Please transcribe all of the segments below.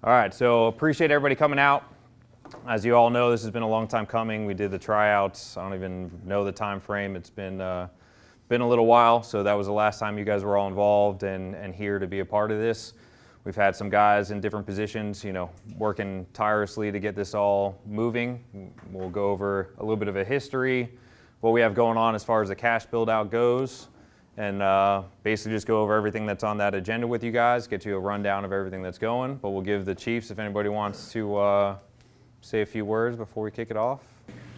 All right, so appreciate everybody coming out. As you all know, this has been a long time coming. We did the tryouts. I don't even know the time frame. It's been a little while, so that was the last time you guys were all involved and here to be a part of this. We've had some guys in different positions, working tirelessly to get this all moving. We'll go over a little bit of a history, what we have going on as far as the cash build out goes, and basically just go over everything that's on that agenda with you guys, get you a rundown of everything that's going. But we'll give the chiefs, if anybody wants to say a few words before we kick it off.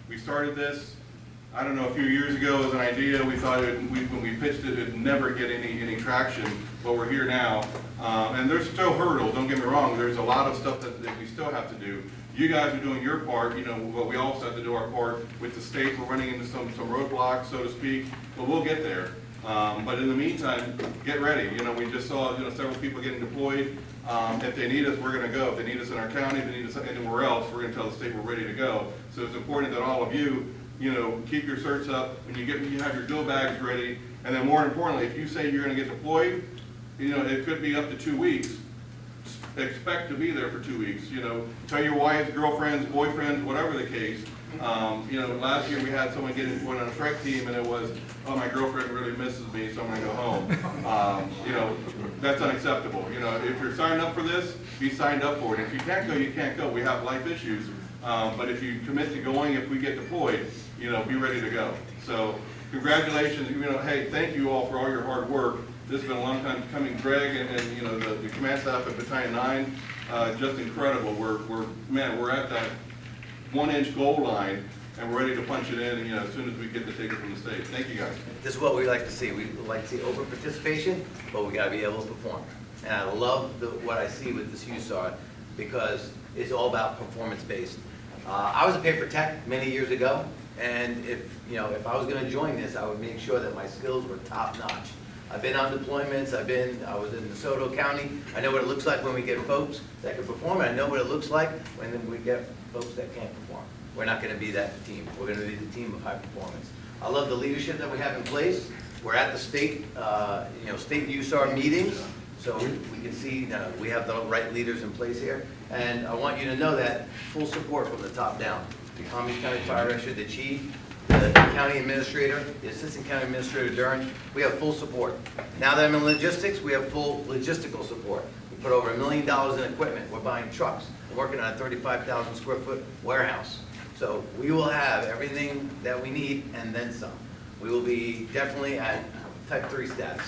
We started this, I don't know, a few years ago as an idea. We thought when we pitched it, it'd never get any traction, but we're here now. And there's still hurdles, don't get me wrong. There's a lot of stuff that we still have to do. You guys are doing your part, but we also have to do our part with the state. We're running into some roadblocks, so to speak, but we'll get there. But in the meantime, get ready. We just saw several people getting deployed. If they need us, we're going to go. If they need us in our county, if they need us anywhere else, we're going to tell the state we're ready to go. So it's important that all of you, keep your certs up when you have your go bags ready. And then more importantly, if you say you're going to get deployed, it could be up to 2 weeks. Expect to be there for 2 weeks. Tell your wives, girlfriends, boyfriends, whatever the case. Last year we had someone get deployed on a strike team, and it was, oh, my girlfriend really misses me, so I'm going to go home. That's unacceptable. If you're signed up for this, be signed up for it. If you can't go, you can't go. We have life issues. But if you commit to going, if we get deployed, be ready to go. So congratulations. Hey, thank you all for all your hard work. This has been a long time coming. Greg and the command staff at Battalion 9, just incredible. We're at that 1-inch goal line, and we're ready to punch it in, as soon as we get the ticket from the state. Thank you, guys. This is what we like to see. We like to see open participation, but we got to be able to perform. And I love what I see with this USAR because it's all about performance-based. I was a paper tech many years ago, and if I was going to join this, I would make sure that my skills were top-notch. I've been on deployments. I was in DeSoto County. I know what it looks like when we get folks that can perform, and I know what it looks like when we get folks that can't perform. We're not going to be that team. We're going to be the team of high performance. I love the leadership that we have in place. We're at the state, state USAR meetings, so we can see that we have the right leaders in place here. And I want you to know that full support from the top down. The Palm Beach County Fire Rescue, the chief, the county administrator, the assistant county administrator, Duran, we have full support. Now that I'm in logistics, we have full logistical support. We put over $1 million in equipment. We're buying trucks. We're working on a 35,000 square foot warehouse. So we will have everything that we need and then some. We will be definitely at type 3 status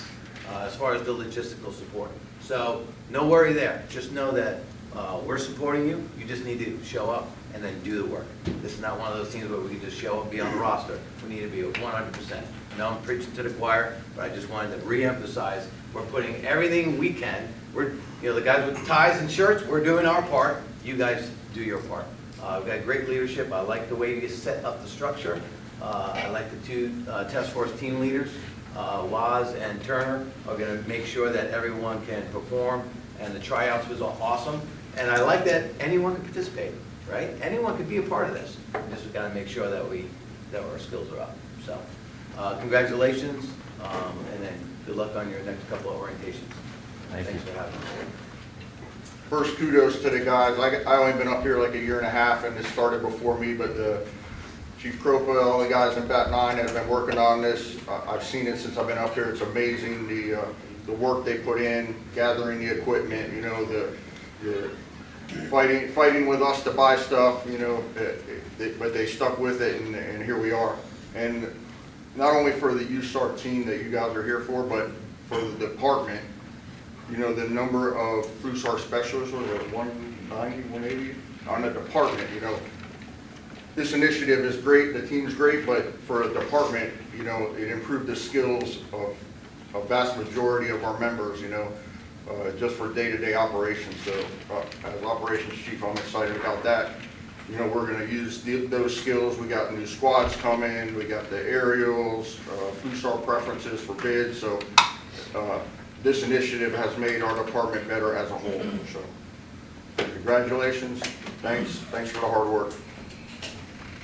as far as the logistical support. So no worry there. Just know that we're supporting you. You just need to show up and then do the work. This is not one of those teams where we can just show up, be on the roster. We need to be 100%. I know I'm preaching to the choir, but I just wanted to re-emphasize we're putting everything we can. We're, the guys with the ties and shirts, we're doing our part. You guys do your part. We've got great leadership. I like the way you set up the structure. I like the two task force team leaders. Waz and Turner are going to make sure that everyone can perform, and the tryouts was awesome. And I like that anyone can participate, right? Anyone could be a part of this. We just got to make sure that our skills are up. So, congratulations, and then good luck on your next couple of orientations. Thanks for having us. First, kudos to the guys. I only been up here like a year and a half, and this started before me, but Chief Kropa, all the guys in Bat 9 that have been working on this, I've seen it since I've been up here. It's amazing the work they put in, gathering the equipment, the fighting with us to buy stuff, but they stuck with it, and here we are. And not only for the USAR team that you guys are here for, but for the department. The number of FUSAR specialists was at 190, 180 on the department. This initiative is great, the team's great, but for a department, it improved the skills of a vast majority of our members, just for day-to-day operations. So as operations chief, I'm excited about that. We're going to use those skills. We got new squads coming, we got the aerials, FUSAR preferences for bids. So this initiative has made our department better as a whole. So congratulations, thanks for the hard work.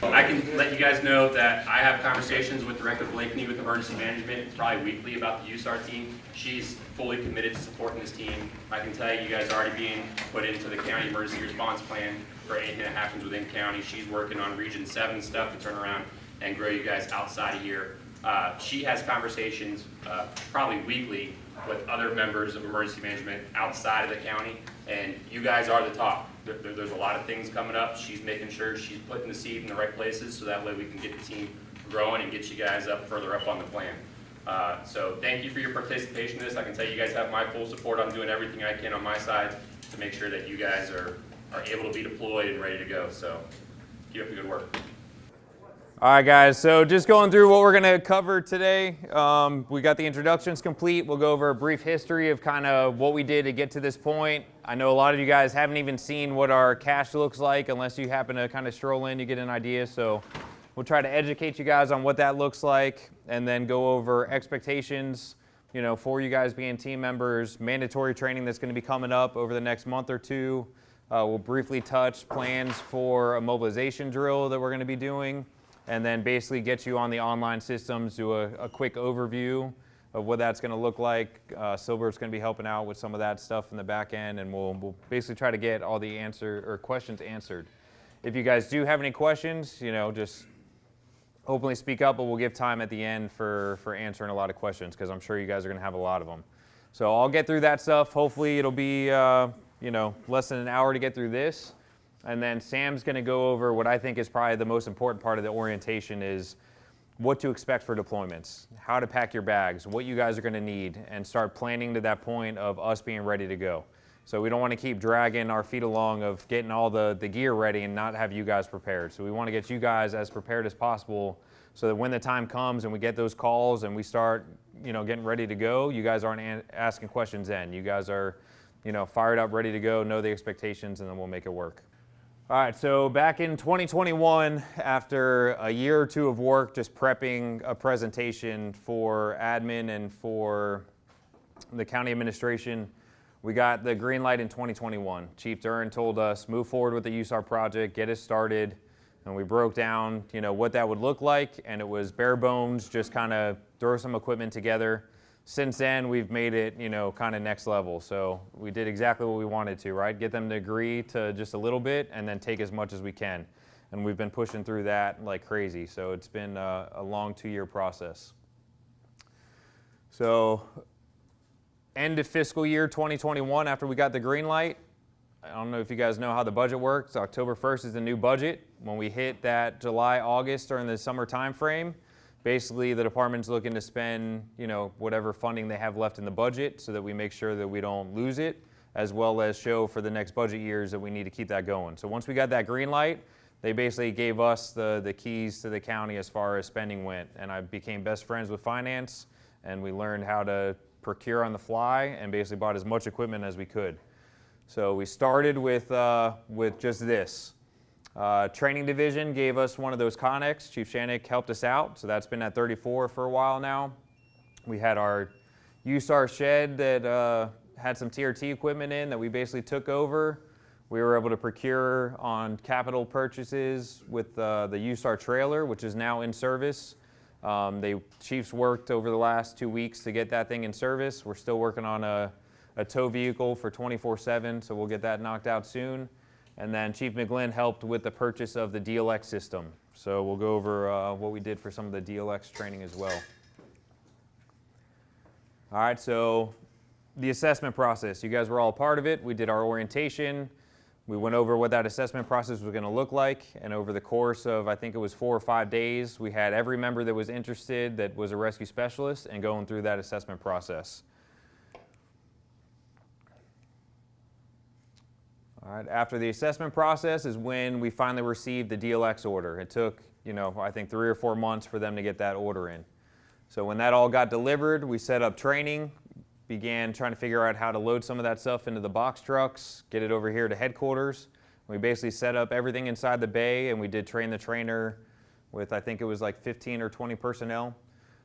I can let you guys know that I have conversations with Director Blakeney with Emergency Management, probably weekly, about the USAR team. She's fully committed to supporting this team. I can tell you guys are already being put into the county emergency response plan for anything that happens within county. She's working on Region 7 stuff to turn around and grow you guys outside of here. She has conversations probably weekly with other members of emergency management outside of the county, and you guys are the top. There's a lot of things coming up. She's making sure she's putting the seed in the right places so that way we can get the team growing and get you guys up further up on the plan. So thank you for your participation in this. I can tell you guys have my full support. I'm doing everything I can on my side to make sure that you guys are able to be deployed and ready to go. So keep up the good work. All right, guys, so just going through what we're going to cover today. We got the introductions complete. We'll go over a brief history of kind of what we did to get to this point. I know a lot of you guys haven't even seen what our cash looks like unless you happen to kind of stroll in, you get an idea. So we'll try to educate you guys on what that looks like and then go over expectations, you know, for you guys being team members, mandatory training that's going to be coming up over the next month or two. We'll briefly touch plans for a mobilization drill that we're going to be doing, and then basically get you on the online systems, do a quick overview of what that's going to look like. Silbert's going to be helping out with some of that stuff in the back end, and we'll basically try to get all the questions answered. If you guys do have any questions, you know, just openly speak up, but we'll give time at the end for answering a lot of questions, because I'm sure you guys are going to have a lot of them. So I'll get through that stuff. Hopefully it'll be you know, less than an hour to get through this. And then Sam's going to go over what I think is probably the most important part of the orientation is what to expect for deployments, how to pack your bags, what you guys are going to need, and start planning to that point of us being ready to go. So we don't want to keep dragging our feet along of getting all the gear ready and not have you guys prepared. So we want to get you guys as prepared as possible so that when the time comes and we get those calls and we start, you know, getting ready to go, you guys aren't asking questions then. You guys are, you know, fired up, ready to go, know the expectations, and then we'll make it work. All right, so back in 2021, after a year or two of work just prepping a presentation for admin and for the county administration, we got the green light in 2021. Chief Duren told us, move forward with the USAR project, get us started, and we broke down, you know, what that would look like, and it was bare bones, just kind of throw some equipment together. Since then, we've made it, you know, kind of next level. So we did exactly what we wanted to, right? Get them to agree to just a little bit and then take as much as we can. And we've been pushing through that like crazy. So it's been a long 2-year process. So end of fiscal year 2021, after we got the green light, I don't know if you guys know how the budget works. October 1st is the new budget. When we hit that July, August during the summer time frame, basically, the department's looking to spend, you know, whatever funding they have left in the budget so that we make sure that we don't lose it, as well as show for the next budget years that we need to keep that going. So once we got that green light, they basically gave us the keys to the county as far as spending went. And I became best friends with finance, and we learned how to procure on the fly and basically bought as much equipment as we could. So we started with just this. Training division gave us one of those Connex. Chief Shanik helped us out, so that's been at 34 for a while now. We had our USAR shed that had some TRT equipment in that we basically took over. We were able to procure on capital purchases with the USAR trailer, which is now in service. Chiefs worked over the last 2 weeks to get that thing in service. We're still working on a tow vehicle for 24/7, so we'll get that knocked out soon. And then Chief McGlynn helped with the purchase of the DLX system. So we'll go over what we did for some of the DLX training as well. All right, so the assessment process. You guys were all a part of it. We did our orientation. We went over what that assessment process was going to look like. And over the course of, I think it was 4 or 5 days, we had every member that was interested that was a rescue specialist and going through that assessment process. All right, after the assessment process is when we finally received the DLX order. It took, you know, I think 3 or 4 months for them to get that order in. So when that all got delivered, we set up training, began trying to figure out how to load some of that stuff into the box trucks, get it over here to headquarters. We basically set up everything inside the bay, and we did train the trainer with, I think it was like 15 or 20 personnel.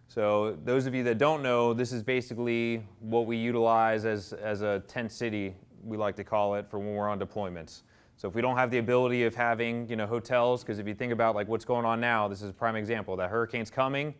So those of you that don't know, this is basically what we utilize as a tent city, we like to call it, for when we're on deployments. So if we don't have the ability of having, hotels, because if you think about like what's going on now, this is a prime example. That hurricane's coming.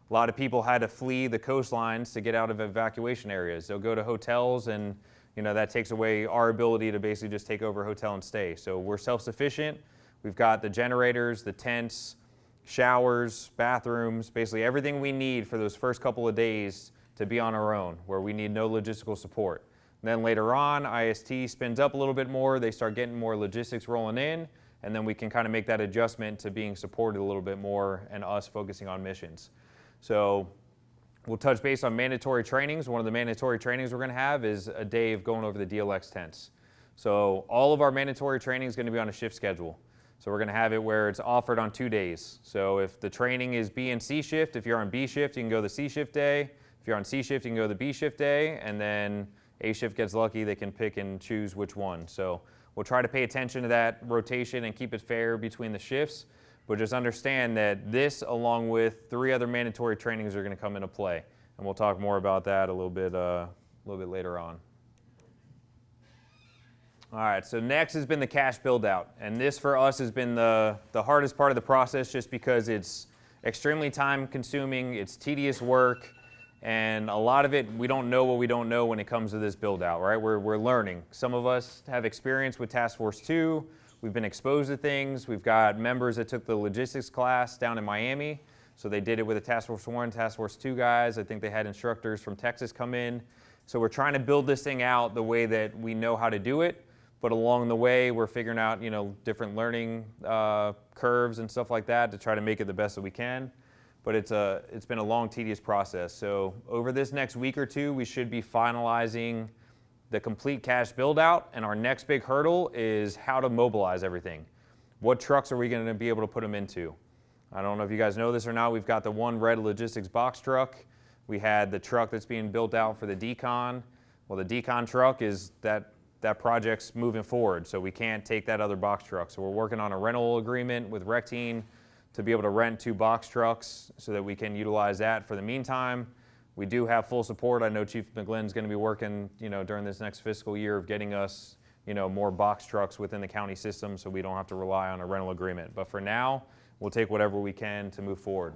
A lot of people had to flee the coastlines to get out of evacuation areas. They'll go to hotels, and that takes away our ability to basically just take over a hotel and stay. So we're self-sufficient. We've got the generators, the tents, showers, bathrooms, basically everything we need for those first couple of days to be on our own, where we need no logistical support. And then later on, IST spins up a little bit more. They start getting more logistics rolling in, and then we can kind of make that adjustment to being supported a little bit more and us focusing on missions. So we'll touch base on mandatory trainings. One of the mandatory trainings we're going to have is a day of going over the DLX tents. So all of our mandatory training is going to be on a shift schedule. So we're going to have it where it's offered on 2 days. So if the training is B and C shift, if you're on B shift, you can go the C shift day. If you're on C shift, you can go the B shift day. And then A shift gets lucky, they can pick and choose which one. So we'll try to pay attention to that rotation and keep it fair between the shifts. But just understand that this, along with 3 other mandatory trainings, are going to come into play. And we'll talk more about that a little bit later on. All right, so next has been the cash build out. And this for us has been the hardest part of the process, just because it's extremely time consuming, it's tedious work, and a lot of it, we don't know what we don't know when it comes to this build out, right? We're learning. Some of us have experience with Task Force 2. We've been exposed to things. We've got members that took the logistics class down in Miami. So they did it with the Task Force 1, Task Force 2 guys. I think they had instructors from Texas come in. So we're trying to build this thing out the way that we know how to do it. But along the way, we're figuring out, different learning curves and stuff like that to try to make it the best that we can. But it's been a long, tedious process. So over this next week or two, we should be finalizing the complete cash build out, and our next big hurdle is how to mobilize everything. What trucks are we going to be able to put them into? I don't know if you guys know this or not. We've got the one red logistics box truck. We had the truck that's being built out for the decon. Well, the decon truck is that project's moving forward, so we can't take that other box truck. So we're working on a rental agreement with Recteen to be able to rent 2 box trucks so that we can utilize that for the meantime. We do have full support. I know Chief McGlynn's going to be working, during this next fiscal year of getting us, more box trucks within the county system so we don't have to rely on a rental agreement. But for now, we'll take whatever we can to move forward.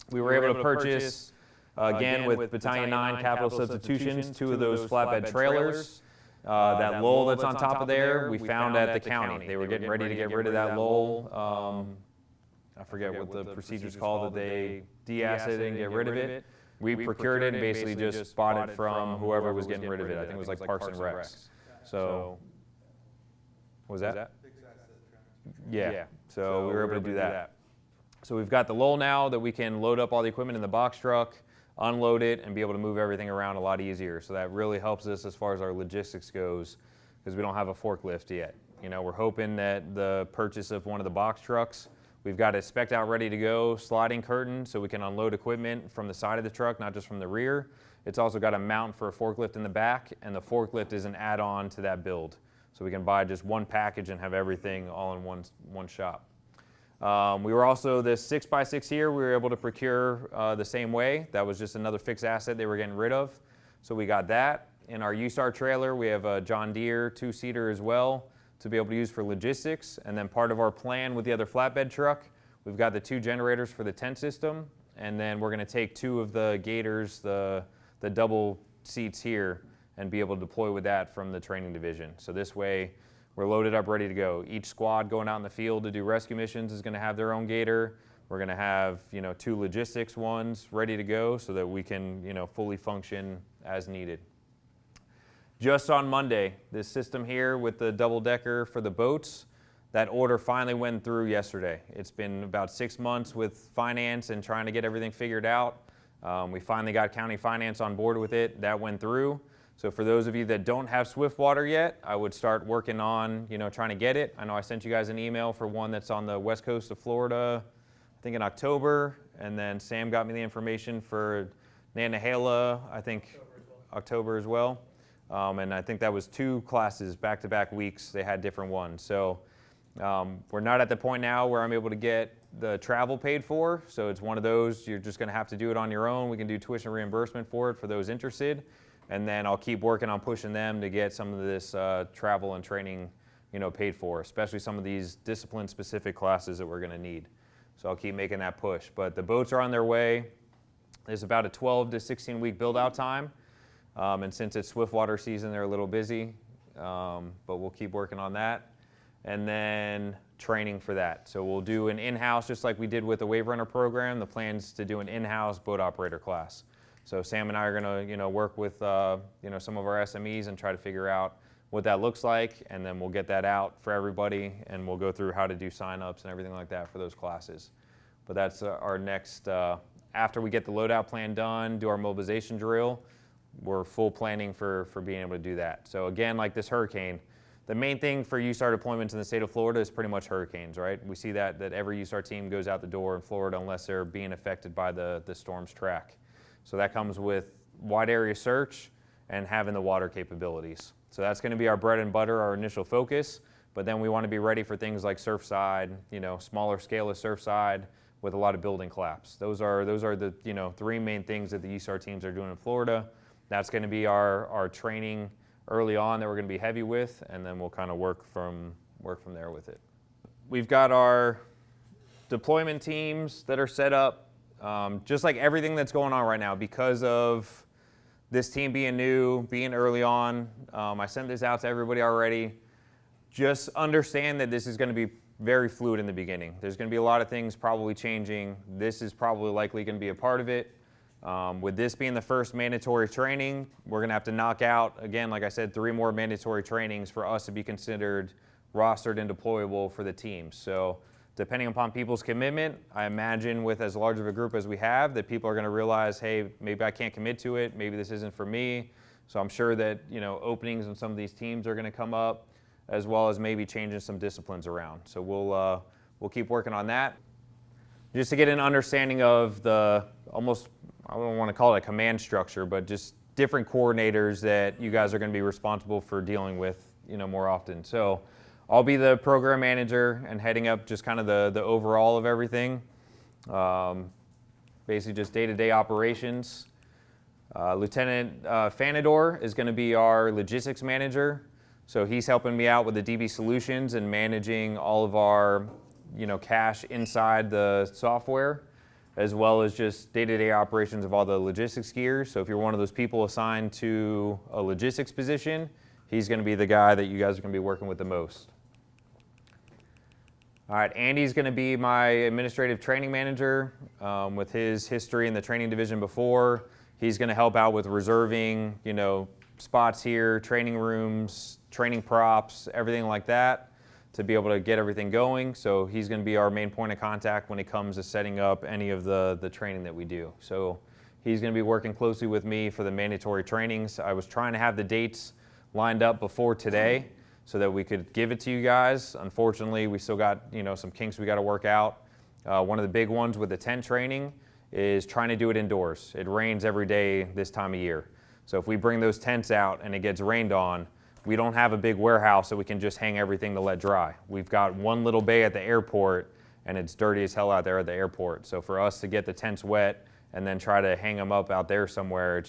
We were able to purchase, again, with Battalion 9 capital substitutions, 2 of those flatbed trailers. That lull that's on top of there, we found at the county. They were getting ready to get rid of that lull. I forget what the procedure's called, that they de-assed it and get rid of it. We procured it and basically just bought it from whoever was getting rid of it. I think it was like Parks and Recs. So, what was that? Yeah, so we were able to do that. So we've got the lull now that we can load up all the equipment in the box truck, unload it, and be able to move everything around a lot easier. So that really helps us as far as our logistics goes, because we don't have a forklift yet. We're hoping that the purchase of one of the box trucks, we've got it spec'd out ready to go, sliding curtain, so we can unload equipment from the side of the truck, not just from the rear. It's also got a mount for a forklift in the back, and the forklift is an add-on to that build. So we can buy just one package and have everything all in one shop. We were also, this 6x6 here, we were able to procure the same way. That was just another fixed asset they were getting rid of. So we got that. In our USAR trailer, we have a John Deere 2-seater as well to be able to use for logistics. And then part of our plan with the other flatbed truck, we've got the 2 generators for the tent system. And then we're going to take 2 of the Gators, the double seats here, and be able to deploy with that from the training division. So this way, we're loaded up, ready to go. Each squad going out in the field to do rescue missions is going to have their own Gator. We're going to have, 2 logistics ones ready to go so that we can, fully function as needed. Just on Monday, this system here with the double decker for the boats, that order finally went through yesterday. It's been about 6 months with finance and trying to get everything figured out. We finally got county finance on board with it. That went through. So for those of you that don't have Swiftwater yet, I would start working on, trying to get it. I know I sent you guys an email for one that's on the west coast of Florida, I think in October. And then Sam got me the information for Nantahala, I think October as well. And I think that was 2 classes, back-to-back weeks. They had different ones. So we're not at the point now where I'm able to get the travel paid for. So it's one of those, you're just going to have to do it on your own. We can do tuition reimbursement for it for those interested. And then I'll keep working on pushing them to get some of this travel and training paid for, especially some of these discipline-specific classes that we're going to need. So I'll keep making that push. But the boats are on their way. There's about a 12 to 16 week build-out time. And since it's swiftwater season, they're a little busy. But we'll keep working on that. And then training for that. So we'll do an in-house, just like we did with the Wave Runner program. The plan's to do an in-house boat operator class. So Sam and I are going to, work with, some of our SMEs and try to figure out what that looks like, and then we'll get that out for everybody, and we'll go through how to do sign-ups and everything like that for those classes. But that's our next, after we get the loadout plan done, do our mobilization drill, we're full planning for being able to do that. So again, like this hurricane, the main thing for USAR deployments in the state of Florida is pretty much hurricanes, right? We see that every USAR team goes out the door in Florida unless they're being affected by the storm's track. So that comes with wide area search and having the water capabilities. So that's going to be our bread and butter, our initial focus. But then we want to be ready for things like Surfside, smaller scale of Surfside with a lot of building collapse. Those are the three main things that the USAR teams are doing in Florida. That's going to be our training early on that we're going to be heavy with, and then we'll kind of work from there with it. We've got our deployment teams that are set up, just like everything that's going on right now because of this team being new, being early on. I sent this out to everybody already. Just understand that this is going to be very fluid in the beginning. There's going to be a lot of things probably changing. This is probably likely going to be a part of it. With this being the first mandatory training, we're going to have to knock out, again, like I said, 3 more mandatory trainings for us to be considered rostered and deployable for the team. So depending upon people's commitment, I imagine with as large of a group as we have, that people are going to realize, hey, maybe I can't commit to it. Maybe this isn't for me. So I'm sure that, openings in some of these teams are going to come up, as well as maybe changing some disciplines around. So we'll keep working on that. Just to get an understanding of the almost, I don't want to call it a command structure, but just different coordinators that you guys are going to be responsible for dealing with, more often. So I'll be the program manager and heading up just kind of the overall of everything. Basically just day-to-day operations. Lieutenant Fanador is going to be our logistics manager. So he's helping me out with the DB solutions and managing all of our, cache inside the software, as well as just day-to-day operations of all the logistics gears. So if you're one of those people assigned to a logistics position, he's going to be the guy that you guys are going to be working with the most. All right, Andy's going to be my administrative training manager. With his history in the training division before, he's going to help out with reserving, spots here, training rooms, training props, everything like that to be able to get everything going. So he's going to be our main point of contact when it comes to setting up any of the training that we do. So he's going to be working closely with me for the mandatory trainings. I was trying to have the dates lined up before today so that we could give it to you guys. Unfortunately, we still got some kinks we got to work out. One of the big ones with the tent training is trying to do it indoors. It rains every day this time of year. So if we bring those tents out and it gets rained on, we don't have a big warehouse that we can just hang everything to let dry. We've got one little bay at the airport and it's dirty as hell out there at the airport. So for us to get the tents wet and then try to hang them up out there somewhere,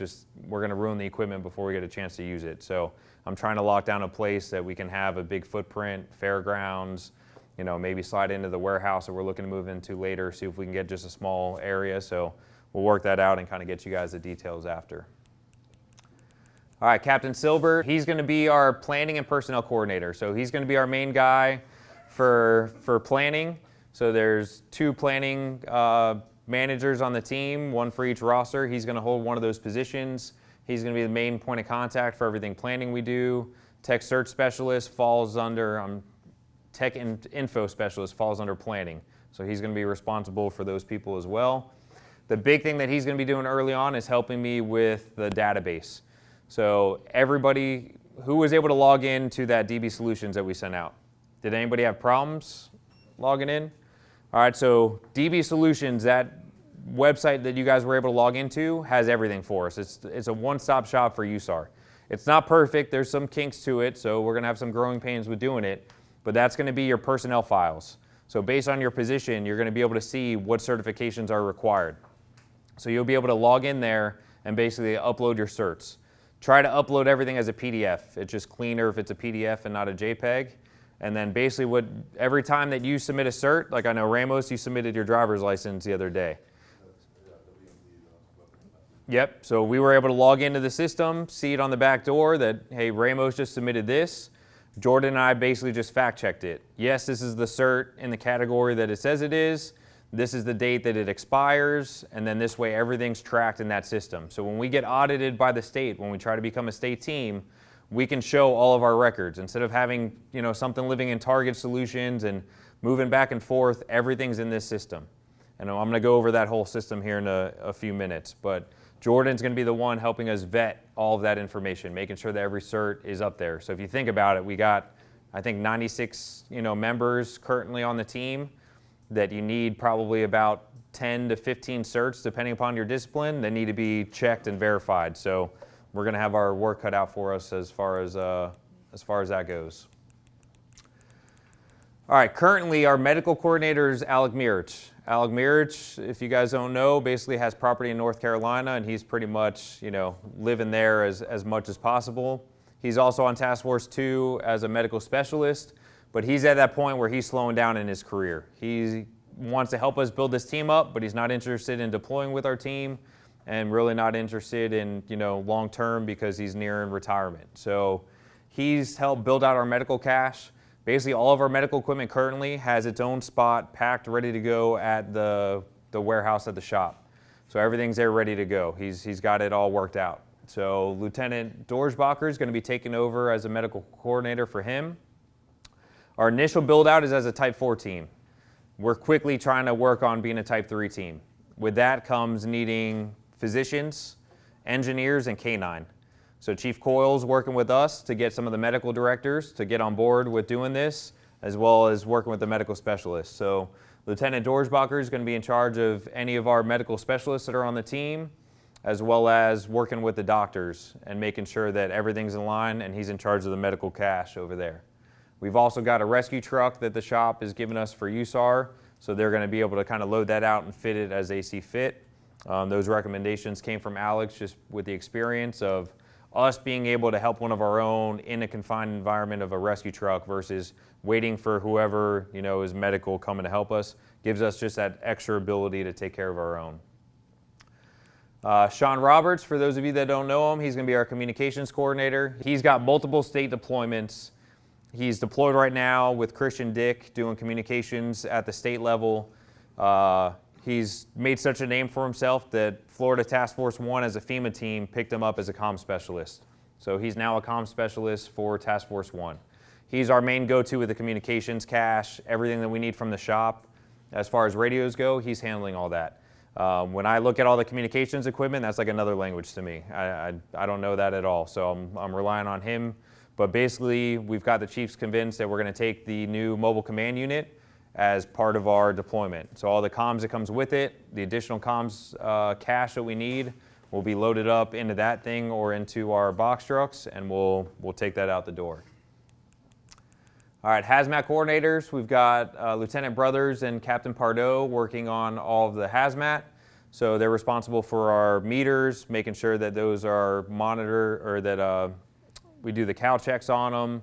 we're going to ruin the equipment before we get a chance to use it. So I'm trying to lock down a place that we can have a big footprint, fairgrounds, maybe slide into the warehouse that we're looking to move into later, see if we can get just a small area. So we'll work that out and kind of get you guys the details after. All right, Captain Silbert, he's going to be our planning and personnel coordinator. So he's going to be our main guy for planning. So there's 2 planning managers on the team, 1 for each roster. He's going to hold one of those positions. He's going to be the main point of contact for everything planning we do. Tech search specialist falls under, tech info specialist falls under planning. So he's going to be responsible for those people as well. The big thing that he's going to be doing early on is helping me with the database. So everybody who was able to log in to that DB Solutions that we sent out, did anybody have problems logging in? All right, so DB Solutions, that website that you guys were able to log into, has everything for us. It's a one-stop shop for USAR. It's not perfect. There's some kinks to it, so we're going to have some growing pains with doing it, but that's going to be your personnel files. So based on your position, you're going to be able to see what certifications are required. So you'll be able to log in there and basically upload your certs. Try to upload everything as a PDF. It's just cleaner if it's a PDF and not a JPEG. And then basically every time that you submit a cert, like I know Ramos, you submitted your driver's license the other day. Yep, so we were able to log into the system, see it on the back door that, hey, Ramos just submitted this. Jordan and I basically just fact checked it. Yes, this is the cert in the category that it says it is. This is the date that it expires, and then this way everything's tracked in that system. So when we get audited by the state, when we try to become a state team, we can show all of our records. Instead of having something living in Target Solutions and moving back and forth, everything's in this system. And I'm going to go over that whole system here in a few minutes. But Jordan's going to be the one helping us vet all of that information, making sure that every cert is up there. So if you think about it, we got, I think, 96 members currently on the team that you need probably about 10 to 15 certs, depending upon your discipline, that need to be checked and verified. So we're going to have our work cut out for us as far as that goes. All right, currently our medical coordinator is Alec Mirich. Alec Mirich, if you guys don't know, basically has property in North Carolina, and he's pretty much, living there as much as possible. He's also on Task Force 2 as a medical specialist, but he's at that point where he's slowing down in his career. He wants to help us build this team up, but he's not interested in deploying with our team and really not interested in, long term because he's nearing retirement. So he's helped build out our medical cache. Basically, all of our medical equipment currently has its own spot packed, ready to go at the warehouse at the shop. So everything's there ready to go. He's got it all worked out. So Lieutenant Dorsbacher is going to be taking over as a medical coordinator for him. Our initial build out is as a Type 4 team. We're quickly trying to work on being a Type 3 team. With that comes needing physicians, engineers, and K-9. So Chief Coyle's working with us to get some of the medical directors to get on board with doing this, as well as working with the medical specialists. So Lieutenant Dorsbacher is going to be in charge of any of our medical specialists that are on the team, as well as working with the doctors and making sure that everything's in line, and he's in charge of the medical cache over there. We've also got a rescue truck that the shop is giving us for USAR, so they're going to be able to kind of load that out and fit it as they see fit. Those recommendations came from Alex, just with the experience of us being able to help one of our own in a confined environment of a rescue truck versus waiting for whoever is medical coming to help us, gives us just that extra ability to take care of our own. Sean Roberts, for those of you that don't know him, he's going to be our communications coordinator. He's got multiple state deployments. He's deployed right now with Christian Dick doing communications at the state level. He's made such a name for himself that Florida Task Force 1 as a FEMA team picked him up as a comm specialist. So he's now a comm specialist for Task Force 1. He's our main go-to with the communications cache, everything that we need from the shop. As far as radios go, he's handling all that. When I look at all the communications equipment, that's like another language to me. I don't know that at all, so I'm relying on him. But basically, we've got the chiefs convinced that we're going to take the new mobile command unit as part of our deployment. So all the comms that comes with it, the additional comms cache that we need, will be loaded up into that thing or into our box trucks, and we'll take that out the door. All right, hazmat coordinators, we've got Lieutenant Brothers and Captain Pardo working on all of the hazmat. So they're responsible for our meters, making sure that those are monitored, or that we do the cal checks on them.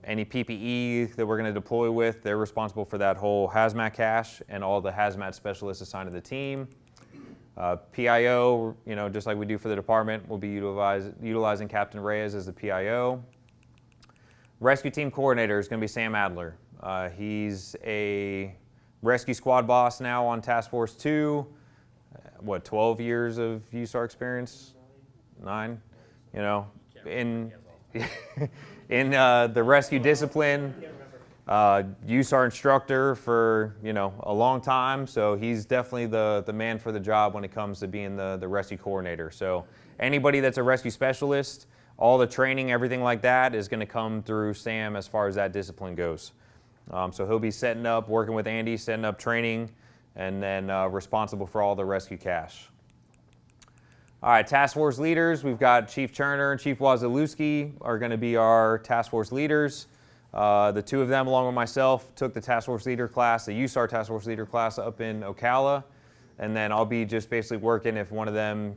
Any PPE that we're going to deploy with, they're responsible for that whole hazmat cache and all the hazmat specialists assigned to the team. PIO, just like we do for the department, we'll be utilizing Captain Reyes as the PIO. Rescue team coordinator is going to be Sam Adler. He's a rescue squad boss now on Task Force 2. 12 years of USAR experience? 9? In the rescue discipline, USAR instructor for a long time, so he's definitely the man for the job when it comes to being the rescue coordinator. So anybody that's a rescue specialist, all the training, everything like that is going to come through Sam as far as that discipline goes. So he'll be setting up, working with Andy, setting up training, and then responsible for all the rescue cache. All right, task force leaders, we've got Chief Turner and Chief Wazalewski are going to be our task force leaders. The two of them, along with myself, took the task force leader class, the USAR task force leader class up in Ocala, and then I'll be just basically working if one of them,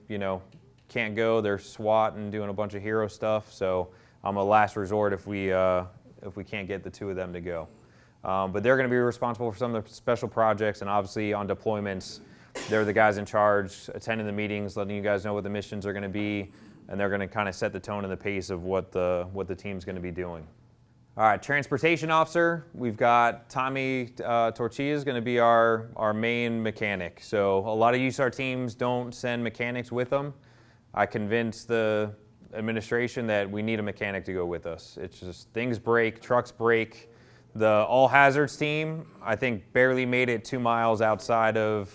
can't go. They're SWAT and doing a bunch of hero stuff, so I'm a last resort if if we can't get the two of them to go. But they're going to be responsible for some of the special projects, and obviously on deployments, they're the guys in charge, attending the meetings, letting you guys know what the missions are going to be, and they're going to kind of set the tone and the pace of what the team's going to be doing. All right, transportation officer, we've got Tommy Torchia is going to be our main mechanic. So a lot of USAR teams don't send mechanics with them. I convinced the administration that we need a mechanic to go with us. It's just things break, trucks break. The all hazards team, I think, barely made it 2 miles outside of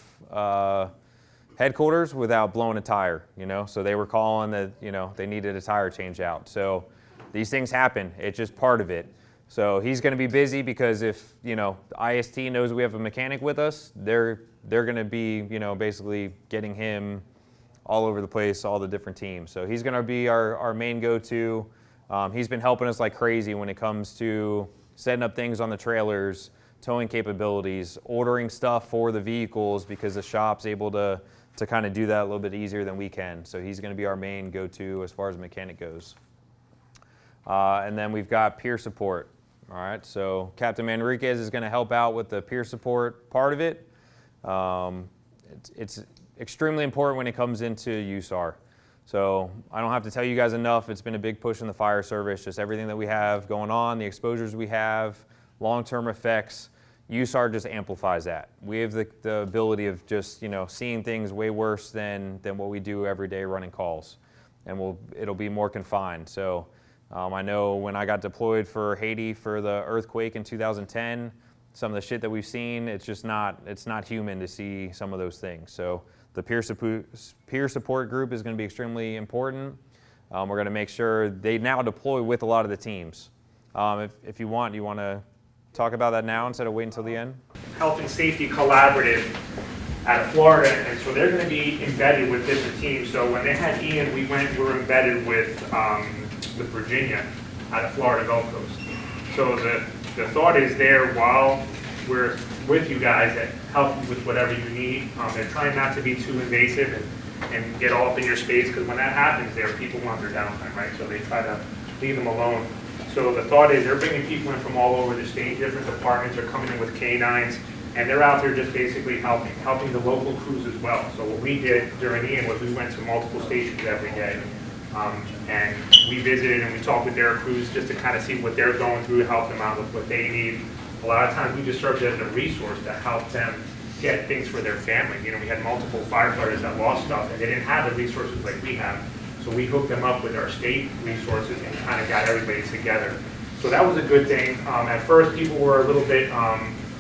headquarters without blowing a tire, you know? So they were calling that, you know, they needed a tire change out. So these things happen. It's just part of it. So he's going to be busy because if, you know, the IST knows we have a mechanic with us, they're going to be, you know, basically getting him all over the place, all the different teams. So he's going to be our main go-to. He's been helping us like crazy when it comes to setting up things on the trailers, towing capabilities, ordering stuff for the vehicles because the shop's able to kind of do that a little bit easier than we can. So he's going to be our main go-to as far as mechanic goes. And then we've got peer support. All right, so Captain Manriquez is going to help out with the peer support part of it. It's extremely important when it comes into USAR. So I don't have to tell you guys enough, it's been a big push in the fire service, just everything that we have going on, the exposures we have, long-term effects. USAR just amplifies that. We have the ability of just, you know, seeing things way worse than what we do every day running calls. And it'll be more confined. So I know when I got deployed for Haiti for the earthquake in 2010, some of the shit that we've seen, it's not human to see some of those things. So the peer support group is going to be extremely important. We're going to make sure they now deploy with a lot of the teams. If you want to talk about that now instead of waiting until the end? Health and Safety Collaborative out of Florida, and so they're going to be embedded with different teams. So when they had Ian, we were embedded with Virginia out of Florida Gulf Coast. So the thought is there while we're with you guys that help you with whatever you need. They're trying not to be too invasive and get all up in your space, because when that happens there, people want their downtime, right? So they try to leave them alone. So the thought is they're bringing people in from all over the state, different departments are coming in with canines, and they're out there just basically helping the local crews as well. So what we did during Ian was we went to multiple stations every day. And we visited and we talked with their crews just to kind of see what they're going through, help them out with what they need. A lot of times we just served as a resource to help them get things for their family. You know, we had multiple firefighters that lost stuff and they didn't have the resources like we have. So we hooked them up with our state resources and kind of got everybody together. So that was a good thing. At first people were a little bit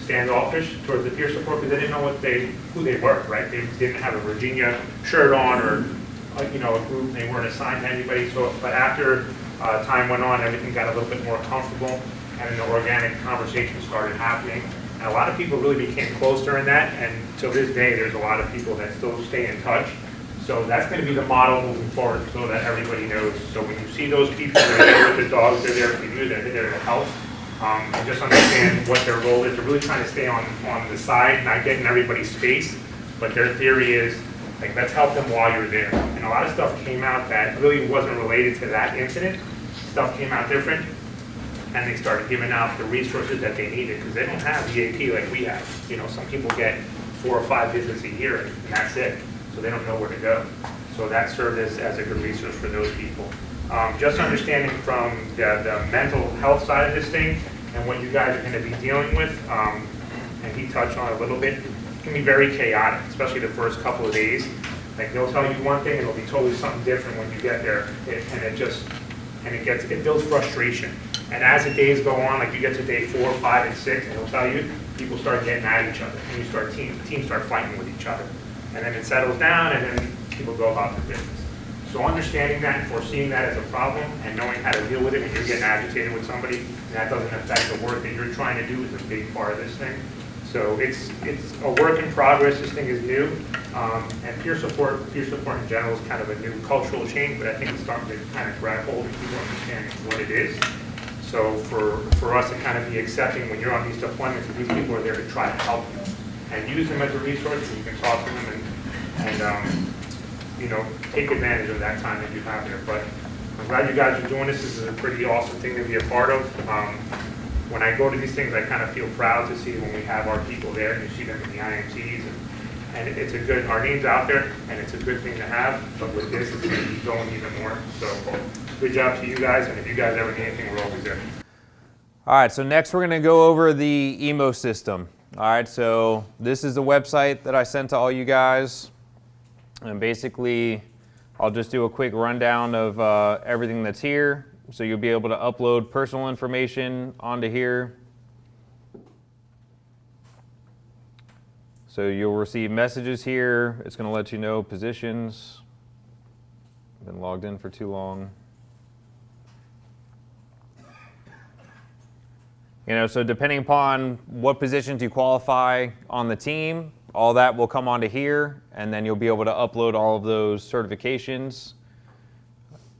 standoffish towards the peer support because they didn't know who they were, right? They didn't have a Virginia shirt on or you know, a group, they weren't assigned to anybody. So, but after time went on, everything got a little bit more comfortable, and an organic conversation started happening. And a lot of people really became close during that, and to this day, there's a lot of people that still stay in touch. So that's going to be the model moving forward, so that everybody knows. So when you see those people, they're there with the dogs, they're there for you, they're there to help, and just understand what their role is. They're really trying to stay on the side, not getting everybody's space, but their theory is, like, let's help them while you're there. And a lot of stuff came out that really wasn't related to that incident. Stuff came out different, and they started giving out the resources that they needed, because they don't have EAP like we have. You know, some people get 4 or 5 visits a year, and that's it. So they don't know where to go. So that served as a good resource for those people. Just understanding from the mental health side of this thing, and what you guys are going to be dealing with, and he touched on it a little bit, can be very chaotic, especially the first couple of days. Like, they'll tell you one thing and it'll be totally something different when you get there, it builds frustration. And as the days go on, like you get to day 4, 5, and 6, and it'll tell you, people start getting at each other, and you start teams start fighting with each other, and then it settles down, and then people go about their business. So understanding that and foreseeing that as a problem, and knowing how to deal with it when you're getting agitated with somebody, and that doesn't affect the work that you're trying to do, is a big part of this thing. So it's a work in progress. This thing is new, and peer support in general is kind of a new cultural change, but I think it's starting to kind of grab hold and people understand what it is. So for us to kind of be accepting when you're on these deployments, these people are there to try to help you and use them as a resource, and you can talk to them and you know, take advantage of that time that you have there. But I'm glad you guys are doing this. This is a pretty awesome thing to be a part of. When I go to these things, I kind of feel proud to see when we have our people there and you see them in the IMTs. And it's a good, our name's out there, and it's a good thing to have, but with this, it's going to be going even more. So good job to you guys, and if you guys ever need anything, we're always there. All right, so next we're gonna go over the EMO system. All right, so this is the website that I sent to all you guys. And basically, I'll just do a quick rundown of everything that's here. So you'll be able to upload personal information onto here. So you'll receive messages here. It's gonna let you know positions. Been logged in for too long. You know, so depending upon what positions you qualify on the team, all that will come onto here, and then you'll be able to upload all of those certifications.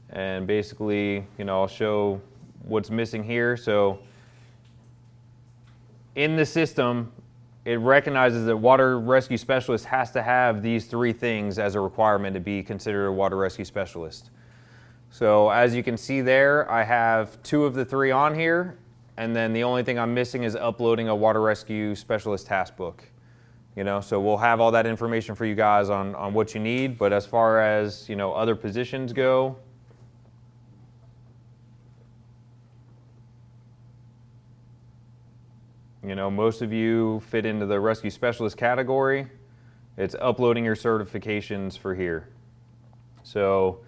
And basically, you know, I'll show what's missing here. So in the system, it recognizes that water rescue specialist has to have these 3 things as a requirement to be considered a water rescue specialist. So as you can see there, I have 2 of the 3 on here. And then the only thing I'm missing is uploading a water rescue specialist task book. You know, so we'll have all that information for you guys on what you need. But as far as, you know, other positions go, you know, most of you fit into the rescue specialist category. It's uploading your certifications for here. So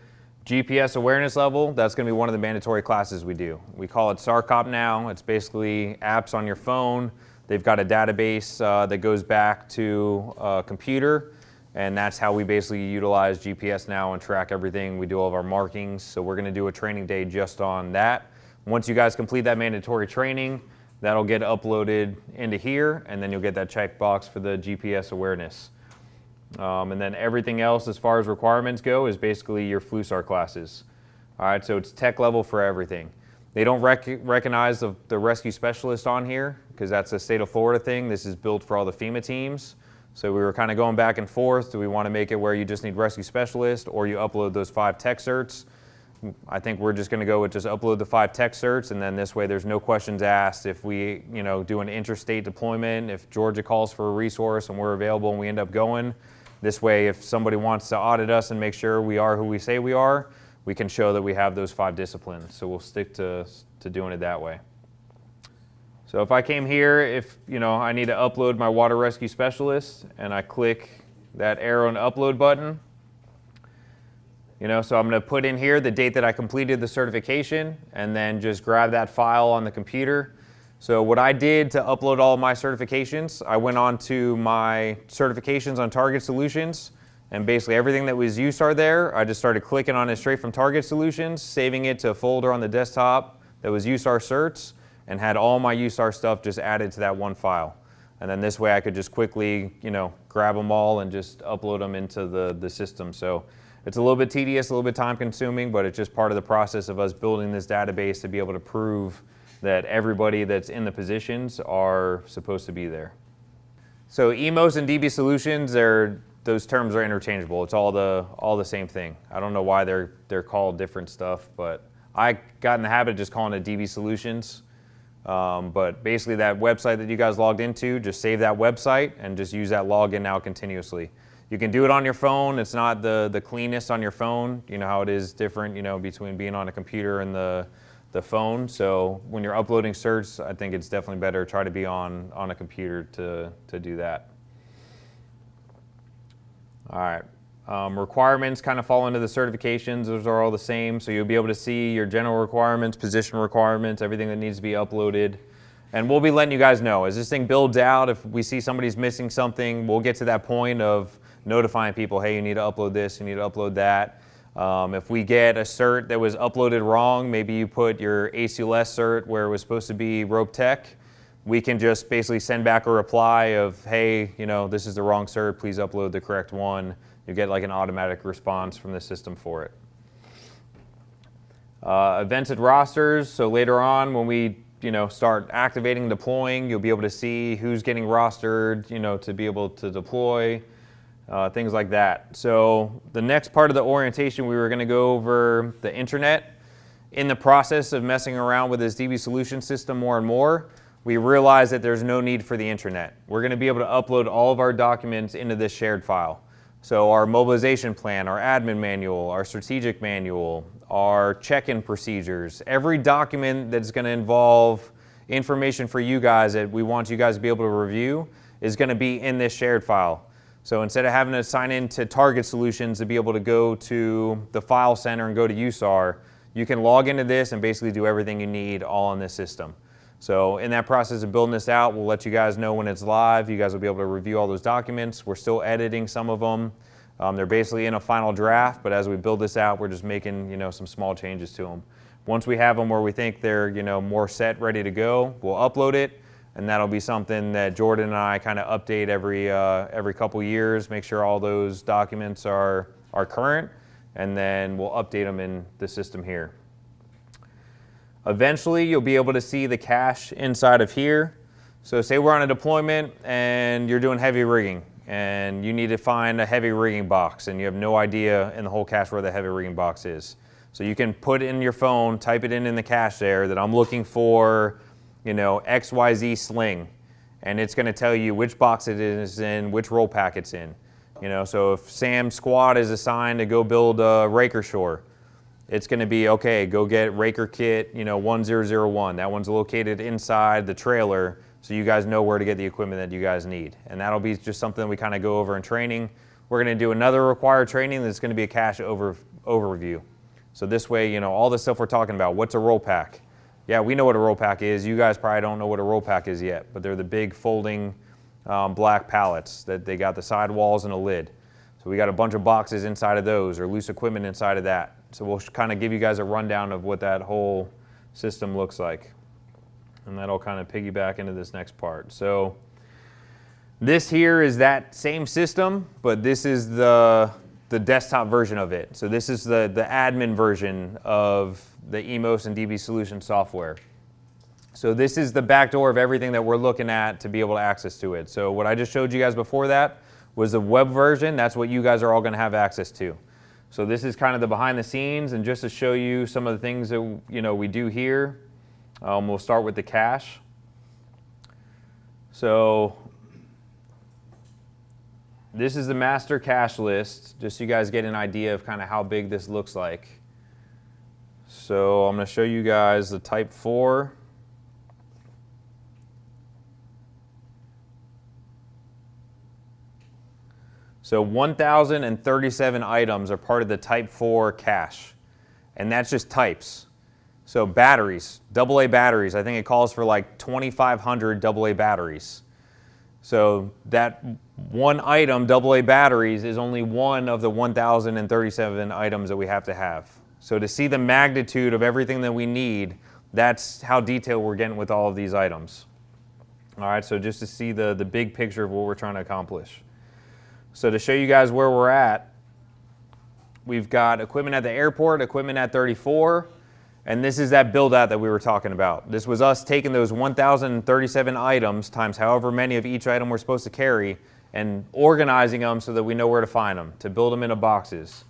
GPS awareness level, that's going to be one of the mandatory classes we do. We call it SARCOP now. It's basically apps on your phone. They've got a database that goes back to a computer, and that's how we basically utilize GPS now and track everything. We do all of our markings, so we're going to do a training day just on that. Once you guys complete that mandatory training, that'll get uploaded into here, and then you'll get that checkbox for the GPS awareness. And then everything else as far as requirements go is basically your FLUSAR classes. All right, so it's tech level for everything. They don't recognize the rescue specialist on here because that's a state of Florida thing. This is built for all the FEMA teams. So we were kind of going back and forth. Do we want to make it where you just need rescue specialist or you upload those 5 tech certs? I think we're just going to go with just upload the 5 tech certs, and then this way there's no questions asked if we, you know, do an interstate deployment, if Georgia calls for a resource and we're available and we end up going. This way, if somebody wants to audit us and make sure we are who we say we are, we can show that we have those 5 disciplines. So we'll stick to doing it that way. So if I came here, if, you know, I need to upload my water rescue specialist, and I click that arrow and upload button, you know, so I'm going to put in here the date that I completed the certification, and then just grab that file on the computer. So what I did to upload all of my certifications, I went on to my certifications on Target Solutions, and basically everything that was USAR there, I just started clicking on it straight from Target Solutions, saving it to a folder on the desktop that was USAR certs, and had all my USAR stuff just added to that one file. And then this way I could just quickly, you know, grab them all and just upload them into the system. So it's a little bit tedious, a little bit time consuming, but it's just part of the process of us building this database to be able to prove that everybody that's in the positions are supposed to be there. So EMOS and DB solutions, those terms are interchangeable. It's all the same thing. I don't know why they're called different stuff, but I got in the habit of just calling it DB solutions. But basically that website that you guys logged into, just save that website and just use that login now continuously. You can do it on your phone. It's not the cleanest on your phone. You know how it is different, you know, between being on a computer and the phone. So when you're uploading certs, I think it's definitely better to try to be on a computer to do that. All right. Requirements kind of fall into the certifications. Those are all the same. So you'll be able to see your general requirements, position requirements, everything that needs to be uploaded. And we'll be letting you guys know. As this thing builds out, if we see somebody's missing something, we'll get to that point of notifying people, hey, you need to upload this, you need to upload that. If we get a cert that was uploaded wrong, maybe you put your ACLS cert where it was supposed to be rope tech, we can just basically send back a reply of, hey, you know, this is the wrong cert, please upload the correct one. You get like an automatic response from the system for it. Events and rosters, so later on when we, you know, start activating and deploying, you'll be able to see who's getting rostered, you know, to be able to deploy. Things like that. So the next part of the orientation, we were going to go over the internet. In the process of messing around with this DB solution system more and more, we realize that there's no need for the intranet. We're going to be able to upload all of our documents into this shared file. So our mobilization plan, our admin manual, our strategic manual, our check-in procedures, every document that's going to involve information for you guys that we want you guys to be able to review is going to be in this shared file. So instead of having to sign in to Target Solutions to be able to go to the file center and go to USAR, you can log into this and basically do everything you need all in this system. So in that process of building this out, we'll let you guys know when it's live. You guys will be able to review all those documents. We're still editing some of them. They're basically in a final draft, but as we build this out, we're just making, some small changes to them. Once we have them where we think they're, more set, ready to go, we'll upload it, and that'll be something that Jordan and I kind of update every couple years, make sure all those documents are current, and then we'll update them in the system here. Eventually, you'll be able to see the cache inside of here. So say we're on a deployment and you're doing heavy rigging and you need to find a heavy rigging box and you have no idea in the whole cache where the heavy rigging box is. So you can put in your phone, type it in the cache there that I'm looking for, XYZ sling, and it's going to tell you which box it is in, which roll pack it's in. So if Sam's squad is assigned to go build a Raker Shore, it's going to be, okay, go get Raker Kit, 1001. That one's located inside the trailer, so you guys know where to get the equipment that you guys need. And that'll be just something we kind of go over in training. We're going to do another required training that's going to be a cache overview. So this way, all the stuff we're talking about, what's a roll pack? Yeah, we know what a roll pack is. You guys probably don't know what a roll pack is yet, but they're the big folding black pallets that they got the sidewalls and a lid. So we got a bunch of boxes inside of those or loose equipment inside of that. So we'll kind of give you guys a rundown of what that whole system looks like. And that'll kind of piggyback into this next part. So this here is that same system, but this is the desktop version of it. So this is the admin version of the EMOS and DB Solution software. So this is the back door of everything that we're looking at to be able to access to it. So what I just showed you guys before that was the web version. That's what you guys are all going to have access to. So this is kind of the behind the scenes, and just to show you some of the things that we do here, we'll start with the cache. So this is the master cache list, just so you guys get an idea of kind of how big this looks like. So I'm going to show you guys the Type 4. So 1,037 items are part of the Type 4 cache, and that's just types. So batteries, AA batteries, I think it calls for like 2,500 AA batteries. So that one item, AA batteries, is only one of the 1,037 items that we have to have. So to see the magnitude of everything that we need, that's how detailed we're getting with all of these items. All right, so just to see the big picture of what we're trying to accomplish. So to show you guys where we're at, we've got equipment at the airport, equipment at 34, and this is that build out that we were talking about. This was us taking those 1,037 items times however many of each item we're supposed to carry and organizing them so that we know where to find them, to build them into boxes.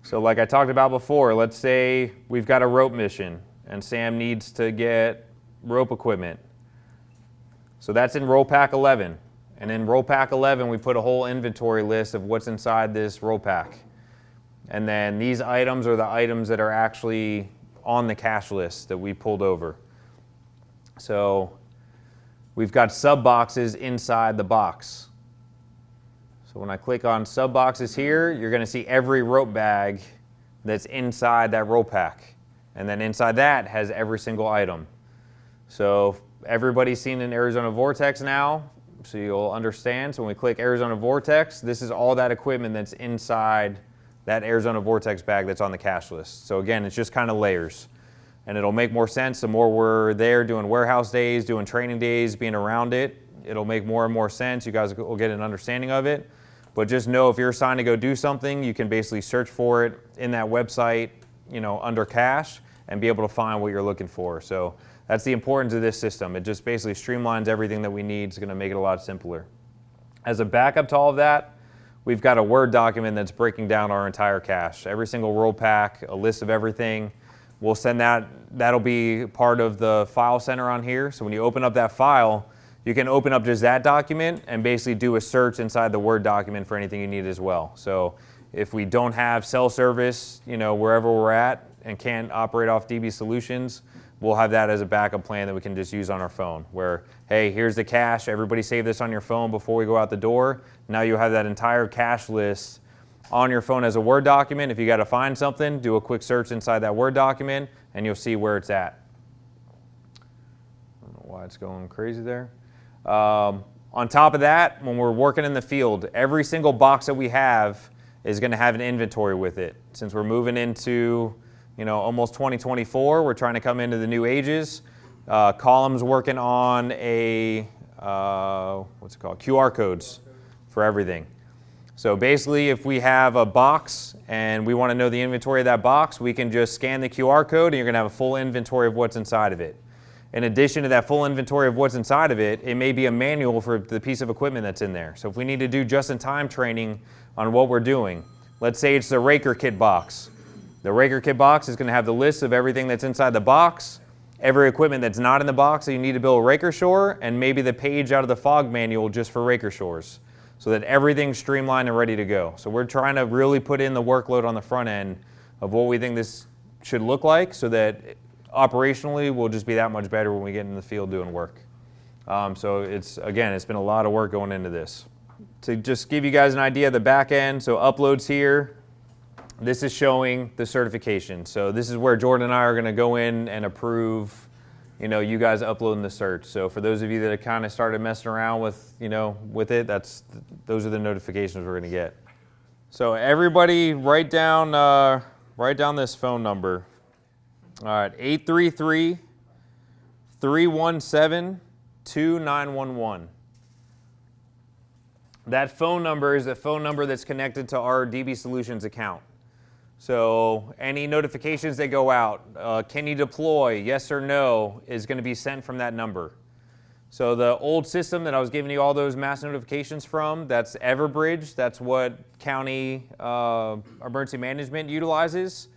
So like I talked about before, let's say we've got a rope mission and Sam needs to get rope equipment. So that's in roll pack 11. And in roll pack 11, we put a whole inventory list of what's inside this roll pack. And then these items are the items that are actually on the cache list that we pulled over. So we've got sub boxes inside the box. So when I click on sub boxes here, you're going to see every rope bag that's inside that roll pack. And then inside that has every single item. So everybody's seen an Arizona Vortex now, so you'll understand. So when we click Arizona Vortex, this is all that equipment that's inside that Arizona Vortex bag that's on the cache list. So again, it's just kind of layers. And it'll make more sense the more we're there doing warehouse days, doing training days, being around it. It'll make more and more sense. You guys will get an understanding of it. But just know if you're assigned to go do something, you can basically search for it in that website, under cache and be able to find what you're looking for. So that's the importance of this system. It just basically streamlines everything that we need. It's going to make it a lot simpler. As a backup to all of that, we've got a Word document that's breaking down our entire cache. Every single roll pack, a list of everything. we'll send that'll be part of the file center on here. So when you open up that file, you can open up just that document and basically do a search inside the Word document for anything you need as well. So if we don't have cell service, wherever we're at and can't operate off DB Solutions, we'll have that as a backup plan that we can just use on our phone where, hey, here's the cache. Everybody save this on your phone before we go out the door. Now you have that entire cache list on your phone as a Word document. If you got to find something, do a quick search inside that Word document and you'll see where it's at. I don't know why it's going crazy there. On top of that, when we're working in the field, every single box that we have is going to have an inventory with it. Since we're moving into almost 2024, we're trying to come into the new ages. Column's working on a, what's it called, QR codes for everything. So basically, if we have a box and we want to know the inventory of that box, we can just scan the QR code and you're going to have a full inventory of what's inside of it. In addition to that full inventory of what's inside of it, it may be a manual for the piece of equipment that's in there. So if we need to do just-in-time training on what we're doing, let's say it's the Raker Kit box. The Raker Kit box is going to have the list of everything that's inside the box, every equipment that's not in the box that you need to build a Raker Shore, and maybe the page out of the FOG manual just for Raker Shores, so that everything's streamlined and ready to go. So we're trying to really put in the workload on the front end of what we think this should look like so that operationally we'll just be that much better when we get in the field doing work. So it's been a lot of work going into this. To just give you guys an idea of the back end, so uploads here, this is showing the certification. So this is where Jordan and I are going to go in and approve, you guys uploading the cert. So for those of you that have kind of started messing around with, with it, those are the notifications we're going to get. So everybody write down this phone number. All right, 833-317-2911. That phone number is a phone number that's connected to our DB Solutions account. So any notifications that go out, can you deploy, yes or no, is going to be sent from that number. So the old system that I was giving you all those mass notifications from, that's Everbridge. That's what county emergency management utilizes.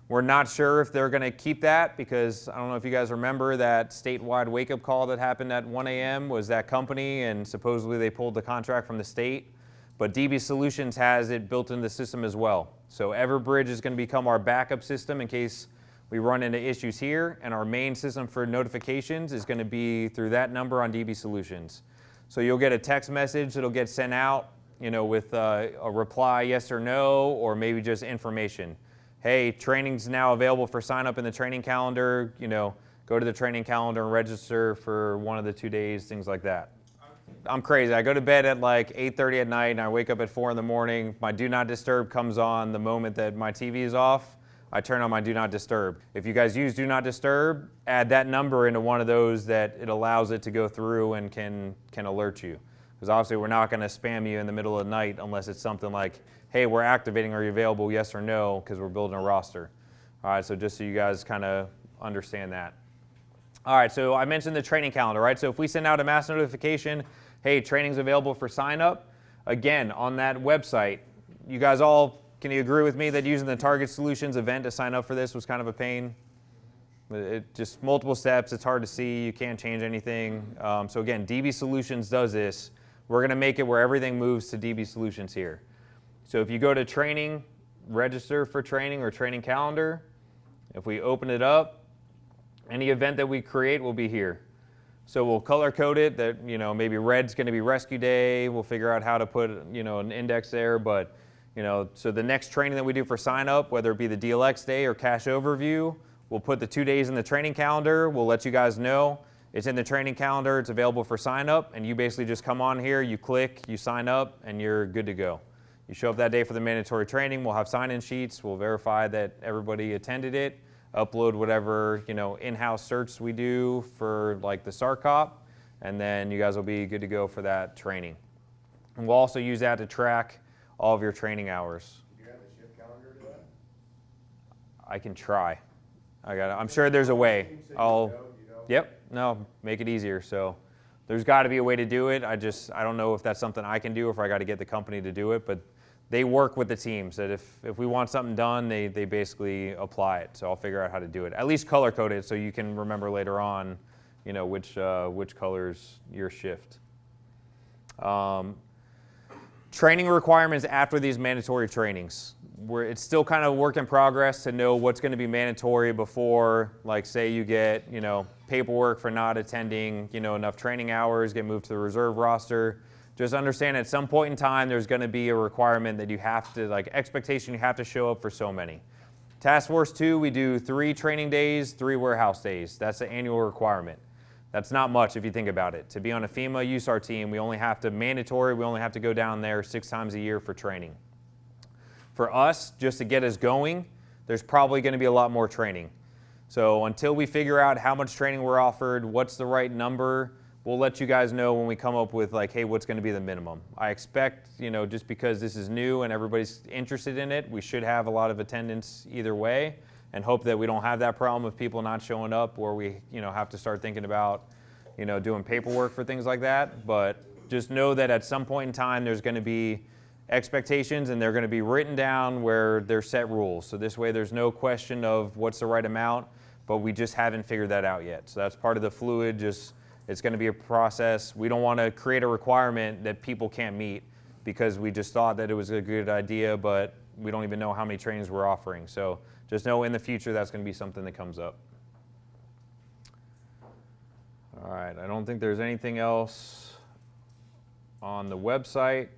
We're not sure if they're going to keep that because I don't know if you guys remember that statewide wake-up call that happened at 1 a.m. was that company, and supposedly they pulled the contract from the state. But DB Solutions has it built into the system as well. So Everbridge is going to become our backup system in case we run into issues here, and our main system for notifications is going to be through that number on DB Solutions. So you'll get a text message that'll get sent out, with a reply yes or no, or maybe just information. Hey, training's now available for sign up in the training calendar, go to the training calendar and register for one of the 2 days, things like that. I'm crazy. I go to bed at like 8:30 at night and I wake up at 4 in the morning. My Do Not Disturb comes on the moment that my TV is off. I turn on my Do Not Disturb. If you guys use Do Not Disturb, add that number into one of those that it allows it to go through and can alert you. Because obviously we're not going to spam you in the middle of the night unless it's something like, hey, we're activating, are you available, yes or no, because we're building a roster. All right, so just so you guys kind of understand that. All right, so I mentioned the training calendar, right? So if we send out a mass notification, hey, training's available for sign up, again, on that website, you guys all, can you agree with me that using the Target Solutions event to sign up for this was kind of a pain? It just multiple steps, it's hard to see, you can't change anything. So again, DB Solutions does this. We're going to make it where everything moves to DB Solutions here. So if you go to training, register for training or training calendar, if we open it up, any event that we create will be here. So we'll color code it that, maybe red's going to be rescue day. We'll figure out how to put, an index there. But, so the next training that we do for sign up, whether it be the DLX day or cache overview, we'll put the 2 days in the training calendar. We'll let you guys know it's in the training calendar. It's available for sign up. And you basically just come on here, you click, you sign up, and you're good to go. You show up that day for the mandatory training. We'll have sign-in sheets. We'll verify that everybody attended it. Upload whatever, in-house certs we do for like the SARCOP, and then you guys will be good to go for that training. And we'll also use that to track all of your training hours. Do you have a shift calendar to that? I can try. I'm sure there's a way. Yep, no, make it easier. So there's got to be a way to do it. I don't know if that's something I can do or if I got to get the company to do it, but they work with the teams. That if we want something done, they basically apply it. So I'll figure out how to do it. At least color code it so you can remember later on, you know, which colors your shift. Training requirements after these mandatory trainings. It's still kind of a work in progress to know what's going to be mandatory before, like, say you get, you know, paperwork for not attending, you know, enough training hours, get moved to the reserve roster. Just understand at some point in time there's going to be a requirement that you have to, like, expectation you have to show up for so many. Task Force 2, we do 3 training days, 3 warehouse days. That's the annual requirement. That's not much if you think about it. To be on a FEMA USAR team, we only have to go down there 6 times a year for training. For us, just to get us going, there's probably going to be a lot more training. So until we figure out how much training we're offered, what's the right number, we'll let you guys know when we come up with, like, hey, what's going to be the minimum. I expect, you know, just because this is new and everybody's interested in it, we should have a lot of attendance either way, and hope that we don't have that problem of people not showing up, or we, you know, have to start thinking about, you know, doing paperwork for things like that. But just know that at some point in time there's going to be expectations, and they're going to be written down where they're set rules. So this way there's no question of what's the right amount, but we just haven't figured that out yet. So that's part of the fluid. Just, it's going to be a process. We don't want to create a requirement that people can't meet because we just thought that it was a good idea, but we don't even know how many trainings we're offering. So just know in the future that's going to be something that comes up. All right, I don't think there's anything else on the website.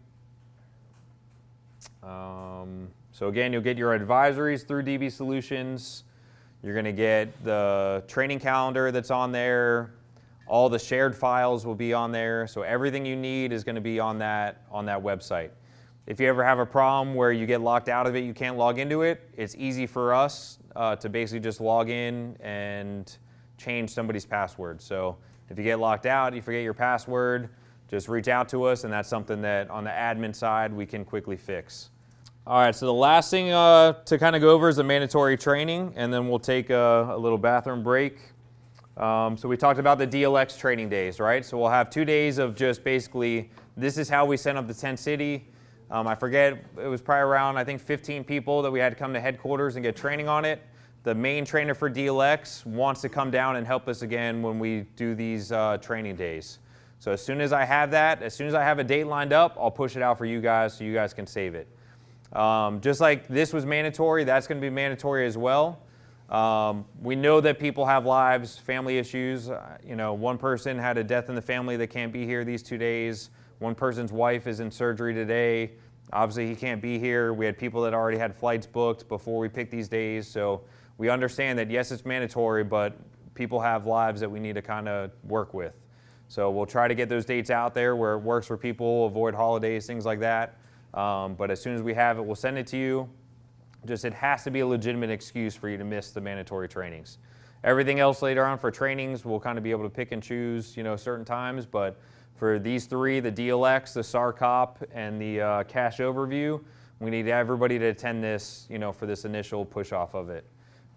So again, you'll get your advisories through DB Solutions. You're going to get the training calendar that's on there. All the shared files will be on there. So everything you need is going to be on that website. If you ever have a problem where you get locked out of it, you can't log into it, it's easy for us to basically just log in and change somebody's password. So if you get locked out, you forget your password, just reach out to us, and that's something that on the admin side we can quickly fix. All right, so the last thing to kind of go over is the mandatory training, and then we'll take a little bathroom break. So we talked about the DLX training days, right? So we'll have 2 days of just basically, this is how we set up the tent city. I forget, it was probably around, I think, 15 people that we had to come to headquarters and get training on it. The main trainer for DLX wants to come down and help us again when we do these training days. So as soon as I have that, as soon as I have a date lined up, I'll push it out for you guys so you guys can save it. Just like this was mandatory, that's going to be mandatory as well. We know that people have lives, family issues. You know, one person had a death in the family that can't be here these 2 days. One person's wife is in surgery today. Obviously, he can't be here. We had people that already had flights booked before we picked these days. So we understand that, yes, it's mandatory, but people have lives that we need to kind of work with. So we'll try to get those dates out there where it works for people, avoid holidays, things like that. But as soon as we have it, we'll send it to you. Just, it has to be a legitimate excuse for you to miss the mandatory trainings. Everything else later on for trainings, we'll kind of be able to pick and choose, you know, certain times. But for these 3, the DLX, the SAR COP, and the cash overview, we need everybody to attend this, you know, for this initial push off of it.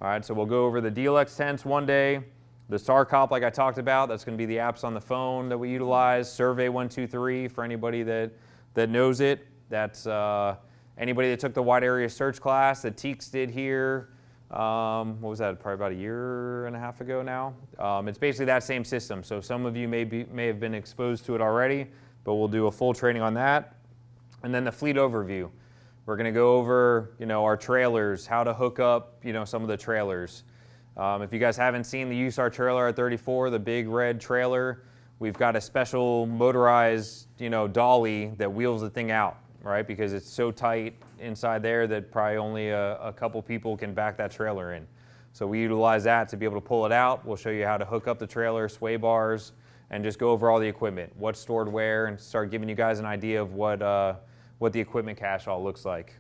All right, so we'll go over the DLX tents one day. The SAR COP, like I talked about, that's going to be the apps on the phone that we utilize. Survey 123 for anybody that knows it. That's anybody that took the wide area search class that Teeks did here. What was that? Probably about a year and a half ago now. It's basically that same system. So some of you may have been exposed to it already, but we'll do a full training on that. And then the fleet overview. We're going to go over, you know, our trailers, how to hook up, you know, some of the trailers. If you guys haven't seen the USAR trailer at 34, the big red trailer, we've got a special motorized, you know, dolly that wheels the thing out, right? Because it's so tight inside there that probably only a couple people can back that trailer in. So we utilize that to be able to pull it out. We'll show you how to hook up the trailer, sway bars, and just go over all the equipment, what's stored where, and start giving you guys an idea of what the equipment cache all looks like.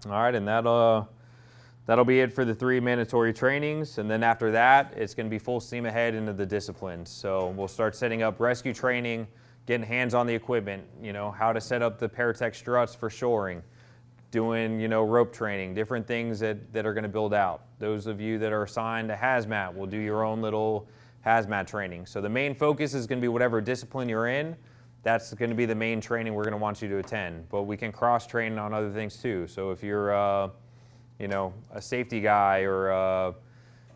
All right, and that'll be it for the 3 mandatory trainings. And then after that, it's going to be full steam ahead into the disciplines. So we'll start setting up rescue training, getting hands on the equipment, you know, how to set up the Paratech struts for shoring, doing, you know, rope training, different things that are going to build out. Those of you that are assigned to hazmat will do your own little hazmat training. So the main focus is going to be whatever discipline you're in. that's going to be the main training we're going to want you to attend. But we can cross-train on other things too. So if you're, you know, a safety guy or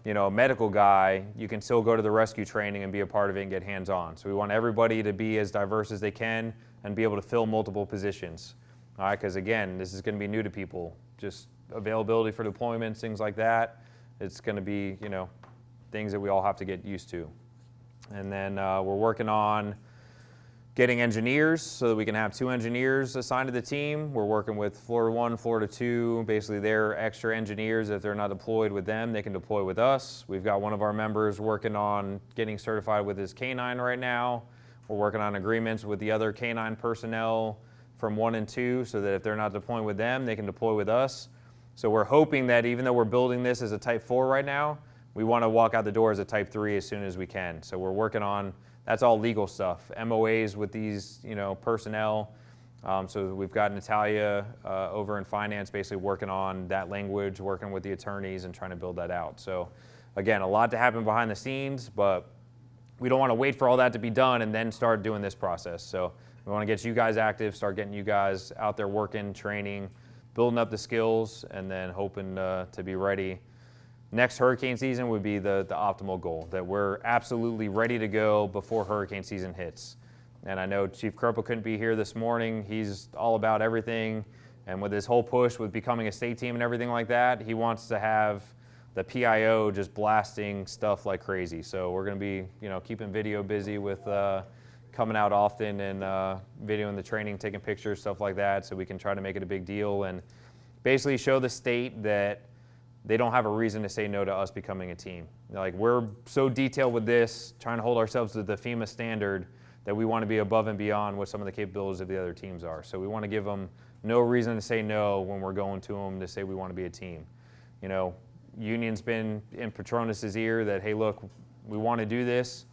you know, a medical guy, you can still go to the rescue training and be a part of it and get hands-on. So we want everybody to be as diverse as they can and be able to fill multiple positions. All right, because again, this is going to be new to people. Just availability for deployments, things like that. It's going to be, you know, things that we all have to get used to. And then we're working on getting engineers so that we can have 2 engineers assigned to the team. We're working with Florida 1, Florida 2. Basically, they're extra engineers. If they're not deployed with them, they can deploy with us. We've got one of our members working on getting certified with his K9 right now. We're working on agreements with the other K9 personnel from 1 and 2 so that if they're not deploying with them, they can deploy with us. So we're hoping that even though we're building this as a Type 4 right now, we want to walk out the door as a Type 3 as soon as we can. So we're working on, that's all legal stuff, MOAs with these, you know, personnel. So we've got Natalia over in finance basically working on that language, working with the attorneys and trying to build that out. So again, a lot to happen behind the scenes, but we don't want to wait for all that to be done and then start doing this process. So we want to get you guys active, start getting you guys out there working, training, building up the skills, and then hoping to be ready. Next hurricane season would be the optimal goal, that we're absolutely ready to go before hurricane season hits. And I know Chief Kropa couldn't be here this morning. He's all about everything. And with his whole push with becoming a state team and everything like that, he wants to have the PIO just blasting stuff like crazy. So we're going to be, you know, keeping video busy with coming out often and videoing the training, taking pictures, stuff like that, so we can try to make it a big deal and basically show the state that they don't have a reason to say no to us becoming a team. Like, we're so detailed with this, trying to hold ourselves to the FEMA standard, that we want to be above and beyond what some of the capabilities of the other teams are. So we want to give them no reason to say no when we're going to them to say we want to be a team. You know, Union's been in Patronus's ear that, hey, look, we want to do this,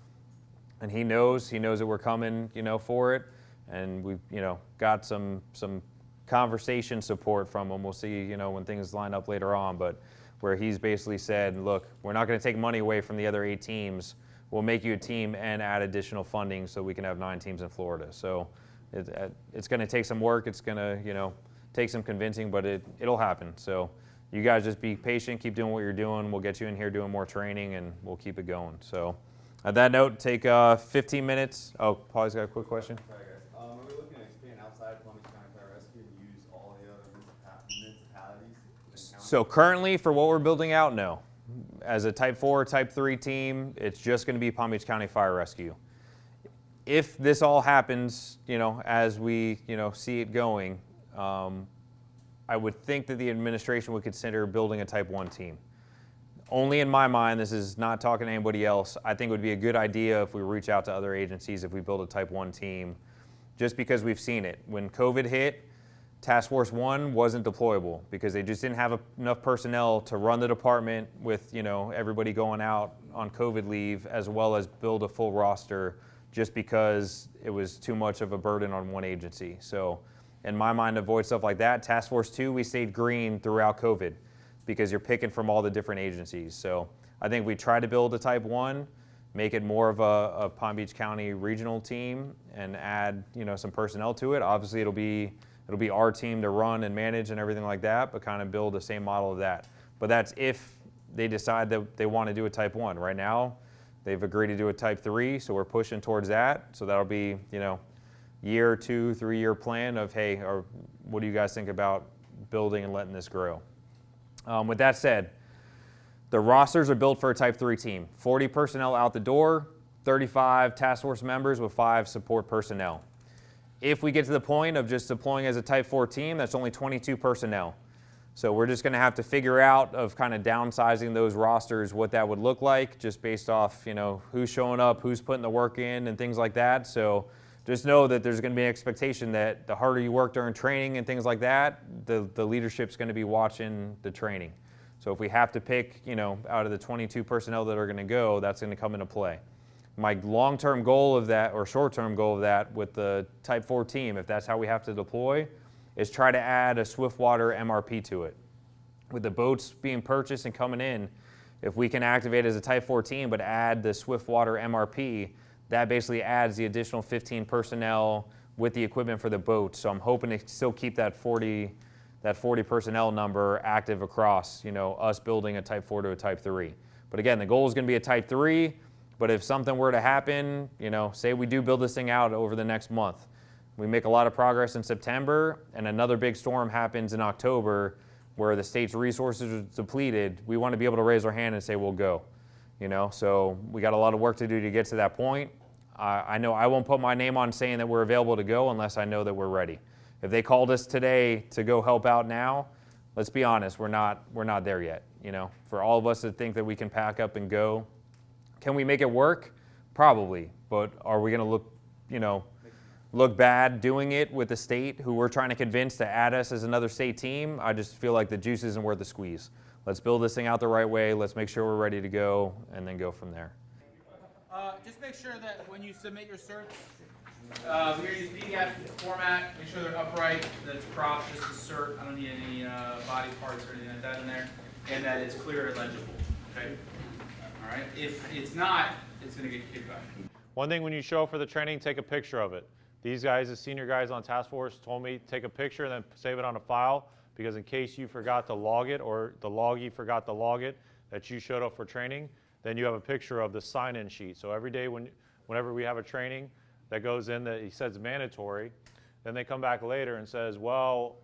and he knows that we're coming, you know, for it, and we've, you know, got some conversation support from him. We'll see, you know, when things line up later on, but where he's basically said, look, we're not going to take money away from the other 8 teams. We'll make you a team and add additional funding so we can have 9 teams in Florida. So it's going to take some work. It's going to, you know, take some convincing, but it'll happen. So you guys just be patient, keep doing what you're doing. We'll get you in here doing more training, and we'll keep it going. So on that note, take 15 minutes. Oh, Paul's got a quick question. Sorry, guys. Are we looking to expand outside Palm Beach County Fire Rescue and use all the other municipalities? So currently, for what we're building out, no. As a Type 4, Type 3 team, it's just going to be Palm Beach County Fire Rescue. If this all happens, you know, as we, you know, see it going, I would think that the administration would consider building a Type 1 team. Only in my mind, this is not talking to anybody else, I think it would be a good idea if we reach out to other agencies if we build a Type 1 team, just because we've seen it. When COVID hit, Task Force 1 wasn't deployable because they just didn't have enough personnel to run the department with, you know, everybody going out on COVID leave, as well as build a full roster, just because it was too much of a burden on one agency. So in my mind, to avoid stuff like that, Task Force 2, we stayed green throughout COVID because you're picking from all the different agencies. So I think we try to build a Type 1, make it more of a Palm Beach County regional team, and add, you know, some personnel to it. Obviously, it'll be our team to run and manage and everything like that, but kind of build the same model of that. But that's if they decide that they want to do a Type 1. Right now, they've agreed to do a Type 3, so we're pushing towards that. So that'll be, you know, year, 2, 3-year plan of, hey, or what do you guys think about building and letting this grow? With that said, the rosters are built for a Type 3 team. 40 personnel out the door, 35 task force members with 5 support personnel. If we get to the point of just deploying as a Type 4 team, that's only 22 personnel. So we're just going to have to figure out of kind of downsizing those rosters, what that would look like, just based off, you know, who's showing up, who's putting the work in, and things like that. So just know that there's going to be an expectation that the harder you work during training and things like that, the leadership's going to be watching the training. So if we have to pick, you know, out of the 22 personnel that are going to go, that's going to come into play. My long-term goal of that, or short-term goal of that, with the Type 4 team, if that's how we have to deploy, is try to add a Swiftwater MRP to it. With the boats being purchased and coming in, if we can activate as a Type 4 team but add the Swiftwater MRP, that basically adds the additional 15 personnel with the equipment for the boat. So I'm hoping to still keep that 40 personnel number active across, you know, us building a Type 4 to a Type 3. But again, the goal is going to be a Type 3, but if something were to happen, you know, say we do build this thing out over the next month, we make a lot of progress in September, and another big storm happens in October where the state's resources are depleted, we want to be able to raise our hand and say, we'll go. You know, so we got a lot of work to do to get to that point. I know I won't put my name on saying that we're available to go unless I know that we're ready. If they called us today to go help out now, let's be honest, we're not there yet. You know, for all of us to think that we can pack up and go, can we make it work? Probably, but are we going to look bad doing it with the state who we're trying to convince to add us as another state team? I just feel like the juice isn't worth the squeeze. Let's build this thing out the right way. Let's make sure we're ready to go and then go from there. Just make sure that when you submit your certs, we're going to use PDF format. Make sure they're upright, that it's cropped, just a cert. I don't need any body parts or anything like that in there. And that it's clear and legible. Okay? All right? If it's not, it's going to get kicked back. One thing when you show up for the training, take a picture of it. These guys, the senior guys on task force, told me take a picture and then save it on a file, because in case you forgot to log it or the loggy forgot to log it, that you showed up for training, then you have a picture of the sign-in sheet. So every day whenever we have a training that goes in that he says mandatory, then they come back later and says, well,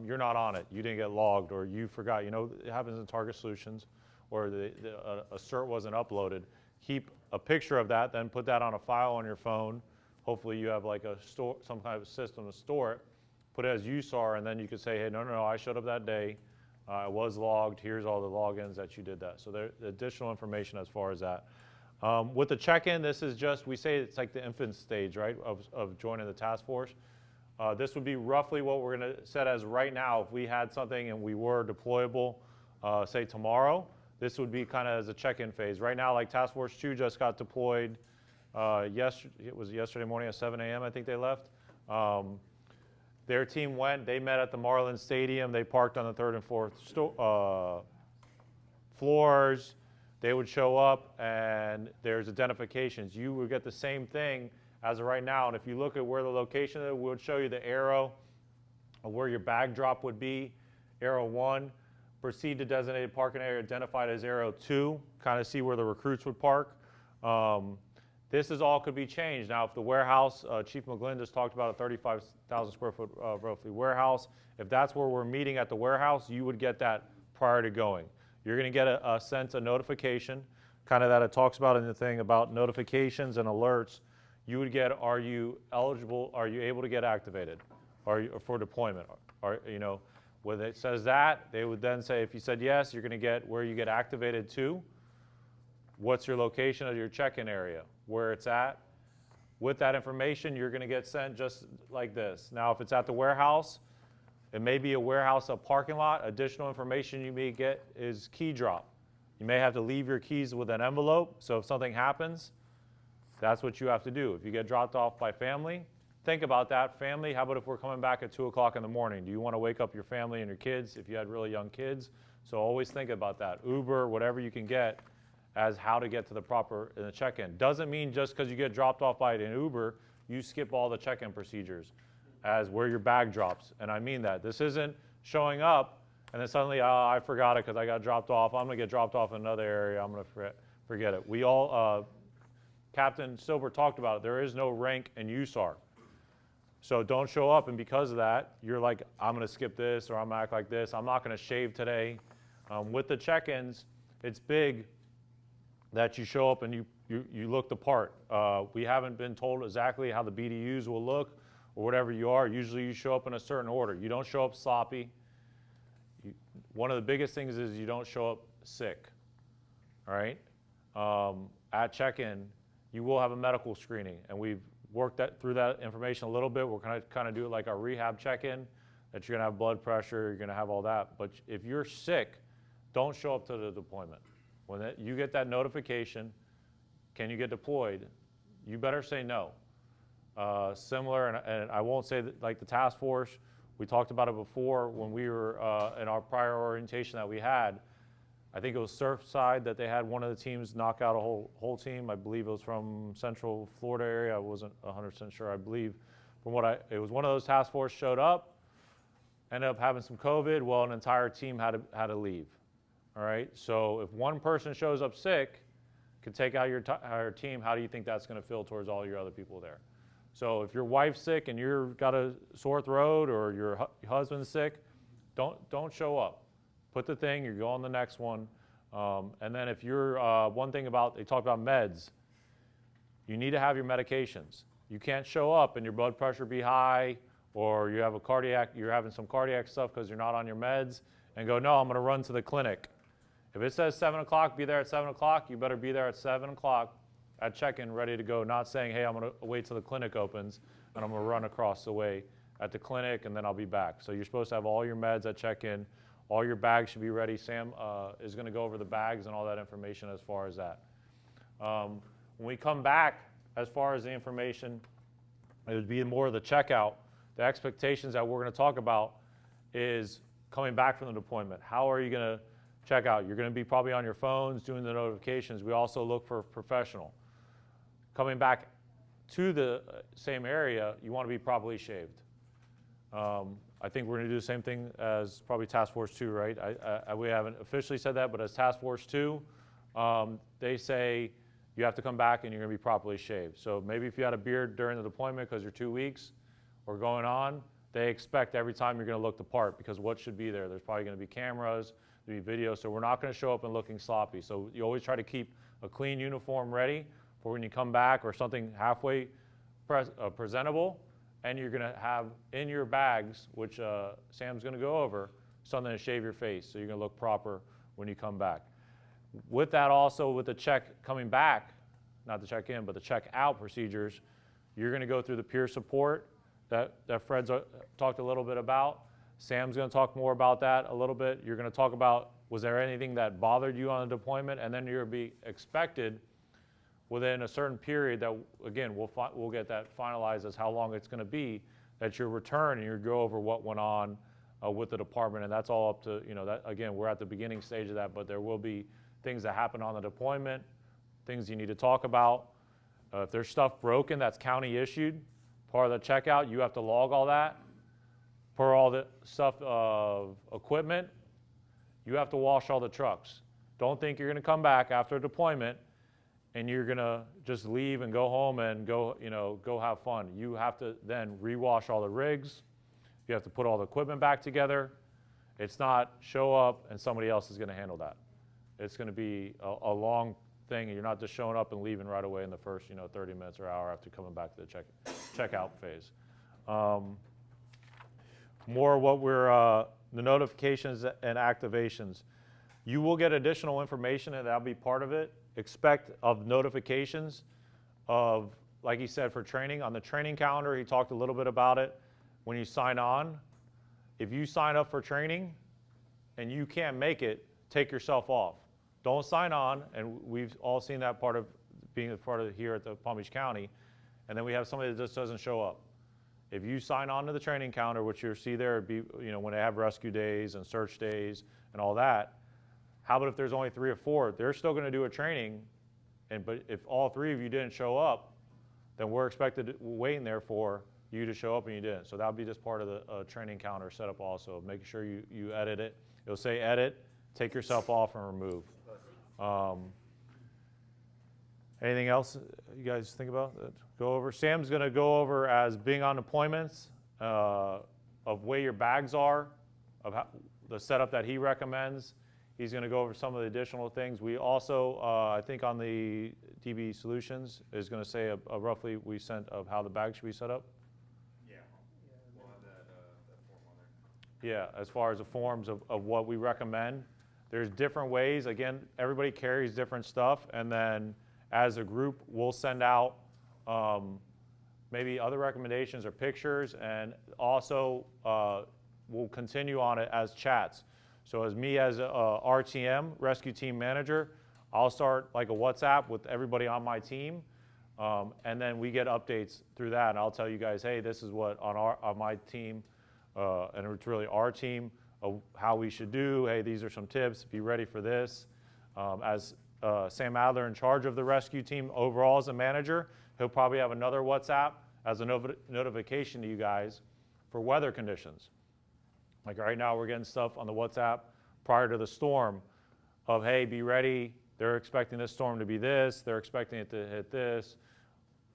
you're not on it. You didn't get logged, or you forgot. You know, it happens in Target Solutions, or a cert wasn't uploaded. Keep a picture of that, then put that on a file on your phone. Hopefully you have like some kind of system to store it. Put it as USAR, and then you could say, hey, no, I showed up that day. I was logged. Here's all the logins that you did that. So there's additional information as far as that. With the check-in, this is just, we say it's like the infant stage, right, of joining the task force. This would be roughly what we're going to set as right now. If we had something and we were deployable, say tomorrow, this would be kind of as a check-in phase. Right now, like Task Force 2 just got deployed. It was yesterday morning at 7 a.m. I think they left. Their team went, they met at the Marlins Stadium. They parked on the 3rd and 4th floors. They would show up, and there's identifications. You would get the same thing as of right now. And if you look at where the location is, we would show you the arrow of where your bag drop would be. Arrow 1, proceed to designated parking area identified as arrow 2, kind of see where the recruits would park. This is all could be changed. Now, if the warehouse, Chief McGlynn just talked about a 35,000 square foot roughly warehouse. If that's where we're meeting at the warehouse, you would get that prior to going. You're going to get a notification, kind of that it talks about in the thing about notifications and alerts. You would get, are you eligible, are you able to get activated for deployment? When it says that, they would then say, if you said yes, you're going to get where you get activated to. What's your location of your check-in area, where it's at. With that information, you're going to get sent just like this. Now, if it's at the warehouse, it may be a warehouse, a parking lot. Additional information you may get is key drop. You may have to leave your keys with an envelope, so if something happens, that's what you have to do. If you get dropped off by family, think about that. Family, how about if we're coming back at 2 o'clock in the morning? Do you want to wake up your family and your kids if you had really young kids? So always think about that. Uber, whatever you can get, as how to get to the proper check-in. Doesn't mean just because you get dropped off by an Uber, you skip all the check-in procedures as where your bag drops. And I mean that. This isn't showing up and then suddenly, I forgot it because I got dropped off. I'm going to get dropped off in another area. I'm going to forget it. We all, Captain Silver talked about it. There is no rank in USAR. So don't show up, and because of that, you're like, I'm going to skip this, or I'm going to act like this. I'm not going to shave today. With the check-ins, it's big that you show up and you look the part. We haven't been told exactly how the BDUs will look or whatever you are. Usually you show up in a certain order. You don't show up sloppy. One of the biggest things is you don't show up sick, all right? At check-in, you will have a medical screening, and we've worked through that information a little bit. We're going to kind of do it like our rehab check-in, that you're going to have blood pressure, you're going to have all that. But if you're sick, don't show up to the deployment. When you get that notification, can you get deployed, you better say no. Similar, and I won't say that like the task force, we talked about it before when we were in our prior orientation that we had. I think it was Surfside that they had one of the teams knock out a whole team. I believe it was from Central Florida area. I wasn't 100% sure. I believe from what it was one of those task force showed up, ended up having some COVID. Well, an entire team had to leave. All right. So if one person shows up sick, could take out your entire team. How do you think that's going to feel towards all your other people there? So if your wife's sick and you've got a sore throat, or your husband's sick, don't show up. Put the thing, you go on the next one. And then if you're, one thing about, they talk about meds, you need to have your medications. You can't show up and your blood pressure be high, or you have you're having some cardiac stuff because you're not on your meds, and go, no, I'm going to run to the clinic. If it says 7 o'clock, be there at 7 o'clock, you better be there at 7 o'clock at check-in, ready to go, not saying, hey, I'm going to wait till the clinic opens, and I'm going to run across the way at the clinic, and then I'll be back. So you're supposed to have all your meds at check-in. All your bags should be ready. Sam is going to go over the bags and all that information as far as that. When we come back, as far as the information, it would be more of the checkout. The expectations that we're going to talk about is coming back from the deployment. How are you going to check out? You're going to be probably on your phones doing the notifications. We also look for professional. Coming back to the same area, you want to be properly shaved. I think we're going to do the same thing as probably Task Force 2, right? We haven't officially said that, but as Task Force 2, they say you have to come back and you're going to be properly shaved. So maybe if you had a beard during the deployment because you're 2 weeks or going on, they expect every time you're going to look the part, because what should be there? There's probably going to be cameras, there'll be video, so we're not going to show up and looking sloppy. So you always try to keep a clean uniform ready for when you come back, or something halfway presentable. And you're going to have in your bags, which Sam's going to go over, something to shave your face, so you're going to look proper when you come back. With that, also with the check coming back, not the check in, but the check out procedures, you're going to go through the peer support that Fred's talked a little bit about. Sam's going to talk more about that a little bit. You're going to talk about, was there anything that bothered you on the deployment? And then you're going to be expected within a certain period that, again, we'll get that finalized as how long it's going to be, that you return and you go over what went on with the department. And that's all up to, that, again, we're at the beginning stage of that, but there will be things that happen on the deployment, things you need to talk about. If there's stuff broken that's county issued, part of the checkout, you have to log all that. For all the stuff of equipment, you have to wash all the trucks. Don't think you're going to come back after a deployment and you're going to just leave and go home and go have fun. You have to then rewash all the rigs. You have to put all the equipment back together. It's not show up and somebody else is going to handle that. It's going to be a long thing, and you're not just showing up and leaving right away in the first 30 minutes or hour after coming back to the checkout phase. More what we're, the notifications and activations. You will get additional information, and that'll be part of it. Expect of notifications of, like he said, for training. On the training calendar, he talked a little bit about it. When you sign on, if you sign up for training and you can't make it, take yourself off. Don't sign on, and we've all seen that part of being a part of here at the Palm Beach County, and then we have somebody that just doesn't show up. If you sign on to the training calendar, which you'll see there, be, when they have rescue days and search days and all that, how about if there's only 3 or 4? They're still going to do a training, but if all 3 of you didn't show up, then we're waiting there for you to show up and you didn't. So that'll be just part of the training calendar setup also, making sure you edit it. It'll say edit, take yourself off and remove. Anything else you guys think about that? Go over. Sam's going to go over as being on deployments, of where your bags are, of the setup that he recommends. He's going to go over some of the additional things. We also, I think on the DB Solutions, is going to say a roughly we sent of how the bag should be set up. Yeah, we'll have that form on there. Yeah, as far as the forms of what we recommend. There's different ways. Again, everybody carries different stuff, and then as a group, we'll send out maybe other recommendations or pictures, and also we'll continue on it as chats. So as me as a RTM, Rescue Team Manager, I'll start like a WhatsApp with everybody on my team, and then we get updates through that, and I'll tell you guys, hey, this is what on my team, and it's really our team, of how we should do. Hey, these are some tips. Be ready for this. As Sam Adler in charge of the rescue team overall as a manager, he'll probably have another WhatsApp as a notification to you guys for weather conditions. Like right now, we're getting stuff on the WhatsApp prior to the storm of, hey, be ready. They're expecting this storm to be this. They're expecting it to hit this.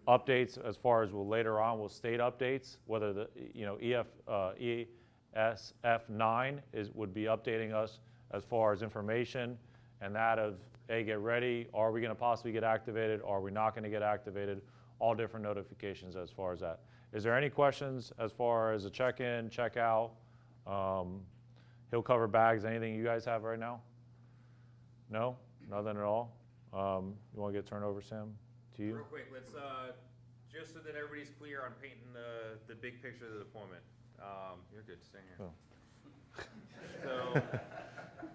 Updates as far as later on will state updates, whether the ESF9 would be updating us as far as information, and that of, hey, get ready. Are we going to possibly get activated? Are we not going to get activated? All different notifications as far as that. Is there any questions as far as a check-in, check-out? He'll cover bags. Anything you guys have right now? No? Nothing at all? You want to get turned over, Sam, to you? Real quick, let's, just so that everybody's clear on painting the big picture of the deployment. You're good, stay here. Oh. So,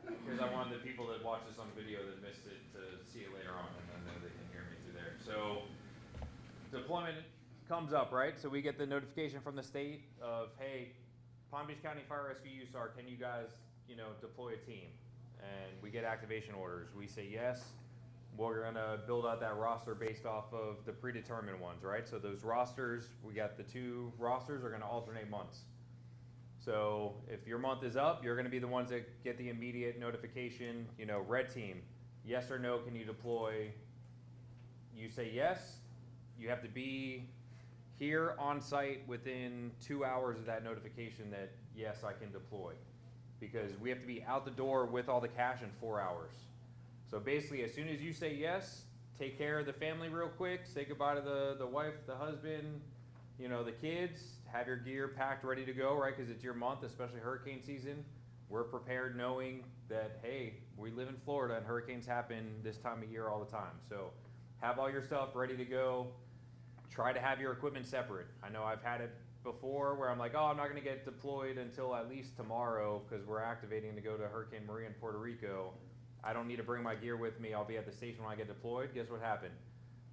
because I wanted the people that watch this on video that missed it to see it later on, and then they can hear me through there. So, deployment comes up, right? So we get the notification from the state of, hey, Palm Beach County Fire Rescue USAR, can you guys, deploy a team? And we get activation orders. We say yes. We're gonna build out that roster based off of the predetermined ones, right? So those rosters, we got the 2 rosters are gonna alternate months. So if your month is up, you're gonna be the ones that get the immediate notification, red team, yes or no, can you deploy? You say yes, you have to be here on site within 2 hours of that notification that, yes, I can deploy. Because we have to be out the door with all the cash in 4 hours. So basically, as soon as you say yes, take care of the family real quick, say goodbye to the wife, the husband, the kids, have your gear packed, ready to go, right? Because it's your month, especially hurricane season. We're prepared knowing that, hey, we live in Florida and hurricanes happen this time of year all the time. So have all your stuff ready to go. Try to have your equipment separate. I know I've had it before where I'm like, oh, I'm not gonna get deployed until at least tomorrow because we're activating to go to Hurricane Maria in Puerto Rico. I don't need to bring my gear with me. I'll be at the station when I get deployed. Guess what happened?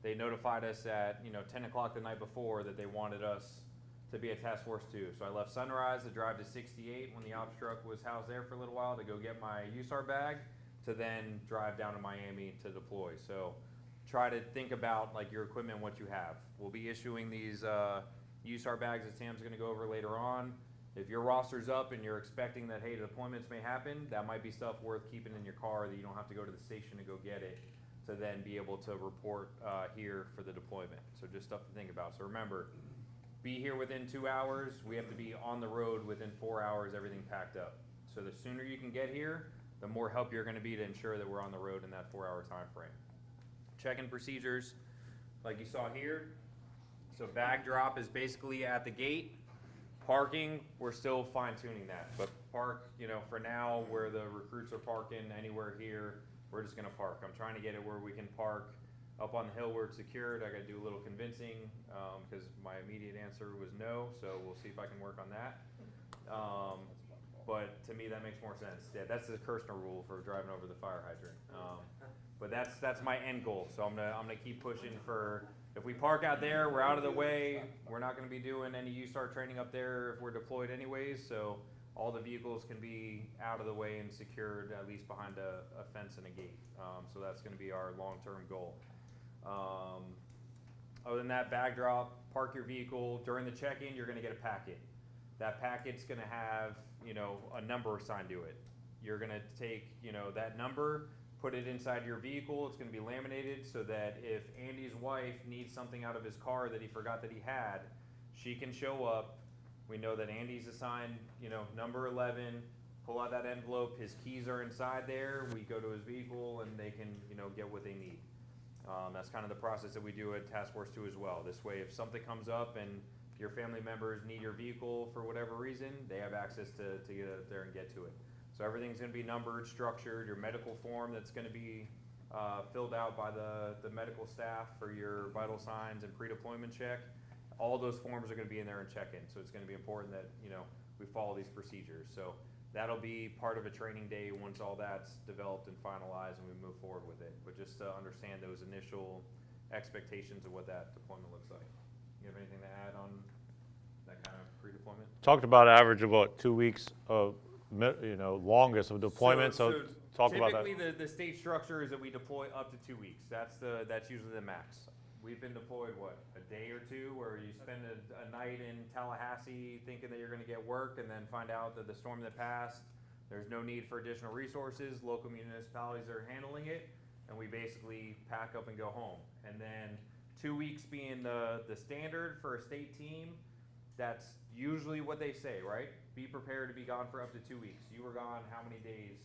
They notified us at 10 o'clock the night before that they wanted us to be at Task Force 2. So I left Sunrise to drive to 68 when the ops truck was housed there for a little while to go get my USAR bag to then drive down to Miami to deploy. So try to think about like your equipment, what you have. We'll be issuing these USAR bags that Sam's gonna go over later on. If your roster's up and you're expecting that, hey, deployments may happen, that might be stuff worth keeping in your car that you don't have to go to the station to go get it to then be able to report here for the deployment. So just stuff to think about. So remember, be here within 2 hours. We have to be on the road within 4 hours, everything packed up. So the sooner you can get here, the more help you're gonna be to ensure that we're on the road in that 4 hour time frame. Check-in procedures, like you saw here. So bag drop is basically at the gate. Parking, we're still fine-tuning that, but park, for now, where the recruits are parking, anywhere here, we're just gonna park. I'm trying to get it where we can park up on the hill where it's secured. I gotta do a little convincing, because my immediate answer was no, so we'll see if I can work on that. But to me, that makes more sense. Yeah, that's the Kirshner rule for driving over the fire hydrant. But that's my end goal, so I'm gonna keep pushing for, if we park out there, we're out of the way, we're not gonna be doing any USAR training up there if we're deployed anyways, so all the vehicles can be out of the way and secured, at least behind a fence and a gate. So that's gonna be our long-term goal. Other than that, bag drop, park your vehicle. During the check-in, you're gonna get a packet. That packet's gonna have, a number assigned to it. You're gonna take, that number, put it inside your vehicle. It's gonna be laminated so that if Andy's wife needs something out of his car that he forgot that he had, she can show up. We know that Andy's assigned, number 11, pull out that envelope, his keys are inside there, we go to his vehicle and they can, get what they need. That's kind of the process that we do at Task Force 2 as well. This way, if something comes up and your family members need your vehicle for whatever reason, they have access to get up there and get to it. So everything's gonna be numbered, structured, your medical form that's gonna be filled out by the medical staff for your vital signs and pre-deployment check. All those forms are gonna be in there in check-in, so it's gonna be important that, we follow these procedures. So that'll be part of a training day once all that's developed and finalized and we move forward with it. But just to understand those initial expectations of what that deployment looks like. You have anything to add on that kind of pre-deployment? Talked about average of what, 2 weeks of longest of deployment, so talk about that. Typically, the state structure is that we deploy up to 2 weeks. That's usually the max. We've been deployed, what, a day or two, where you spend a night in Tallahassee thinking that you're gonna get work, and then find out that the storm that passed, there's no need for additional resources, local municipalities are handling it, and we basically pack up and go home. And then 2 weeks being the standard for a state team, that's usually what they say, right? Be prepared to be gone for up to 2 weeks. You were gone how many days?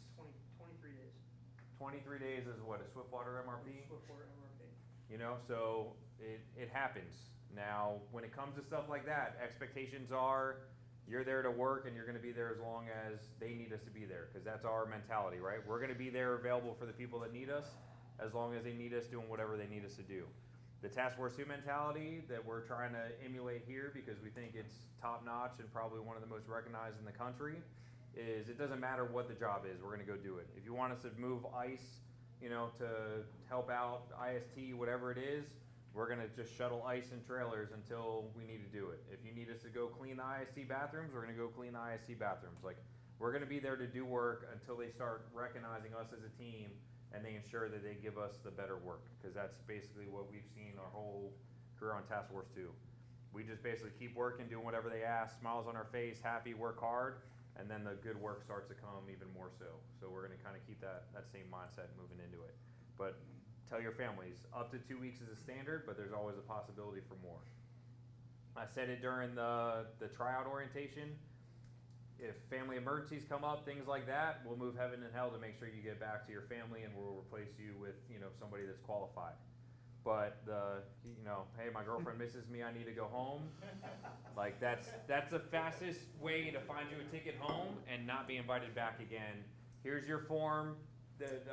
23 days. 23 days is what, a Swiftwater MRP? Swiftwater MRP. You know, so it happens. Now, when it comes to stuff like that, expectations are you're there to work and you're gonna be there as long as they need us to be there, because that's our mentality, right? We're gonna be there available for the people that need us, as long as they need us doing whatever they need us to do. The Task Force 2 mentality that we're trying to emulate here, because we think it's top notch and probably one of the most recognized in the country, is it doesn't matter what the job is, we're gonna go do it. If you want us to move ice, to help out IST, whatever it is, we're gonna just shuttle ice and trailers until we need to do it. If you need us to go clean the IST bathrooms, we're gonna go clean the IST bathrooms. Like, we're gonna be there to do work until they start recognizing us as a team and they ensure that they give us the better work, because that's basically what we've seen our whole career on Task Force 2. We just basically keep working, doing whatever they ask, smiles on our face, happy, work hard, and then the good work starts to come even more so. So we're gonna kind of keep that same mindset moving into it. But tell your families, up to 2 weeks is a standard, but there's always a possibility for more. I said it during the tryout orientation. If family emergencies come up, things like that, we'll move heaven and hell to make sure you get back to your family, and we'll replace you with, somebody that's qualified. But hey, my girlfriend misses me, I need to go home. Like, that's the fastest way to find you a ticket home and not be invited back again. Here's your form that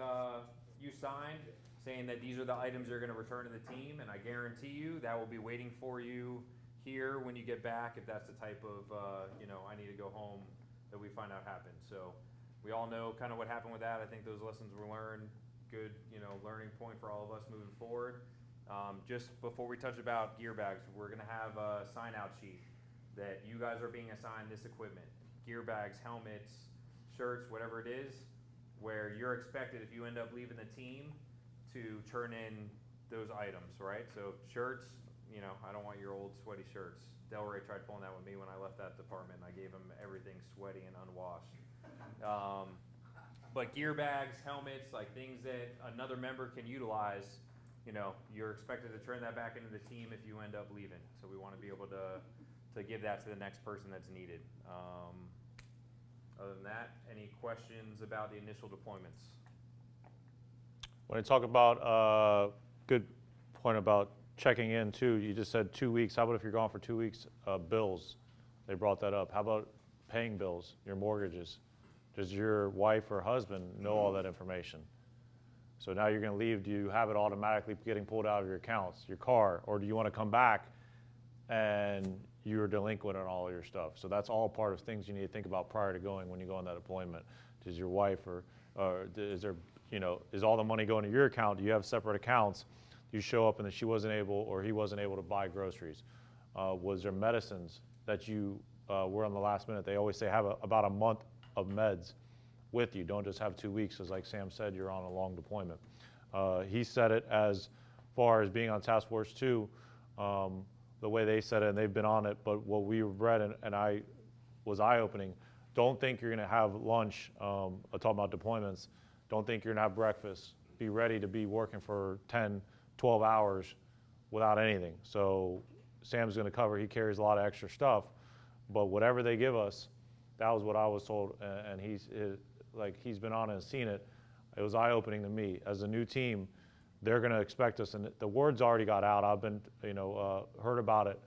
you signed, saying that these are the items you're gonna return to the team, and I guarantee you that will be waiting for you here when you get back, if that's the type of, I need to go home that we find out happened. So we all know kind of what happened with that. I think those lessons were learned. Good, learning point for all of us moving forward. Just before we touch about gear bags, we're gonna have a sign out sheet that you guys are being assigned this equipment. Gear bags, helmets, shirts, whatever it is, where you're expected, if you end up leaving the team, to turn in those items, right? So shirts, I don't want your old sweaty shirts. Delray tried pulling that with me when I left that department. I gave him everything sweaty and unwashed. But gear bags, helmets, like things that another member can utilize, you're expected to turn that back into the team if you end up leaving. So we want to be able to give that to the next person that's needed. Other than that, any questions about the initial deployments? When I talk about, good point about checking in too, you just said 2 weeks. How about if you're gone for 2 weeks, bills? They brought that up. How about paying bills, your mortgages? Does your wife or husband know all that information? So now you're gonna leave, do you have it automatically getting pulled out of your accounts, your car, or do you wanna come back and you're delinquent on all of your stuff? So that's all part of things you need to think about prior to going when you go on that deployment. Does your wife or is there, is all the money going to your account? Do you have separate accounts? You show up and then she wasn't able or he wasn't able to buy groceries. Was there medicines that you were on the last minute? They always say have about a month of meds with you. Don't just have 2 weeks, because like Sam said, you're on a long deployment. He said it as far as being on Task Force 2, the way they said it, and they've been on it, but what we read and I was eye-opening, don't think you're gonna have lunch, talking about deployments, don't think you're gonna have breakfast. Be ready to be working for 10, 12 hours without anything. So Sam's gonna cover, he carries a lot of extra stuff, but whatever they give us, that was what I was told, and he's been on it and seen it. It was eye-opening to me. As a new team, they're gonna expect us, and the word's already got out. I've been, heard about it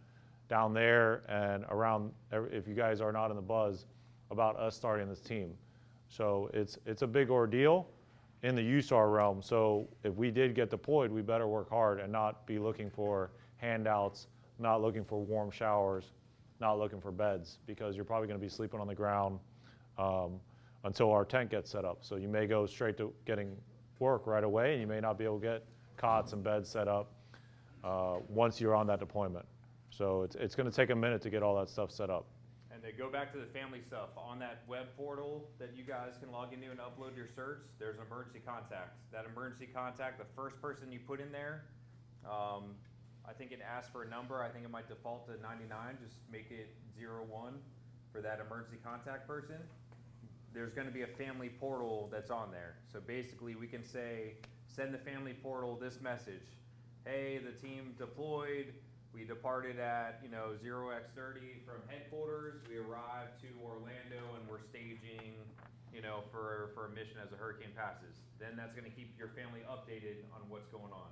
down there and around, if you guys are not in the buzz, about us starting this team. So it's a big ordeal in the USAR realm. So if we did get deployed, we better work hard and not be looking for handouts, not looking for warm showers, not looking for beds, because you're probably gonna be sleeping on the ground until our tent gets set up. So you may go straight to getting work right away, and you may not be able to get cots and beds set up once you're on that deployment. So it's gonna take a minute to get all that stuff set up. And to go back to the family stuff, on that web portal that you guys can log into and upload your certs, there's an emergency contact. That emergency contact, the first person you put in there, I think it asks for a number. I think it might default to 99. Just make it 01 for that emergency contact person. There's going to be a family portal that's on there. So basically we can say, send the family portal this message. Hey, the team deployed. We departed at 0x30 from headquarters. We arrived to Orlando and we're staging, for a mission as a hurricane passes. Then that's going to keep your family updated on what's going on.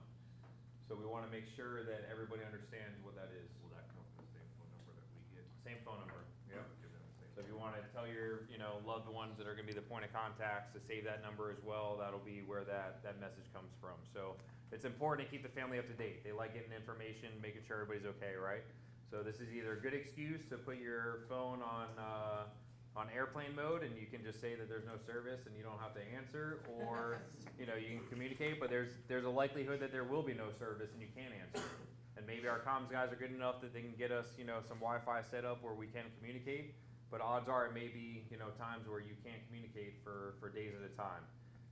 So we want to make sure that everybody understands what that is. Will that come from the same phone number that we get? Same phone number. Yep. Give them the same. So if you want to tell your, loved ones that are going to be the point of contacts to save that number as well, that'll be where that message comes from. So it's important to keep the family up to date. They like getting information, making sure everybody's okay, right? So this is either a good excuse to put your phone on airplane mode and you can just say that there's no service and you don't have to answer, or you can communicate, but there's a likelihood that there will be no service and you can't answer. And maybe our comms guys are good enough that they can get us, some Wi-Fi set up where we can communicate, but odds are it may be, times where you can't communicate for days at a time.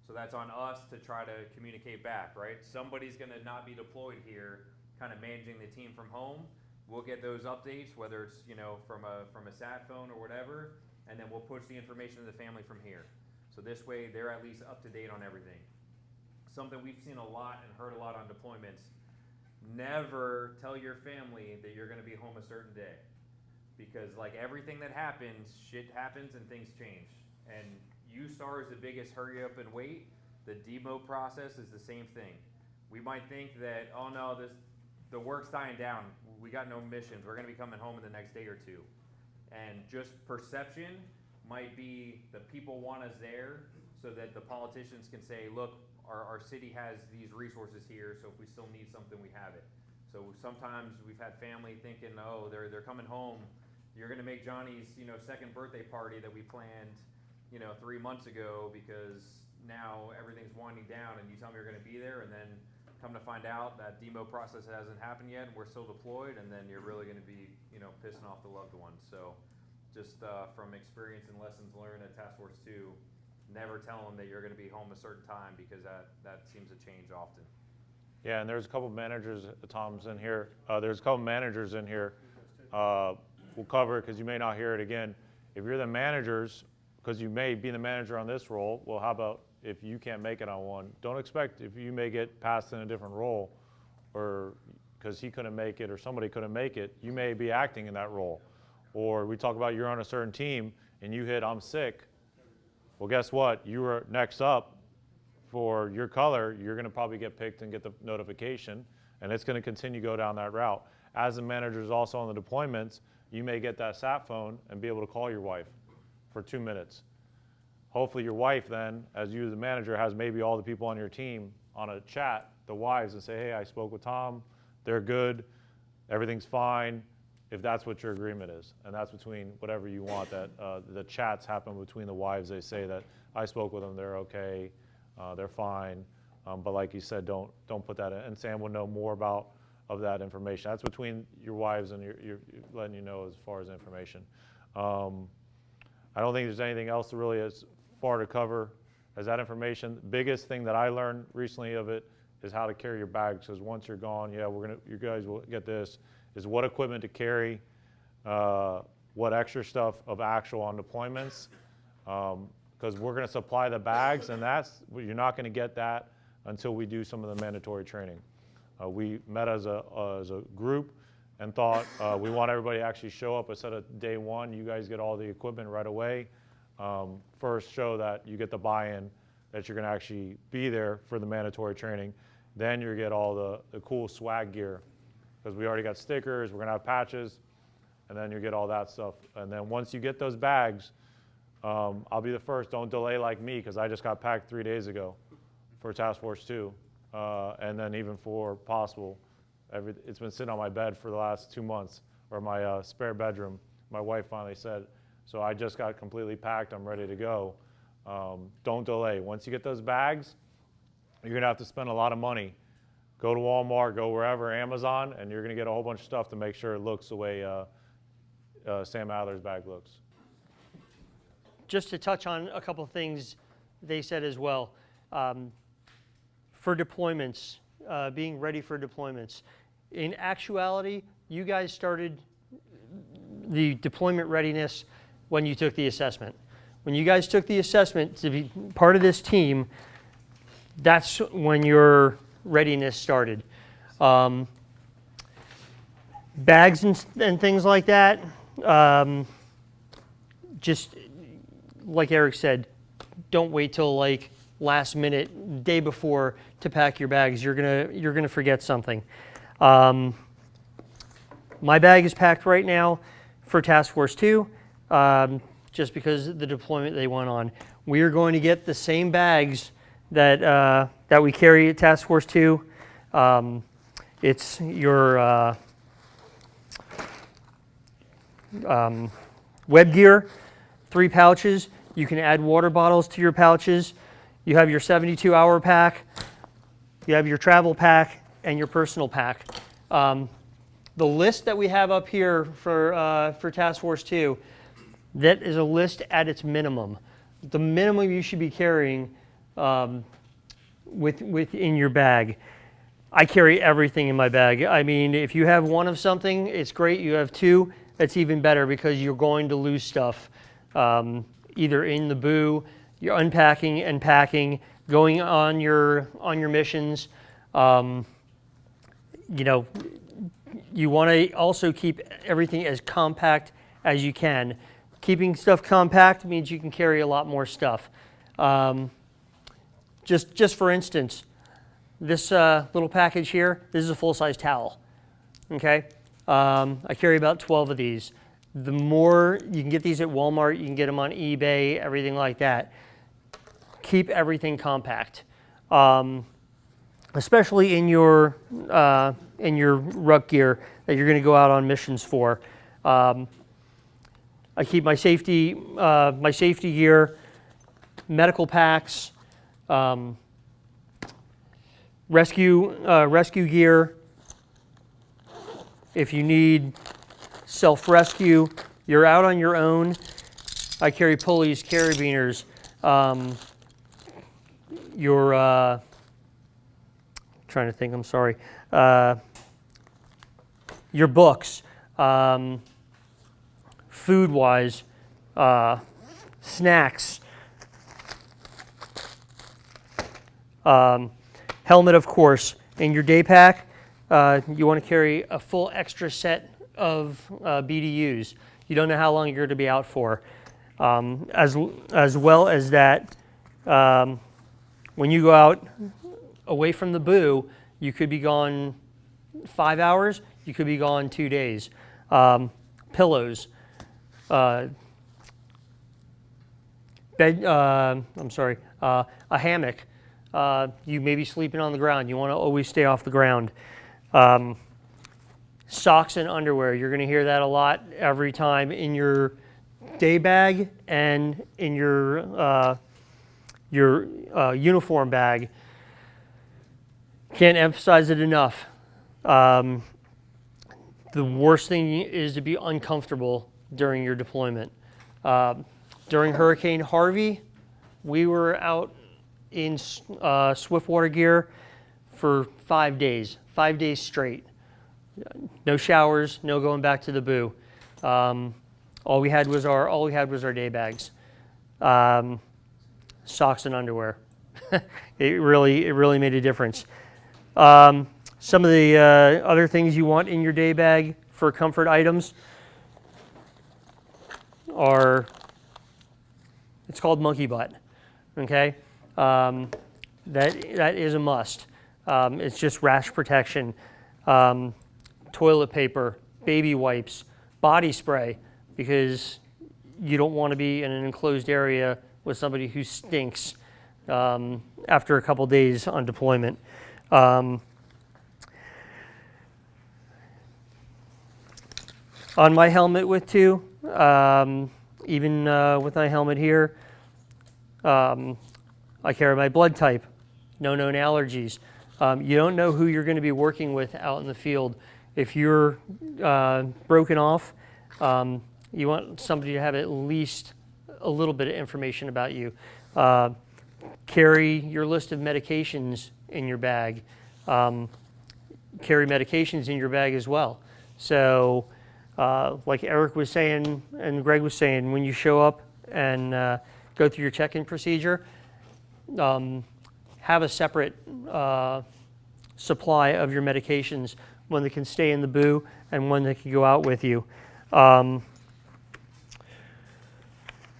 So that's on us to try to communicate back, right? Somebody's gonna not be deployed here, kind of managing the team from home. We'll get those updates, whether it's, from a sat phone or whatever, and then we'll push the information to the family from here. So this way they're at least up to date on everything. Something we've seen a lot and heard a lot on deployments, never tell your family that you're gonna be home a certain day. Because like everything that happens, shit happens and things change. And USAR is the biggest hurry up and wait. The demo process is the same thing. We might think that, oh no, the work's dying down. We got no missions. We're gonna be coming home in the next day or two. And just perception might be the people want us there so that the politicians can say, look, our city has these resources here, so if we still need something, we have it. So sometimes we've had family thinking, oh, they're coming home. You're gonna make Johnny's, second birthday party that we planned, 3 months ago, because now everything's winding down and you tell me you're gonna be there, and then come to find out that demo process hasn't happened yet and we're still deployed, and then you're really gonna be, pissing off the loved ones. So just from experience and lessons learned at Task Force 2, never tell them that you're gonna be home a certain time, because that seems to change often. Yeah, and there's a couple managers, Tom's in here. There's a couple managers in here. We'll cover it because you may not hear it again. If you're the managers, because you may be the manager on this role, well, how about if you can't make it on one? Don't expect if you may get passed in a different role, or because he couldn't make it or somebody couldn't make it, you may be acting in that role. Or we talk about you're on a certain team and you hit, I'm sick. Well, guess what? You were next up for your color. You're going to probably get picked and get the notification, and it's going to continue to go down that route. As the manager is also on the deployments, you may get that sat phone and be able to call your wife for 2 minutes. Hopefully your wife then, as you the manager, has maybe all the people on your team on a chat, the wives, and say, hey, I spoke with Tom, they're good, everything's fine, if that's what your agreement is. And that's between whatever you want, that the chats happen between the wives. They say that I spoke with them, they're okay, they're fine. But like you said, don't put that in. And Sam will know more about of that information. That's between your wives and you're letting you know as far as information. I don't think there's anything else to really as far to cover as that information. The biggest thing that I learned recently of it is how to carry your bags, because once you're gone, yeah, you guys will get this, is what equipment to carry, what extra stuff of actual on deployments, because we're going to supply the bags, and you're not going to get that until we do some of the mandatory training. We met as a group and thought we want everybody to actually show up instead of day one. You guys get all the equipment right away. First, show that you get the buy-in, that you're going to actually be there for the mandatory training. Then you get all the cool swag gear, because we already got stickers, we're going to have patches, and then you get all that stuff. And then once you get those bags, I'll be the first. Don't delay like me, because I just got packed 3 days ago for Task Force 2. And then even for possible, it's been sitting on my bed for the last 2 months, or my spare bedroom. My wife finally said, so I just got completely packed, I'm ready to go. Don't delay. Once you get those bags, you're gonna have to spend a lot of money. Go to Walmart, go wherever, Amazon, and you're gonna get a whole bunch of stuff to make sure it looks the way Sam Adler's bag looks. Just to touch on a couple things they said as well. For deployments, being ready for deployments. In actuality, you guys started the deployment readiness when you took the assessment. When you guys took the assessment to be part of this team, that's when your readiness started. Bags and things like that, just like Eric said, don't wait till like last minute, day before to pack your bags. You're gonna forget something. My bag is packed right now for Task Force 2, just because of the deployment they went on. We are going to get the same bags that that we carry at Task Force 2. It's your web gear, 3 pouches. You can add water bottles to your pouches. You have your 72-hour pack. You have your travel pack and your personal pack. The list that we have up here for Task Force 2, that is a list at its minimum. The minimum you should be carrying within your bag. I carry everything in my bag. I mean, if you have one of something, it's great. You have 2, that's even better because you're going to lose stuff. Either in the boo, you're unpacking and packing, going on your missions. You know, you want to also keep everything as compact as you can. Keeping stuff compact means you can carry a lot more stuff. Just for instance, this little package here, this is a full-size towel. Okay, I carry about 12 of these. The more you can get these at Walmart, you can get them on eBay, everything like that. Keep everything compact, especially in your ruck gear that you're going to go out on missions for. I keep my safety gear, medical packs, rescue gear. If you need self-rescue, you're out on your own. I carry pulleys, carabiners, trying to think, I'm sorry, your books, food-wise, snacks, helmet, of course. In your day pack, you want to carry a full extra set of BDUs. You don't know how long you're going to be out for. As well as that, when you go out away from the boo, you could be gone 5 hours, you could be gone 2 days. Pillows, a hammock. You may be sleeping on the ground. You want to always stay off the ground. Socks and underwear. You're going to hear that a lot every time in your day bag and in your uniform bag. Can't emphasize it enough. The worst thing is to be uncomfortable during your deployment. During Hurricane Harvey, we were out in swiftwater gear for 5 days straight. No showers, no going back to the boo. All we had was our day bags, socks and underwear. It really made a difference. Some of the other things you want in your day bag for comfort items are, it's called monkey butt. Okay, that is a must. It's just rash protection. Toilet paper, baby wipes, body spray, because you don't want to be in an enclosed area with somebody who stinks after a couple days on deployment. On my helmet with 2, even with my helmet here, I carry my blood type, no known allergies. You don't know who you're going to be working with out in the field. If you're broken off, You want somebody to have at least a little bit of information about you. Carry your list of medications in your bag. Carry medications in your bag as well. So, like Eric was saying and Greg was saying, when you show up and go through your check-in procedure, have a separate supply of your medications, one that can stay in the boo and one that can go out with you.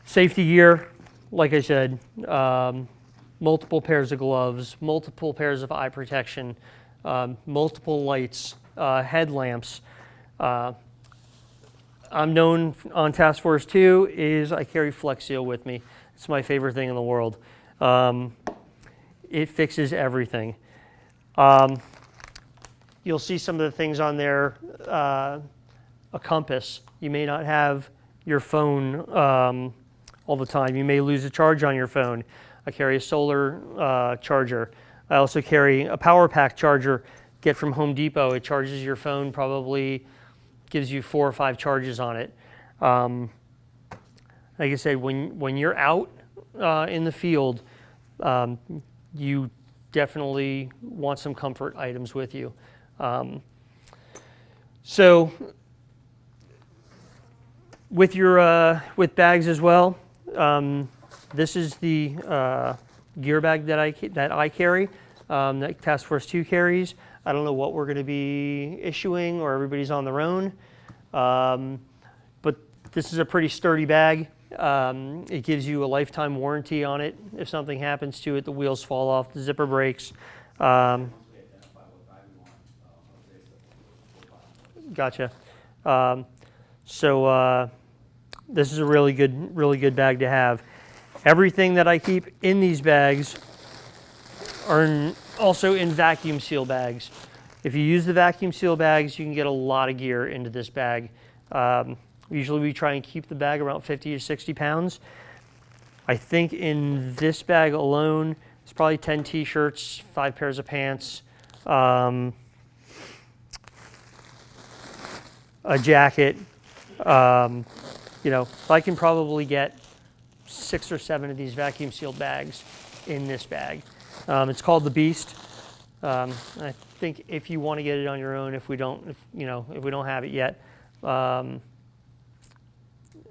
Safety gear, like I said, multiple pairs of gloves, multiple pairs of eye protection, multiple lights, headlamps. I'm known on Task Force 2 is I carry Flex Seal with me. It's my favorite thing in the world. It fixes everything. You'll see some of the things on there, a compass. You may not have your phone all the time. You may lose a charge on your phone. I carry a solar charger. I also carry a power pack charger, get from Home Depot. It charges your phone, probably gives you 4 or 5 charges on it. Like I said, when you're out in the field, you definitely want some comfort items with you. So with your with bags as well, this is the gear bag that I carry, that Task Force 2 carries. I don't know what we're going to be issuing, or everybody's on their own, but this is a pretty sturdy bag. It gives you a lifetime warranty on it. If something happens to it, the wheels fall off, the zipper breaks. Gotcha. So this is a really good bag to have. Everything that I keep in these bags are also in vacuum seal bags. If you use the vacuum seal bags, you can get a lot of gear into this bag. Usually we try and keep the bag around 50 to 60 pounds. I think in this bag alone, it's probably 10 t-shirts, 5 pairs of pants, a jacket. You know, I can probably get 6 or 7 of these vacuum sealed bags in this bag. It's called the Beast. I think if you want to get it on your own, if we don't have it yet,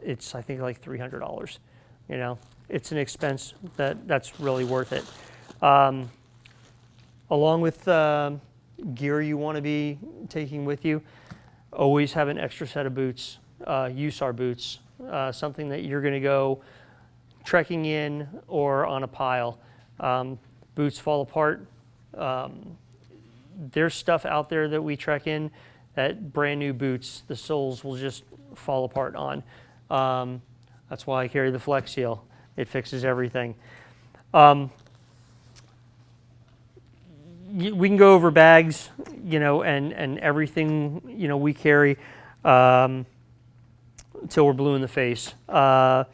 it's I think like $300. You know, it's an expense that's really worth it. Along with gear you want to be taking with you, always have an extra set of boots, USAR boots, something that you're going to go trekking in or on a pile. Boots fall apart. There's stuff out there that we trek in that brand new boots, the soles will just fall apart on. That's why I carry the Flex Seal. It fixes everything. We can go over bags, you know, and everything, you know, we carry until we're blue in the face. You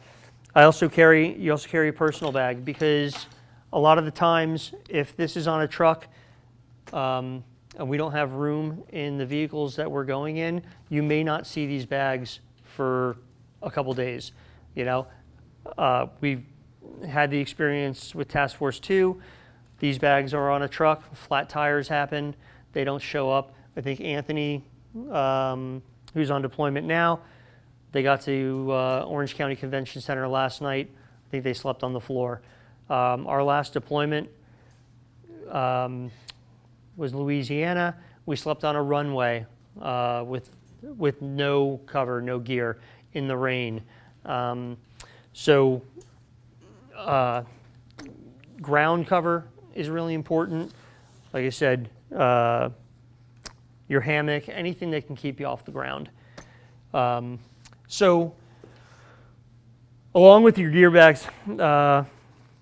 also carry a personal bag, because a lot of the times, if this is on a truck and we don't have room in the vehicles that we're going in, you may not see these bags for a couple days. You know, we've had the experience with Task Force 2. These bags are on a truck, flat tires happen, they don't show up. I think Anthony, who's on deployment now, they got to Orange County Convention Center last night. I think they slept on the floor. Our last deployment was Louisiana. We slept on a runway with no cover, no gear, in the rain. Ground cover is really important. Like I said, your hammock, anything that can keep you off the ground. So, along with your gear bags, I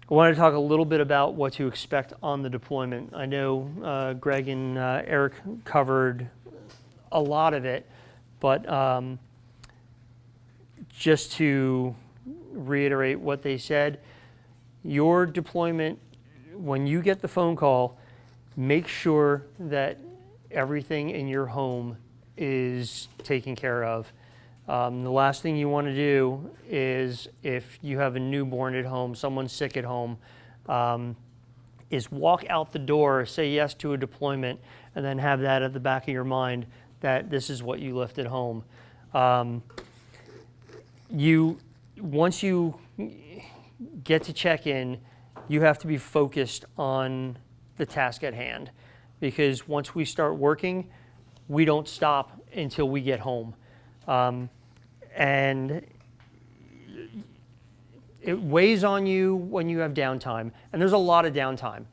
wanted to talk a little bit about what to expect on the deployment. I know Greg and Eric covered a lot of it, but just to reiterate what they said, your deployment, when you get the phone call, make sure that everything in your home is taken care of. The last thing you want to do is, if you have a newborn at home, someone's sick at home, is walk out the door, say yes to a deployment, and then have that at the back of your mind that this is what you left at home. Once you get to check in, you have to be focused on the task at hand, because once we start working, we don't stop until we get home. And it weighs on you when you have downtime, and there's a lot of downtime.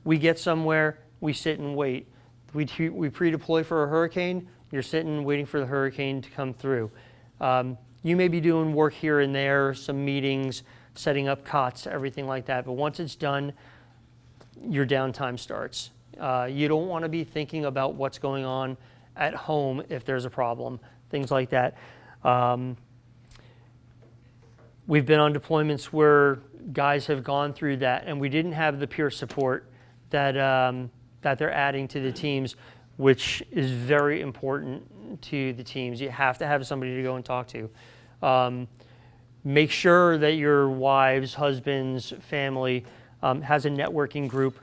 We get somewhere, we sit and wait. We pre-deploy for a hurricane, you're sitting waiting for the hurricane to come through. You may be doing work here and there, some meetings, setting up cots, everything like that, but once it's done, your downtime starts. You don't want to be thinking about what's going on at home if there's a problem, things like that. We've been on deployments where guys have gone through that, and we didn't have the peer support that they're adding to the teams, which is very important to the teams. You have to have somebody to go and talk to. Make sure that your wives, husbands, family has a networking group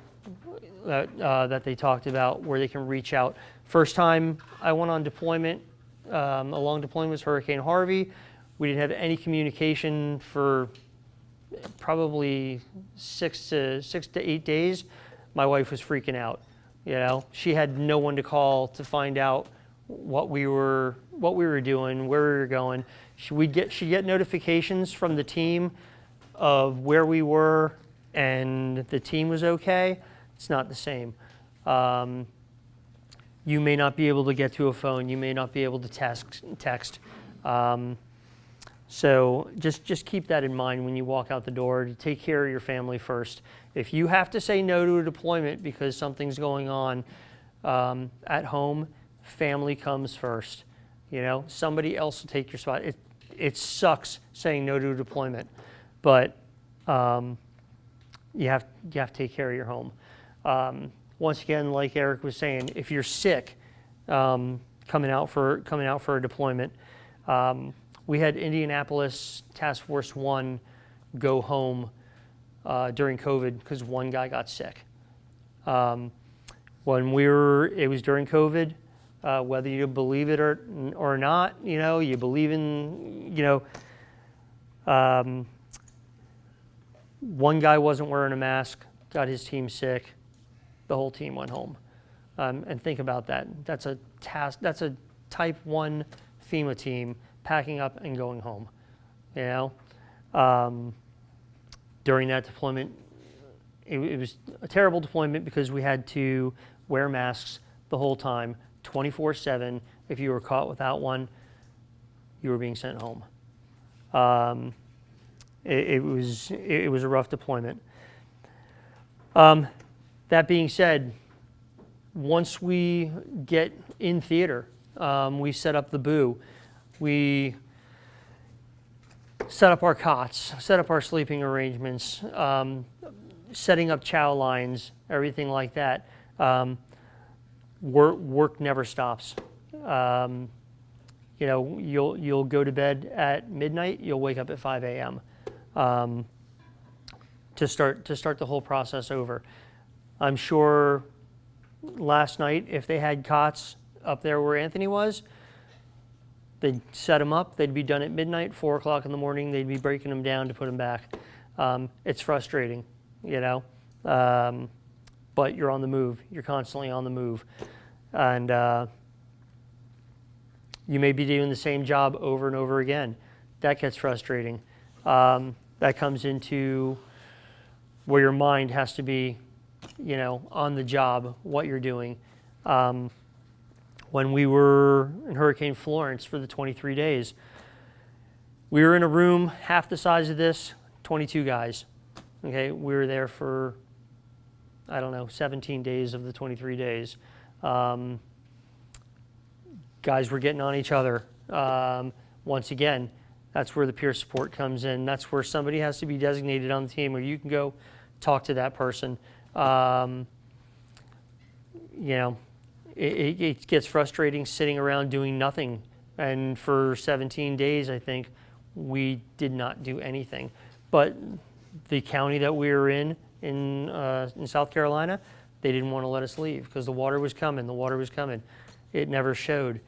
that they talked about where they can reach out. First time I went on deployment, a long deployment, was Hurricane Harvey. We didn't have any communication for probably 6 to 8 days. My wife was freaking out. You know, she had no one to call to find out what we were doing, where we were going. She'd get notifications from the team of where we were, and the team was okay. It's not the same. You may not be able to get to a phone. You may not be able to text. So just keep that in mind when you walk out the door. To take care of your family first. If you have to say no to a deployment because something's going on at home, family comes first. You know, somebody else will take your spot. It sucks saying no to a deployment, but you have to take care of your home. Once again, like Eric was saying, if you're sick coming out for a deployment, we had Indianapolis Task Force 1 go home during COVID because one guy got sick. It was during COVID, whether you believe it or not, you know, you believe in, you know, one guy wasn't wearing a mask, got his team sick, the whole team went home. And think about that. That's a type 1 FEMA team packing up and going home, you know. During that deployment, it was a terrible deployment because we had to wear masks the whole time, 24/7. If you were caught without one, you were being sent home. It was a rough deployment. That being said, once we get in theater, we set up the boo. We set up our cots, set up our sleeping arrangements, setting up chow lines, everything like that. Work never stops. You know, you'll go to bed at midnight, you'll wake up at 5 a.m. To start the whole process over. I'm sure last night, if they had cots up there where Anthony was, they'd set them up, they'd be done at midnight, 4 o'clock in the morning, they'd be breaking them down to put them back. It's frustrating, you know, but you're on the move, you're constantly on the move. And you may be doing the same job over and over again. That gets frustrating. That comes into where your mind has to be, you know, on the job, what you're doing. When we were in Hurricane Florence for the 23 days, we were in a room half the size of this, 22 guys. Okay, we were there for, I don't know, 17 days of the 23 days. Guys were getting on each other. Once again, that's where the peer support comes in. That's where somebody has to be designated on the team where you can go talk to that person. You know, it gets frustrating sitting around doing nothing And for 17 days, I think, we did not do anything. But the county that we were in South Carolina, they didn't want to let us leave because the water was coming. The water was coming. It never showed.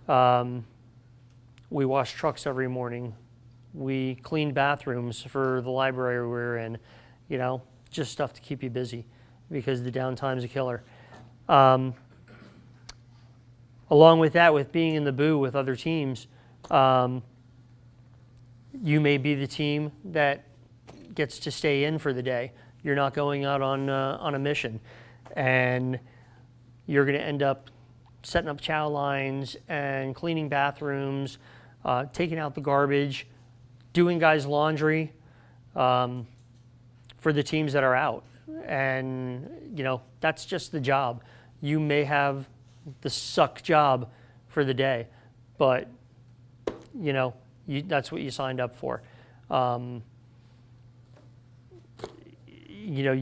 We washed trucks every morning. We cleaned bathrooms for the library we were in. You know, just stuff to keep you busy because the downtime's a killer. Along with that, with being in the booth with other teams, you may be the team that gets to stay in for the day. You're not going out on a mission, and you're going to end up setting up chow lines and cleaning bathrooms, taking out the garbage, doing guys' laundry for the teams that are out. And, you know, that's just the job. You may have the suck job for the day, but, you know, that's what you signed up for. You know,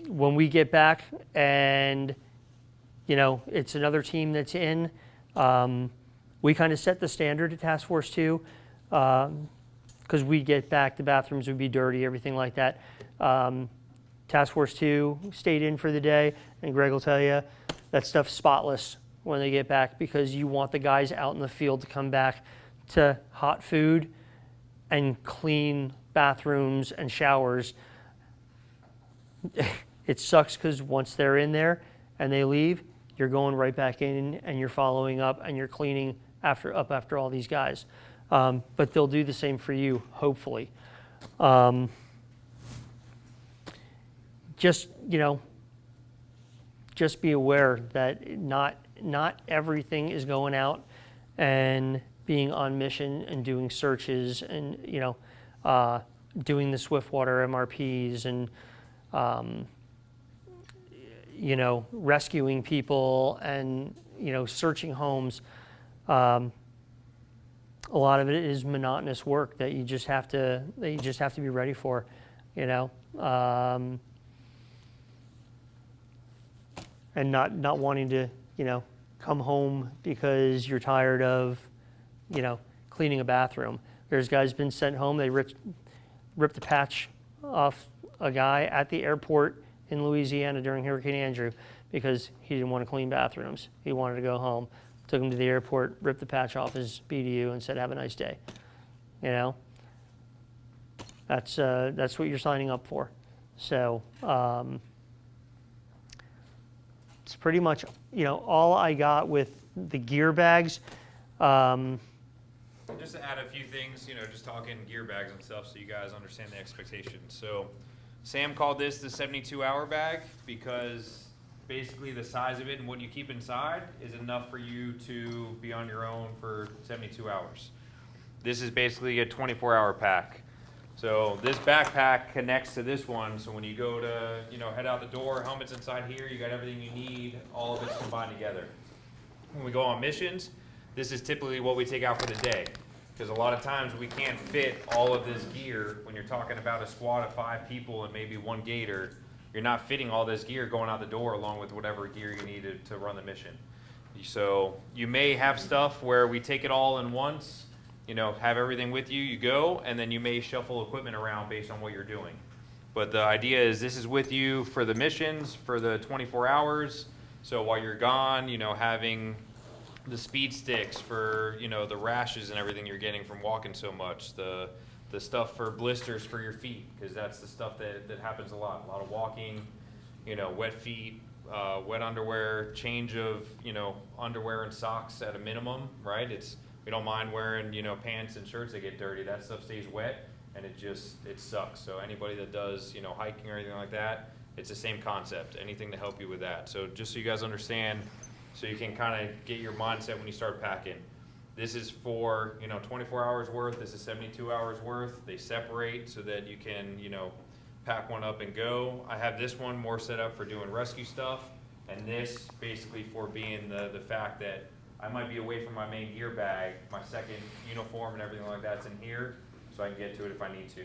when we get back and, you know, it's another team that's in, we kind of set the standard at Task Force 2, because we get back, the bathrooms would be dirty, everything like that. Task Force 2 stayed in for the day, and Greg will tell you that stuff's spotless when they get back because you want the guys out in the field to come back to hot food and clean bathrooms and showers. It sucks because once they're in there and they leave, you're going right back in and you're following up and you're cleaning after all these guys. But they'll do the same for you, hopefully. Just, you know, just be aware that not everything is going out and being on mission and doing searches and, you know, doing the Swiftwater MRPs and, you know, rescuing people and, you know, searching homes. A lot of it is monotonous work that you just have to be ready for, you know. And not wanting to, you know, come home because you're tired of, you know, cleaning a bathroom. There's guys been sent home, they ripped the patch off a guy at the airport in Louisiana during Hurricane Andrew because he didn't want to clean bathrooms. He wanted to go home. Took him to the airport, ripped the patch off his BDU and said, have a nice day. You know, that's what you're signing up for. So, it's pretty much, you know, all I got with the gear bags. Just to add a few things, you know, just talking gear bags and stuff so you guys understand the expectations. So Sam called this the 72-hour bag because basically the size of it and what you keep inside is enough for you to be on your own for 72 hours. This is basically a 24-hour pack. So this backpack connects to this one, so when you go to, you know, head out the door, helmet's inside here, you got everything you need, all of it's combined together. When we go on missions, this is typically what we take out for the day, because a lot of times we can't fit all of this gear. When you're talking about a squad of 5 people and maybe 1 gator, you're not fitting all this gear going out the door along with whatever gear you need to run the mission. So you may have stuff where we take it all in once, you know, have everything with you, you go, and then you may shuffle equipment around based on what you're doing. But the idea is this is with you for the missions, for the 24 hours. So while you're gone, you know, having the speed sticks for, you know, the rashes and everything you're getting from walking so much, the stuff for blisters for your feet, because that's the stuff that happens a lot of walking, you know, wet feet, wet underwear, change of, you know, underwear and socks at a minimum, right? We don't mind wearing, you know, pants and shirts that get dirty. That stuff stays wet, and it sucks. So anybody that does, you know, hiking or anything like that, it's the same concept. Anything to help you with that. So just so you guys understand, so you can kind of get your mindset when you start packing. This is for, you know, 24 hours worth. This is 72 hours worth. They separate so that you can, you know, pack one up and go. I have this one more set up for doing rescue stuff, and this basically for being the fact that I might be away from my main gear bag, my second uniform and everything like that's in here, so I can get to it if I need to.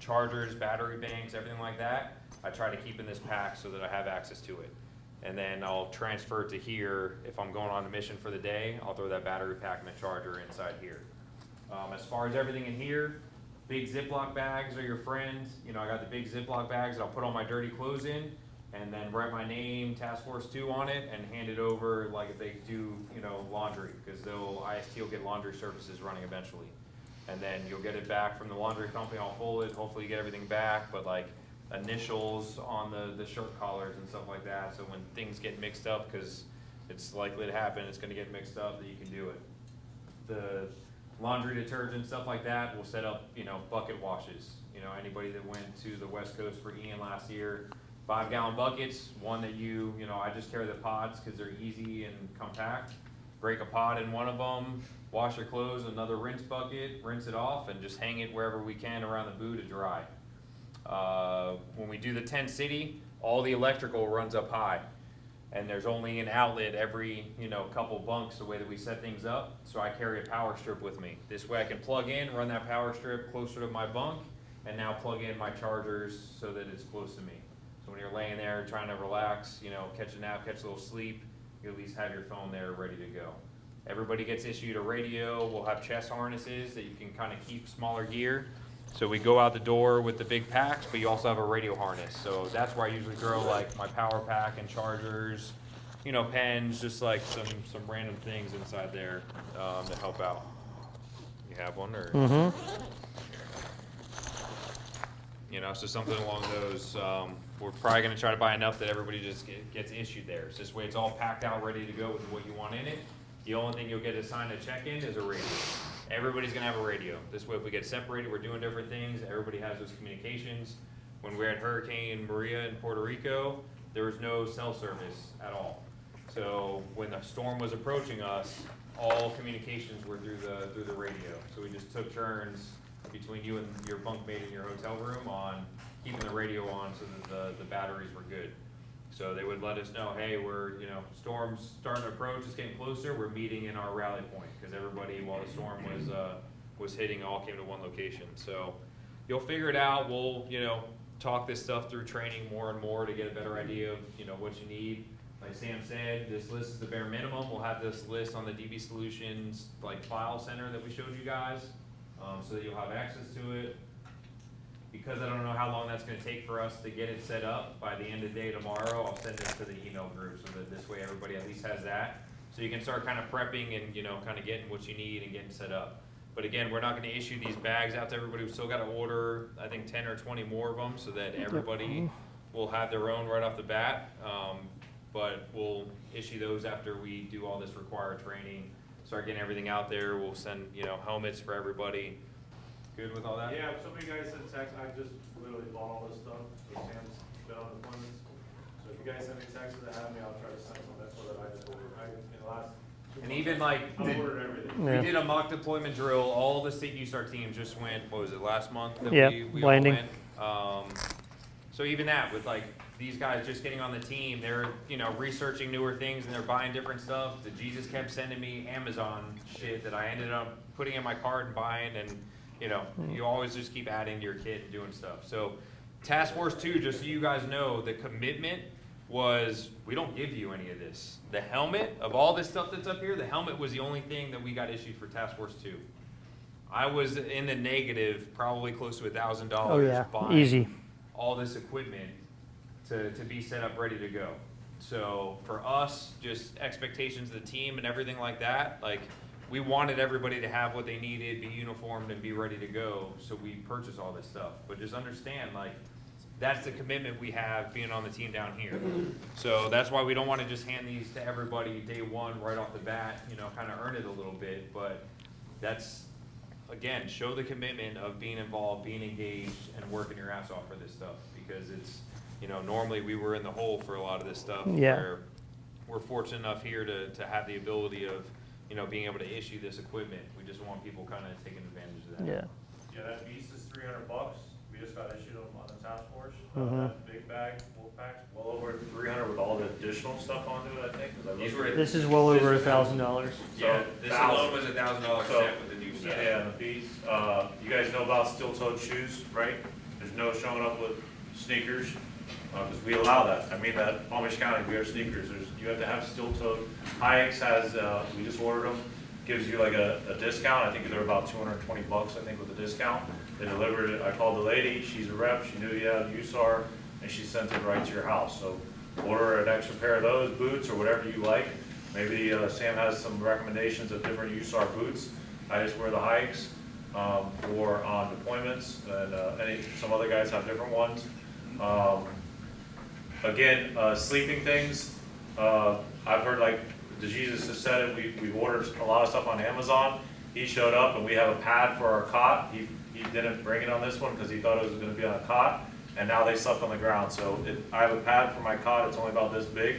Chargers, battery banks, everything like that, I try to keep in this pack so that I have access to it. and then I'll transfer it to here. If I'm going on a mission for the day, I'll throw that battery pack and the charger inside here. As far as everything in here, big Ziploc bags are your friends. You know, I got the big Ziploc bags that I'll put all my dirty clothes in, and then write my name, Task Force 2 on it, and hand it over like if they do, you know, laundry, because IST will get laundry services running eventually. And then you'll get it back from the laundry company, I'll fold it, hopefully you get everything back, but like initials on the shirt collars and stuff like that, so when things get mixed up, because it's likely to happen, it's gonna get mixed up, that you can do it. The laundry detergent, stuff like that, we'll set up, you know, bucket washes. You know, anybody that went to the West Coast for Ian last year, 5-gallon buckets, one that you know, I just carry the pods because they're easy and compact. Break a pod in one of them, wash your clothes, another rinse bucket, rinse it off, and just hang it wherever we can around the boot to dry. When we do the tent city, all the electrical runs up high, and there's only an outlet every, you know, couple bunks the way that we set things up, so I carry a power strip with me. This way I can plug in, run that power strip closer to my bunk, and now plug in my chargers so that it's close to me. So when you're laying there trying to relax, you know, catch a nap, catch a little sleep, you at least have your phone there ready to go. Everybody gets issued a radio. We'll have chest harnesses that you can kind of keep smaller gear. So we go out the door with the big packs, but you also have a radio harness. So that's where I usually throw like my power pack and chargers, you know, pens, just like some random things inside there to help out. You have one, or? Mm-hmm. You know, so something along those. We're probably gonna try to buy enough that everybody just gets issued there. So this way it's all packed out, ready to go with what you want in it. The only thing you'll get assigned to check in is a radio. Everybody's gonna have a radio. This way if we get separated, we're doing different things, everybody has those communications. When we had Hurricane Maria in Puerto Rico, there was no cell service at all. So when the storm was approaching us, all communications were through the radio. So we just took turns between you and your bunkmate in your hotel room on keeping the radio on so that the batteries were good. So they would let us know, hey, we're, you know, storm's starting to approach, it's getting closer, we're meeting in our rally point, because everybody, while the storm was hitting, all came to one location. So you'll figure it out. We'll, you know, talk this stuff through training more and more to get a better idea of, you know, what you need. Like Sam said, this list is the bare minimum. We'll have this list on the DB Solutions like file center that we showed you guys, so that you'll have access to it. Because I don't know how long that's going to take for us to get it set up, by the end of the day tomorrow, I'll send it to the email group so that this way everybody at least has that. So you can start kind of prepping and, you know, kind of getting what you need and getting set up. But again, we're not going to issue these bags out to everybody. We've still got to order, I think, 10 or 20 more of them so that everybody will have their own right off the bat. But we'll issue those after we do all this required training, start getting everything out there. We'll send, you know, helmets for everybody. Good with all that? Yeah, so many guys sent texts, I just literally bought all this stuff, so Sam's been on deployments. So if you guys send me texts that have me, I'll try to send some, that's what I just ordered, in the last 2 And months, even like, I ordered everything. Yeah. we did a mock deployment drill. All the state USAR teams just went, what was it, last month that Yep, we landing. all went? So even that, with like these guys just getting on the team, they're, you know, researching newer things and they're buying different stuff. The Jesus kept sending me Amazon shit that I ended up putting in my cart and buying, and you know, you always just keep adding to your kit and doing stuff. So Task Force 2, just so you guys know, the commitment was, we don't give you any of this. The helmet, of all this stuff that's up here, the helmet was the only thing that we got issued for Task Force 2. I was in the negative, probably close to $1,000 Oh yeah, buying easy. all this equipment to be set up ready to go. So for us, just expectations of the team and everything like that, like we wanted everybody to have what they needed, be uniformed and be ready to go. So we purchased all this stuff, but just understand, like, that's the commitment we have being on the team down here. So that's why we don't want to just hand these to everybody day one right off the bat, you know, kind of earn it a little bit. But that's, again, show the commitment of being involved, being engaged, and working your ass off for this stuff. Because it's, you know, normally we were in the hole for a lot of this stuff. Yeah. Where we're fortunate enough here to have the ability of, you know, being able to issue this equipment. We just want people kind of taking advantage of that. Yeah. Yeah, that beast is $300. We just got issued them on the task force. Mhm. That big bag, wolf pack, well over 300 with all the additional stuff onto it, I think. 'cause I These looked at were- This is well over $1,000. Yeah, this alone was $1,000 So- set with the new set. Yeah, the beast. You guys know about steel-toed shoes, right? There's no showing up with sneakers because we allow that. I mean that Palm Beach County, we have sneakers, you have to have steel-toed. Hikes has, we just ordered them, gives you like a discount. I think they're about 220 bucks, I think, with the discount. They delivered it, I called the lady, she's a rep, she knew you had USAR, and she sent it right to your house. So order an extra pair of those boots or whatever you like. Maybe Sam has some recommendations of different USAR boots. I just wear the hikes for on deployments, and some other guys have different ones. Again, sleeping things. I've heard, like Jesus has said it, we've ordered a lot of stuff on Amazon. He showed up and we have a pad for our cot. He didn't bring it on this one because he thought it was going to be on a cot, and now they slept on the ground. So I have a pad for my cot. It's only about this big.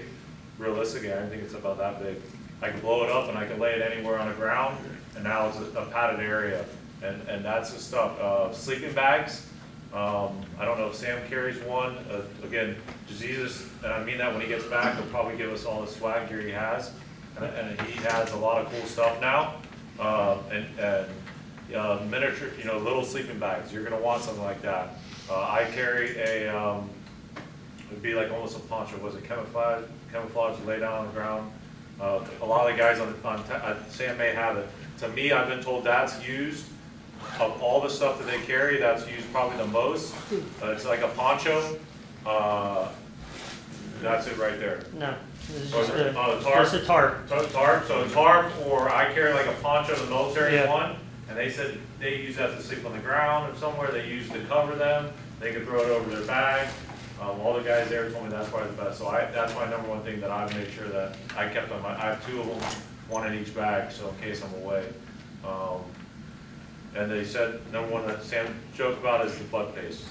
Realistically, I don't think it's about that big. I can blow it up and I can lay it anywhere on the ground, and now it's a padded area. And that's the stuff. Sleeping bags. I don't know if Sam carries one. Again, Jesus, and I mean that when he gets back, he'll probably give us all the swag gear he has. And he has a lot of cool stuff now. Miniature, little sleeping bags. You're gonna want something like that. I carry a, it'd be like almost a poncho. Was it camouflage to lay down on the ground? A lot of the guys Sam may have it. To me, I've been told that's used, of all the stuff that they carry, that's used probably the most. It's like a poncho. That's it right there. No, this is Oh, just the tarp? just a tarp. Tarp, so tarp, or I carry like a poncho, the military Yeah. one, and they said they use that to sleep on the ground or somewhere, they use to cover them, they could throw it over their bag. All the guys there told me that's probably the best, so that's my number one thing that I've made sure that I kept on I have 2 of them, 1 in each bag, so in case I'm away. And they said, number one that Sam joked about is the butt pace.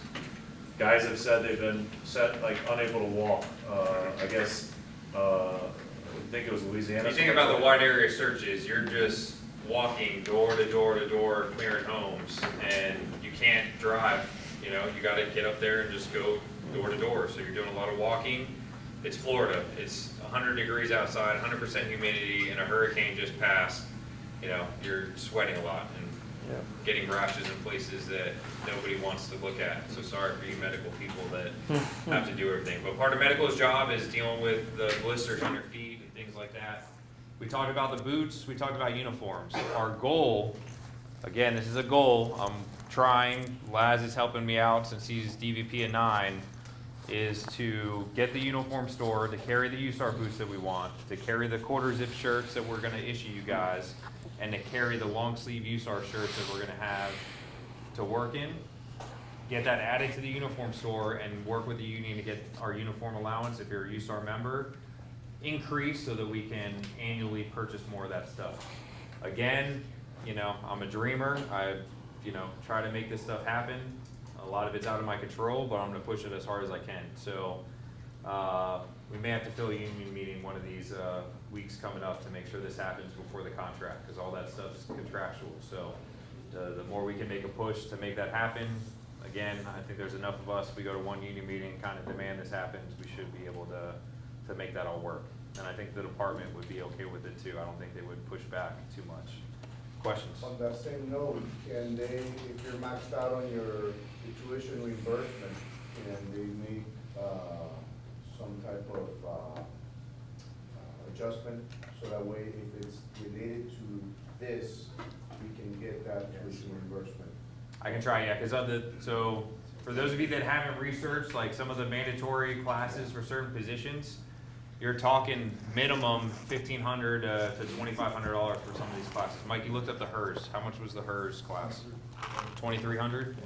Guys have said they've been unable to walk. I guess, I think it was Louisiana. If you think about the wide area searches, you're just walking door to door to door, clearing homes, and you can't drive. You got to get up there and just go door to door. So you're doing a lot of walking. It's Florida. It's 100 degrees outside, 100% humidity, and a hurricane just passed. You're sweating a lot and getting rashes in places that nobody wants to look at. So sorry for you medical people that have to do everything. But part of medical's job is dealing with the blisters on your feet and things like that. We talked about the boots. We talked about uniforms. Our goal, again, this is a goal. I'm trying. Laz is helping me out since he's DVP at 9. Is to get the uniform store to carry the USAR boots that we want, to carry the quarter zip shirts that we're going to issue you guys, and to carry the long sleeve USAR shirts that we're going to have to work in. Get that added to the uniform store and work with the union to get our uniform allowance, if you're a USAR member, increase so that we can annually purchase more of that stuff. Again, I'm a dreamer. I, try to make this stuff happen. A lot of it's out of my control, but I'm going to push it as hard as I can. So we may have to fill a union meeting one of these weeks coming up to make sure this happens before the contract, because all that stuff's contractual. So the more we can make a push to make that happen, again, I think there's enough of us. We go to one union meeting, kind of demand this happens. We should be able to make that all work. And I think the department would be okay with it too. I don't think they would push back too much. Questions? On that same note, can they, if you're maxed out on your tuition reimbursement, and they make some type of adjustment, so that way if it's related to this, we can get that tuition reimbursement? I can try, yeah, because so for those of you that haven't researched, like some of the mandatory classes for certain positions, you're talking minimum $1,500 to $2,500 for some of these classes. Mike, you looked up the HERS. How much was the HERS class? $2,300.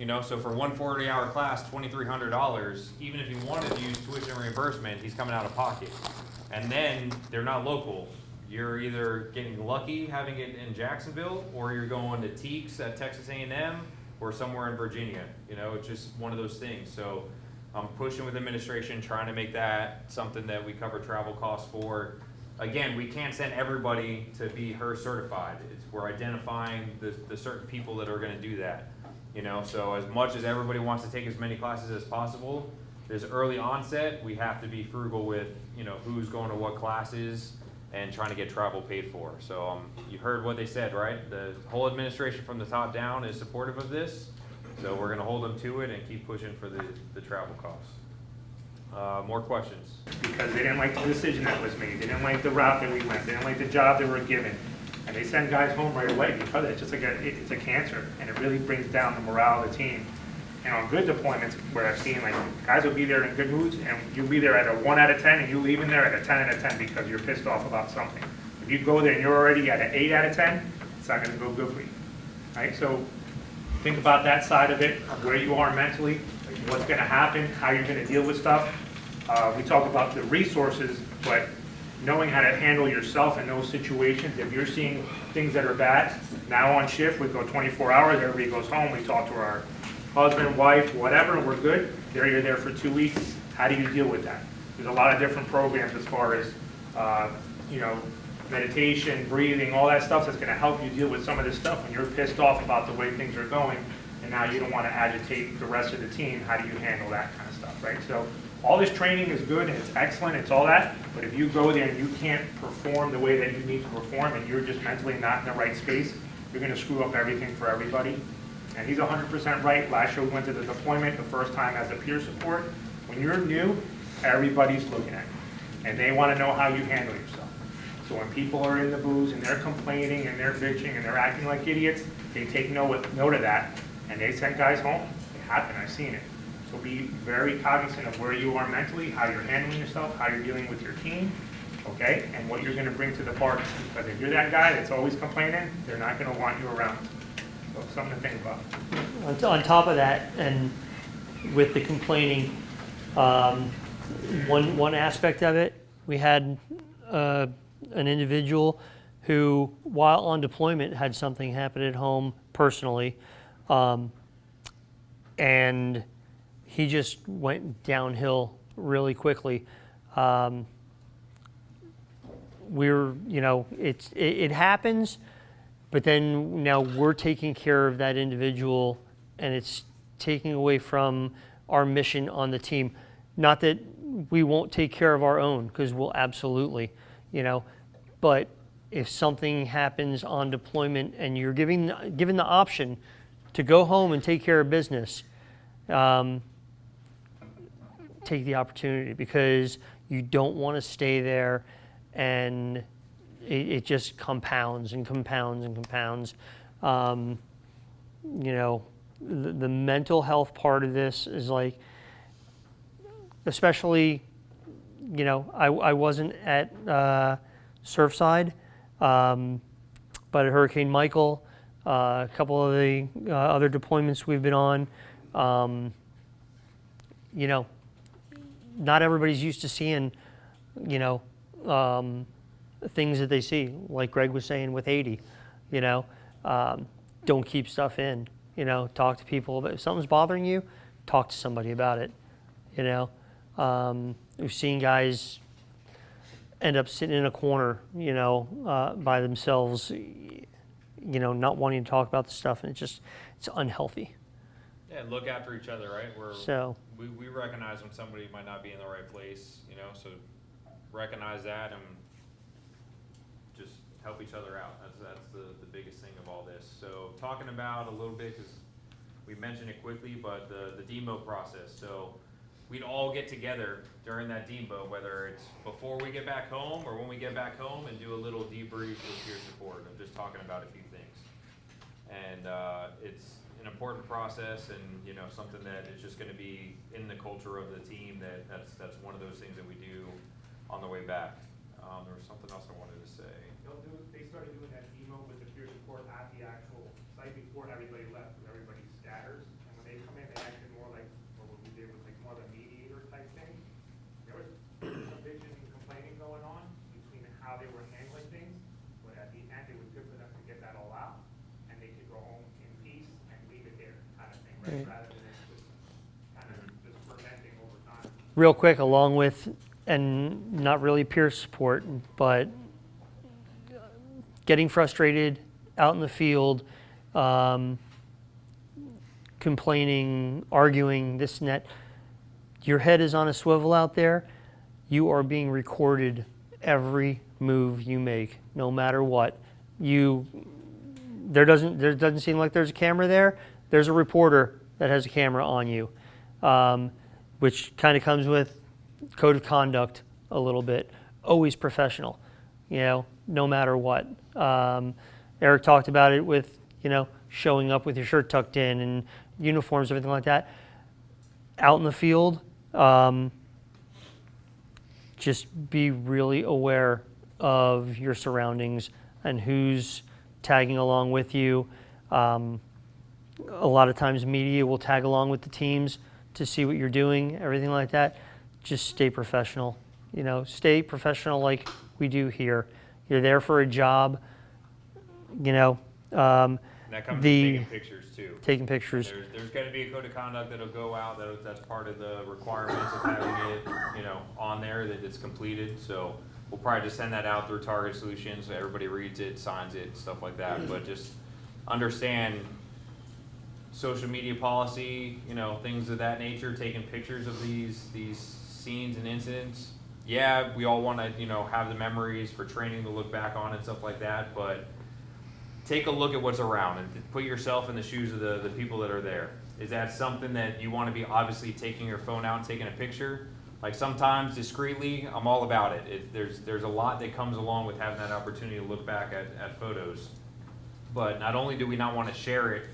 Right. So for one 40-hour class, $2,300. Even if you wanted to use tuition reimbursement, he's coming out of pocket. And then they're not local. You're either getting lucky having it in Jacksonville, or you're going to Teeks at Texas A&M, or somewhere in Virginia. It's just one of those things. So I'm pushing with administration, trying to make that something that we cover travel costs for. Again, we can't send everybody to be HERS certified. We're identifying the certain people that are going to do that. So as much as everybody wants to take as many classes as possible, there's early onset. We have to be frugal with who's going to what classes and trying to get travel paid for. So you heard what they said, right? The whole administration from the top down is supportive of this. So we're going to hold them to it and keep pushing for the travel costs. More questions? Because they didn't like the decision that was made, they didn't like the route that we went, they didn't like the job they were given. And they send guys home right away because it's just like it's a cancer, and it really brings down the morale of the team. And on good deployments, where I've seen like guys will be there in good moods, and you'll be there at a 1 out of 10, and you leave in there at a 10 out of 10 because you're pissed off about something. If you go there and you're already at an 8 out of 10, it's not going to go good for you, right? So think about that side of it, of where you are mentally, what's going to happen, how you're going to deal with stuff. We talk about the resources, but knowing how to handle yourself in those situations. If you're seeing things that are bad, now on shift, we go 24 hours, everybody goes home, we talk to our husband, wife, whatever, and we're good. There you're there for 2 weeks. How do you deal with that? There's a lot of different programs as far as, meditation, breathing, all that stuff that's going to help you deal with some of this stuff when you're pissed off about the way things are going, and now you don't want to agitate the rest of the team. How do you handle that kind of stuff, right? So all this training is good and it's excellent, it's all that, but if you go there and you can't perform the way that you need to perform and you're just mentally not in the right space, you're going to screw up everything for everybody. And he's 100% right. Last year we went to the deployment the first time as a peer support. When you're new, everybody's looking at you, and they want to know how you handle yourself. So when people are in the booze and they're complaining and they're bitching and they're acting like idiots, they take note of that, and they send guys home. It happened, I've seen it. So be very cognizant of where you are mentally, how you're handling yourself, how you're dealing with your team, okay, and what you're going to bring to the party. Because if you're that guy that's always complaining, they're not going to want you around. So something to think about. On top of that, and with the complaining, one aspect of it, we had an individual who, while on deployment, had something happen at home personally, and he just went downhill really quickly. It happens, but then now we're taking care of that individual, and it's taking away from our mission on the team. Not that we won't take care of our own, because we'll absolutely, but if something happens on deployment and you're given the option to go home and take care of business, take the opportunity, because you don't want to stay there and it just compounds and compounds and compounds. The mental health part of this is like, especially, I wasn't at Surfside, but at Hurricane Michael, a couple of the other deployments we've been on, not everybody's used to seeing, things that they see, like Greg was saying with Haiti, don't keep stuff in, talk to people. But if something's bothering you, talk to somebody about it, We've seen guys end up sitting in a corner, by themselves, not wanting to talk about the stuff, and it's unhealthy. Yeah, look after each other, right? We recognize when somebody might not be in the right place, so recognize that and just help each other out. That's the biggest thing of all this. So talking about a little bit, because we mentioned it quickly, but the DEMO process. So we'd all get together during that DEMO, whether it's before we get back home or when we get back home, and do a little debrief with peer support of just talking about a few things. And it's an important process, and something that is just going to be in the culture of the team. That's one of those things that we do on the way back. There was something else I wanted to say. They started doing that DEMO with the peer support at the actual site before everybody left, because everybody scatters. And when they come in, they acted more like what we did was like more of a mediator type thing. There was some bitching and complaining going on between how they were handling things, but at the end, it was good for them to get that all out, and they could go home in peace and leave it there, kind of thing, right? Rather than it just kind of just fermenting over time. Real quick, along with, and not really peer support, but getting frustrated out in the field, complaining, arguing, this and that. Your head is on a swivel out there. You are being recorded every move you make, no matter what. There doesn't seem like there's a camera there. There's a reporter that has a camera on you, which kind of comes with code of conduct a little bit. Always professional, no matter what. Eric talked about it with, showing up with your shirt tucked in and uniforms, everything like that. Out in the field, just be really aware of your surroundings and who's tagging along with you. A lot of times media will tag along with the teams to see what you're doing, everything like that. Just stay professional. Stay professional like we do here. You're there for a job, And that comes to taking pictures too. taking pictures. There's going to be a code of conduct that'll go out. That's part of the requirements of having it, on there that it's completed. So we'll probably just send that out through Target Solutions so everybody reads it, signs it, stuff like that. But just understand social media policy, things of that nature. Taking pictures of these scenes and incidents. Yeah, we all want to, have the memories for training to look back on and stuff like that. But take a look at what's around and put yourself in the shoes of the people that are there. Is that something that you want to be obviously taking your phone out and taking a picture? Like sometimes discreetly, I'm all about it. There's a lot that comes along with having that opportunity to look back at photos. But not only do we not want to share it,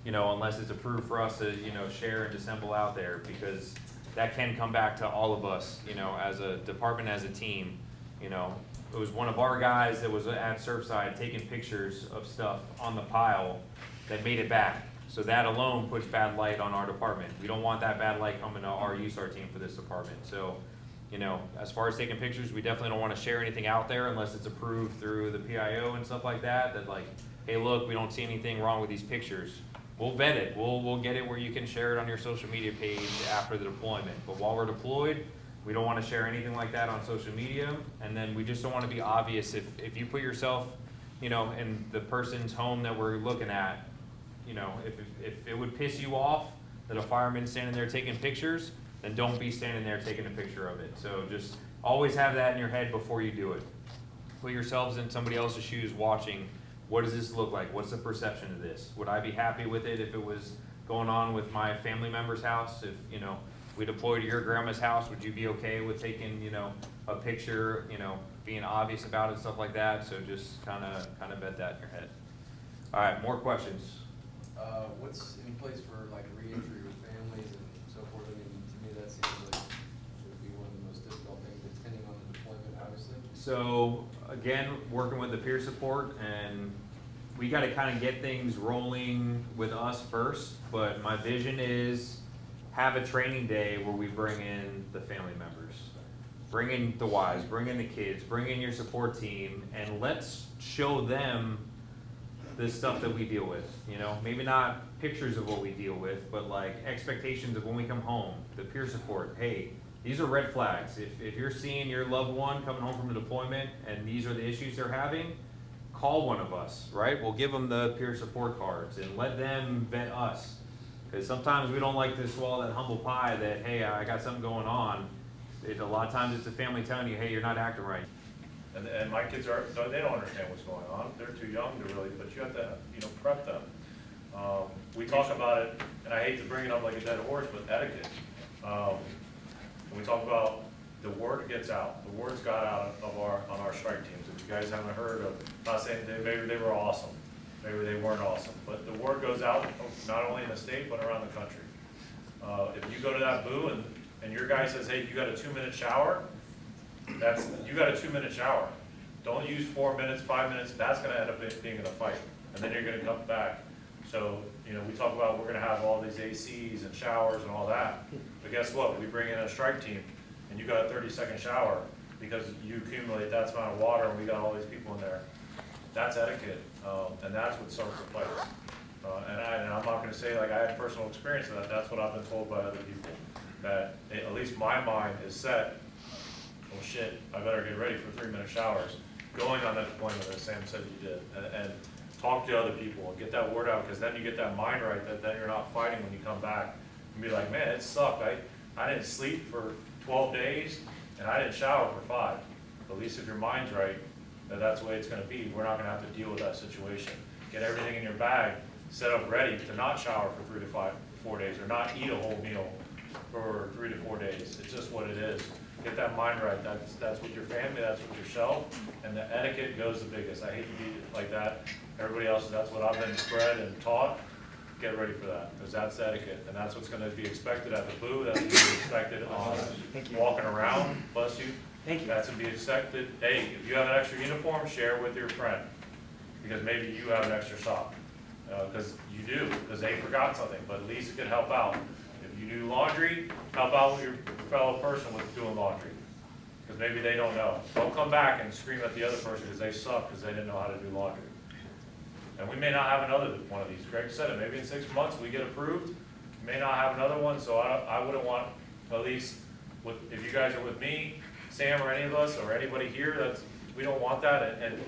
unless it's approved for us to, share and dissemble out there, because that can come back to all of us, as a department, as a team. It was one of our guys that was at Surfside taking pictures of stuff on the pile that made it back. So that alone puts bad light on our department. We don't want that bad light coming to our USAR team for this department. So, as far as taking pictures, we definitely don't want to share anything out there unless it's approved through the PIO and stuff like that. That like, hey, look, we don't see anything wrong with these pictures. We'll vet it. We'll get it where you can share it on your social media page after the deployment. But while we're deployed, we don't want to share anything like that on social media. And then we just don't want to be obvious. If you put yourself, in the person's home that we're looking at, if it would piss you off that a fireman's standing there taking pictures, then don't be standing there taking a picture of it. So just always have that in your head before you do it. Put yourselves in somebody else's shoes watching. What does this look like? What's the perception of this? Would I be happy with it if it was going on with my family member's house? If, we deployed to your grandma's house, would you be okay with taking, a picture, being obvious about it, stuff like that? So just kind of bet that in your head. All right, more questions? What's in place for like reentry with families and so forth? I mean, to me, that seems like it would be one of the most difficult things, depending on the deployment, obviously. So again, working with the peer support, and we got to kind of get things rolling with us first, but my vision is have a training day where we bring in the family members, bring in the wives, bring in the kids, bring in your support team, and let's show them the stuff that we deal with. Maybe not pictures of what we deal with, but like expectations of when we come home, the peer support. Hey, these are red flags. If you're seeing your loved one coming home from a deployment and these are the issues they're having, call one of us, right? We'll give them the peer support cards and let them vet us. Because sometimes we don't like to swallow that humble pie that, hey, I got something going on. A lot of times it's the family telling you, hey, you're not acting right. And my kids they don't understand what's going on. They're too young to really, but you have to, prep them. We talk about it, and I hate to bring it up like a dead horse, but etiquette. And we talk about the word gets out. The word's got out on our strike teams. If you guys haven't heard of, not saying maybe they were awesome, maybe they weren't awesome, but the word goes out not only in the state but around the country. If you go to that boo and your guy says, hey, you got a 2-minute shower, you got a 2-minute shower. Don't use 4 minutes, 5 minutes. That's going to end up being in a fight, and then you're going to come back. So, we talk about we're going to have all these ACs and showers and all that. But guess what? We bring in a strike team, and you got a 30-second shower because you accumulate that amount of water, and we got all these people in there. That's etiquette, and that's what starts the fights. And I'm not going to say like I had personal experience of that. That's what I've been told by other people. That at least my mind is set. Oh shit! I better get ready for 3-minute showers. Going on that deployment, as Sam said you did, and talk to other people and get that word out, because then you get that mind right that then you're not fighting when you come back and be like, man, it sucked. I didn't sleep for 12 days and I didn't shower for 5. But at least if your mind's right, that's the way it's going to be. We're not going to have to deal with that situation. Get everything in your bag, set up ready to not shower for 3 to 4 days, or not eat a whole meal for 3 to 4 days. It's just what it is. Get that mind right. That's with your family, that's with yourself, and the etiquette goes the biggest. I hate to be like that. Everybody else, that's what I've been bred and taught. Get ready for that, because that's etiquette, and that's what's gonna be expected at the booth, that's gonna be expected on walking around, bless you. Thank you. That's to be expected. Hey, if you have an extra uniform, share with your friend, because maybe you have an extra sock. Because you do, because they forgot something, but at least it could help out. If you do laundry, help out with your fellow person with doing laundry, because maybe they don't know. Don't come back and scream at the other person because they suck because they didn't know how to do laundry. And we may not have another one of these. Greg said it, maybe in 6 months we get approved, we may not have another one, so I wouldn't want, at least, if you guys are with me, Sam or any of us, or anybody here, we don't want that, and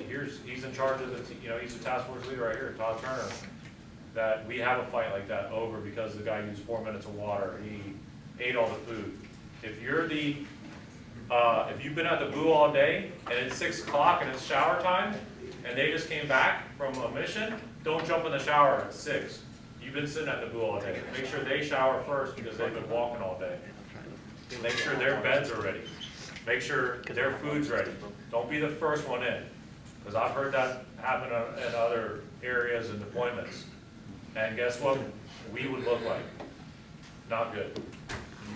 he's in charge of he's the task force leader right here, Todd Turner, that we have a fight like that over because the guy used 4 minutes of water, he ate all the food. If you've been at the boo all day, and it's 6 o'clock and it's shower time, and they just came back from a mission, don't jump in the shower at 6. You've been sitting at the boo all day. Make sure they shower first because they've been walking all day. Make sure their beds are ready. Make sure their food's ready. Don't be the first one in, because I've heard that happen in other areas and deployments. And guess what we would look like? Not good.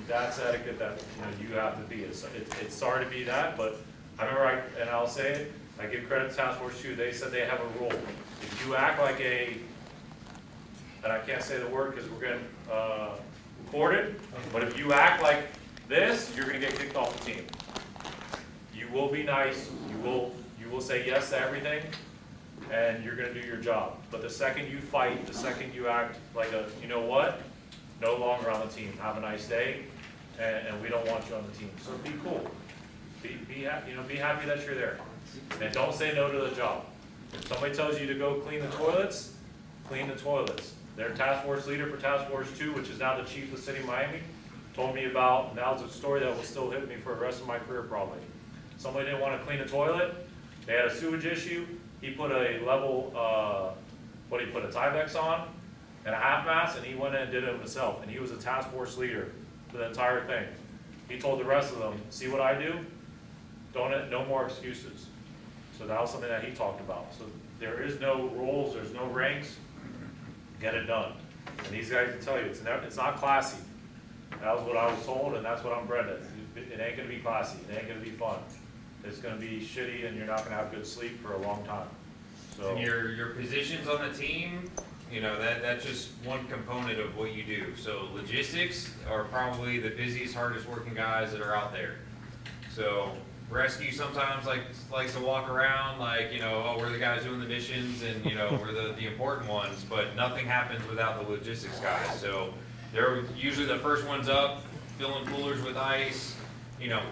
That's etiquette that you have to be. It's sorry to be that, but I remember, and I'll say it, I give credit to Task Force 2, they said they have a rule. If you act like and I can't say the word because we're getting recorded, but if you act like this, you're going to get kicked off the team. You will be nice, you will say yes to everything, and you're going to do your job. But the second you fight, the second you act like you know what, no longer on the team. Have a nice day, and we don't want you on the team. So be cool. Be happy that you're there. And don't say no to the job. If somebody tells you to go clean the toilets, clean the toilets. Their task force leader for Task Force 2, which is now the chief of the city of Miami, told me about, and that was a story that will still hit me for the rest of my career probably. Somebody didn't want to clean the toilet, they had a sewage issue, he put a level, a Tyvek on, and a half mast, and he went in and did it himself, and he was a task force leader for the entire thing. He told the rest of them, see what I do? No more excuses. So that was something that he talked about. So there is no rules, there's no ranks, get it done. And these guys can tell you, it's not classy. That was what I was told, and that's what I'm bred at. It ain't gonna be classy, it ain't gonna be fun. It's gonna be shitty, and you're not gonna have good sleep for a long time. So And your positions on the team, that's just one component of what you do. So logistics are probably the busiest, hardest working guys that are out there. So rescue sometimes likes to walk around we're the guys doing the missions and we're the important ones, but nothing happens without the logistics guys. So they're usually the first ones up, filling coolers with ice,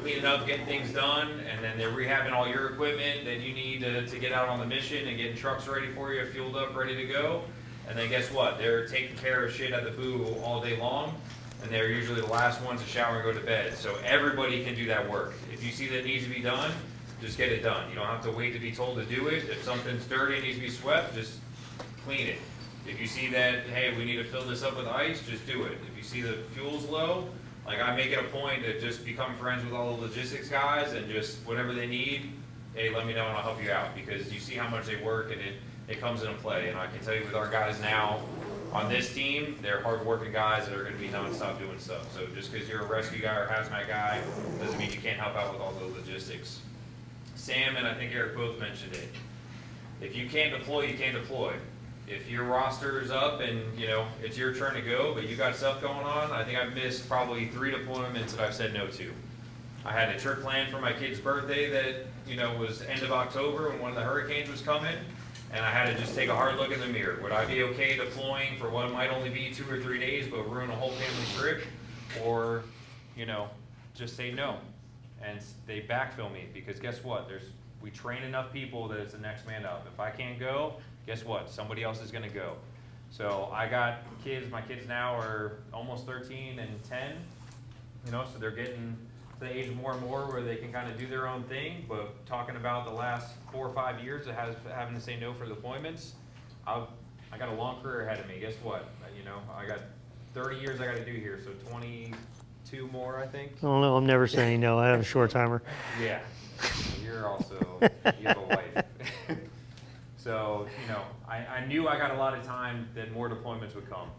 cleaning up, getting things done, and then they're rehabbing all your equipment that you need to get out on the mission and getting trucks ready for you, fueled up, ready to go. And then guess what? They're taking care of shit at the boo all day long, and they're usually the last ones to shower and go to bed. So everybody can do that work. If you see that it needs to be done, just get it done. You don't have to wait to be told to do it. If something's dirty and needs to be swept, just clean it. If you see that, hey, we need to fill this up with ice, just do it. If you see the fuel's low, I make it a point to just become friends with all the logistics guys and just whatever they need, hey, let me know and I'll help you out, because you see how much they work and it comes into play. And I can tell you with our guys now on this team, they're hard-working guys that are going to be nonstop doing stuff. So just because you're a rescue guy or hazmat guy doesn't mean you can't help out with all the logistics. Sam and I think Eric both mentioned it. If you can't deploy, you can't deploy. If your roster is up and it's your turn to go, but you got stuff going on, I think I've missed probably 3 deployments that I've said no to. I had a trip planned for my kid's birthday that was end of October when one of the hurricanes was coming, and I had to just take a hard look in the mirror. Would I be okay deploying for what might only be 2 or 3 days but ruin a whole family trip, or just say no? And they backfill me, because guess what? We train enough people that it's the next man up. If I can't go, guess what? Somebody else is going to go. So I got kids. My kids now are almost 13 and 10. So they're getting to the age more and more where they can kind of do their own thing. But talking about the last 4 or 5 years of having to say no for deployments, I got a long career ahead of me. Guess what? I got 30 years I got to do here. So 22 2 more, I think. I don't know, I'm never saying no, I have a short timer. Yeah, you're also, you have a wife. So, you know, I knew I got a lot of time that more deployments would come.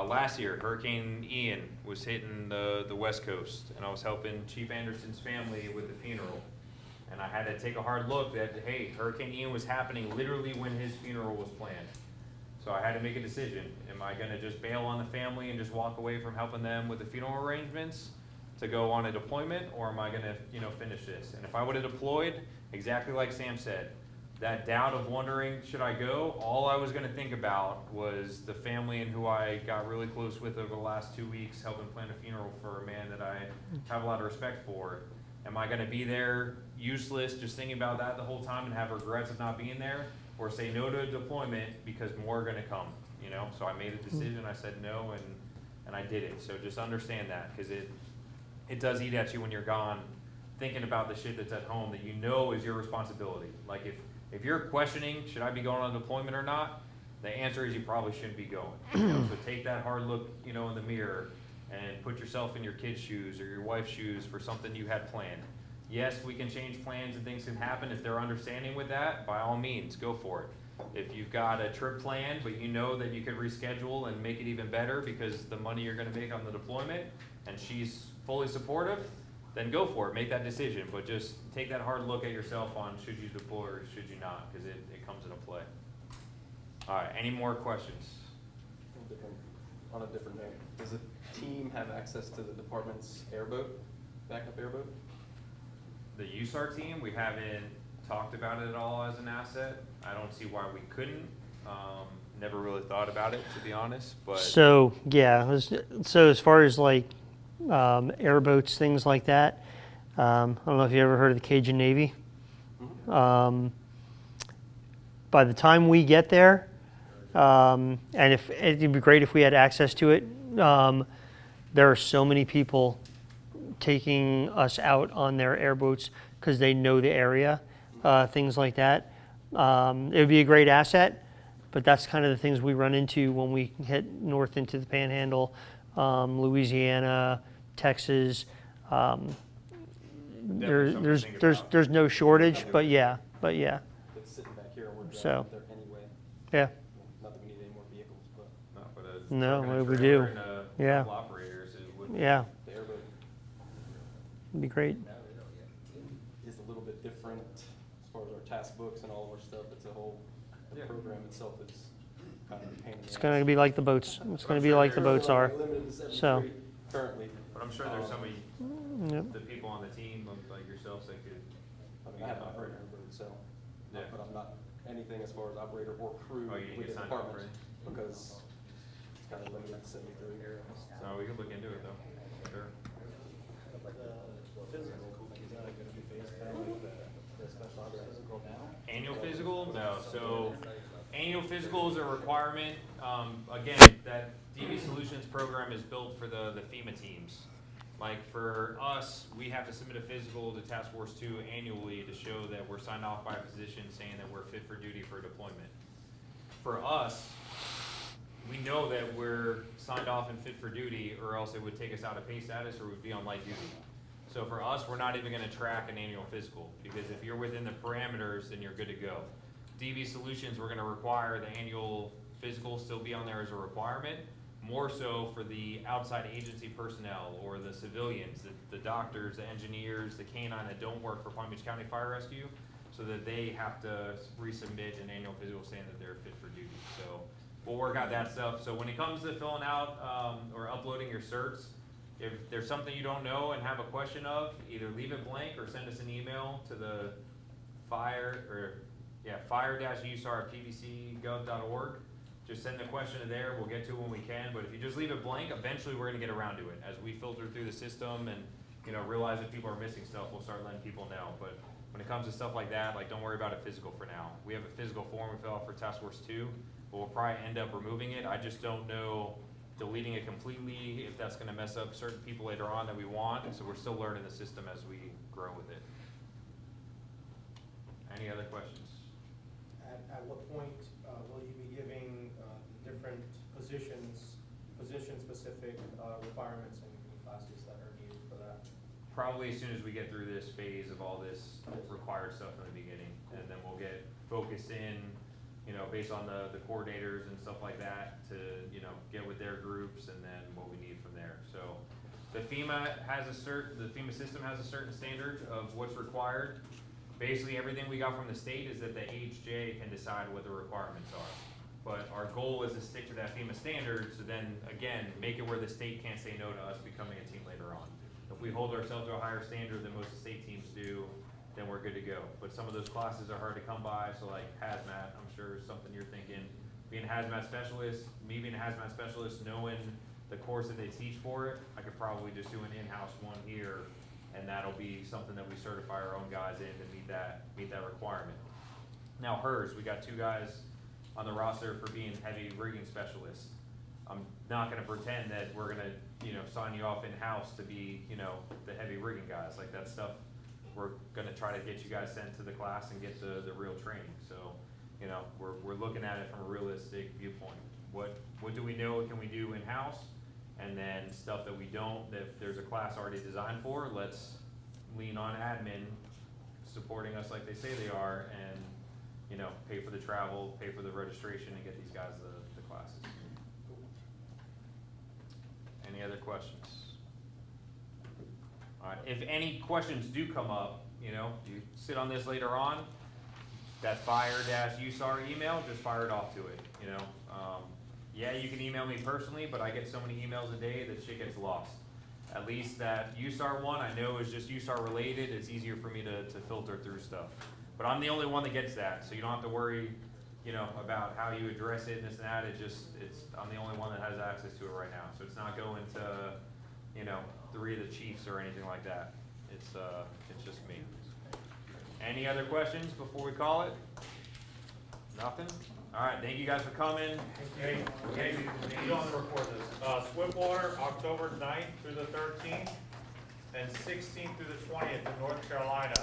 Last year, Hurricane Ian was hitting the West Coast, and I was helping Chief Anderson's family with the funeral. And I had to take a hard look that, hey, Hurricane Ian was happening literally when his funeral was planned. So I had to make a decision. Am I gonna just bail on the family and just walk away from helping them with the funeral arrangements to go on a deployment, or am I gonna, you know, finish this? And if I would've deployed, exactly like Sam said, that doubt of wondering, should I go? All I was gonna think about was the family and who I got really close with over the last 2 weeks, helping plan a funeral for a man that I have a lot of respect for. Am I gonna be there useless, just thinking about that the whole time and have regrets of not being there? Or say no to a deployment because more are gonna come, you know? So I made a decision, I said no, and I did it. So just understand that, because it does eat at you when you're gone, thinking about the shit that's at home that you know is your responsibility. Like if you're questioning, should I be going on deployment or not? The answer is you probably shouldn't be going. You know? So take that hard look, you know, in the mirror and put yourself in your kid's shoes or your wife's shoes for something you had planned. Yes, we can change plans and things can happen. If they're understanding with that, by all means, go for it. If you've got a trip planned, but you know that you could reschedule and make it even better because the money you're gonna make on the deployment, and she's fully supportive, then go for it, make that decision. But just take that hard look at yourself on should you deploy or should you not, because it comes into play. All right, any more questions? On a different note, does the team have access to the department's airboat, backup airboat? The USAR team, we haven't talked about it at all as an asset. I don't see why we couldn't. Never really thought about it, to be honest, but. So, yeah, so as far as like airboats, things like that, I don't know if you ever heard of the Cajun Navy. By the time we get there, and if it'd be great if we had access to it, there are so many people taking us out on their airboats because they know the area, things like that. It would be a great asset, but that's kind of the things we run into when we head north into the Panhandle, Louisiana, Texas. There's no shortage, but yeah. It's sitting back here and we're So. driving there anyway. Yeah. Not that we need any more vehicles, but No, truck and a we trailer do. and a Yeah. couple operators, it would. Yeah, the airboat it'd be great. is a little bit different as far as our task books and all of our stuff. It's a whole, the Yeah. program itself is kind of a pain in the It's ass. going to be like the boats. It's going to be like the boats are. Limited to So. 73 currently. But I'm sure there's somebody, Yep. the people on the team, like yourselves, that could. I mean, I have an operator airboat, so, Yeah. but I'm not anything as far as operator or crew Oh, you didn't with get the signed up department, for it? because it's kind of limited to 73 here. So we could look into it though, sure. Annual physical? No, so annual physical is a requirement. Again, that DB Solutions program is built for the FEMA teams. Like for us, we have to submit a physical to Task Force 2 annually to show that we're signed off by a physician saying that we're fit for duty for deployment. For us, we know that we're signed off and fit for duty, or else it would take us out of pay status or we'd be on light duty. So for us, we're not even gonna track an annual physical, because if you're within the parameters, then you're good to go. DB Solutions, we're gonna require the annual physical still be on there as a requirement, more so for the outside agency personnel or the civilians, the doctors, the engineers, the canine that don't work for Palm Beach County Fire Rescue, so that they have to resubmit an annual physical saying that they're fit for duty. So we'll work out that stuff. So when it comes to filling out or uploading your certs, if there's something you don't know and have a question of, either leave it blank or send us an email to the fire-usar@pbcgov.org. Just send the question to there, we'll get to it when we can, but if you just leave it blank, eventually we're gonna get around to it. As we filter through the system and, you know, realize that people are missing stuff, we'll start letting people know. But when it comes to stuff like that, like, don't worry about a physical for now. We have a physical form we fill out for Task Force 2, but we'll probably end up removing it. I just don't know deleting it completely, if that's gonna mess up certain people later on that we want, and so we're still learning the system as we grow with it. Any other questions? At what point will you be giving different position-specific requirements and classes that probably as soon as we get through this phase of all this required stuff in the beginning, and then we'll get focused in, you know, based on the coordinators and stuff like that to, you know, get with their groups and then what we need from there. So the FEMA system has a certain standard of what's required. Basically, everything we got from the state is that the HJ can decide what the requirements are. But our goal is to stick to that FEMA standard, so then, again, make it where the state can't say no to us becoming a team later on. If we hold ourselves to a higher standard than most state teams do, then we're good to go. But some of those classes are hard to come by, so like hazmat, I'm sure is something you're thinking. Being a hazmat specialist, me being a hazmat specialist, knowing the course that they teach for it, I could probably just do an in-house one here, and that'll be something that we certify our own guys in to meet that requirement. Now hers, we got 2 guys on the roster for being heavy rigging specialists. I'm not gonna pretend that we're gonna, you know, sign you off in-house to be, you know, the heavy rigging guys. Like that stuff, we're gonna try to get you guys sent to the class and get the real training. So, you know, we're looking at it from a realistic viewpoint. What do we know, can we do in-house? And then stuff that we don't, that if there's a class already designed for, let's lean on admin supporting us like they say they are, and, you know, pay for the travel, pay for the registration, and get these guys the classes. Any other questions? All right, if any questions do come up, you know, you sit on this later on, that fire-USAR email, just fire it off to it, you know. Yeah, you can email me personally, but I get so many emails a day that shit gets lost. At least that USAR one I know is just USAR related. It's easier for me to filter through stuff. But I'm the only one that gets that, so you don't have to worry, you know, about how you address it and this and that. I'm the only one that has access to it right now. So it's not going to, you know, 3 of the chiefs or anything like that. It's just me. Any other questions before we call it? Nothing? All right, thank you guys for coming. Hey, you don't record this. Swiftwater, October 9th through the 13th, and 16th through the 20th in North Carolina.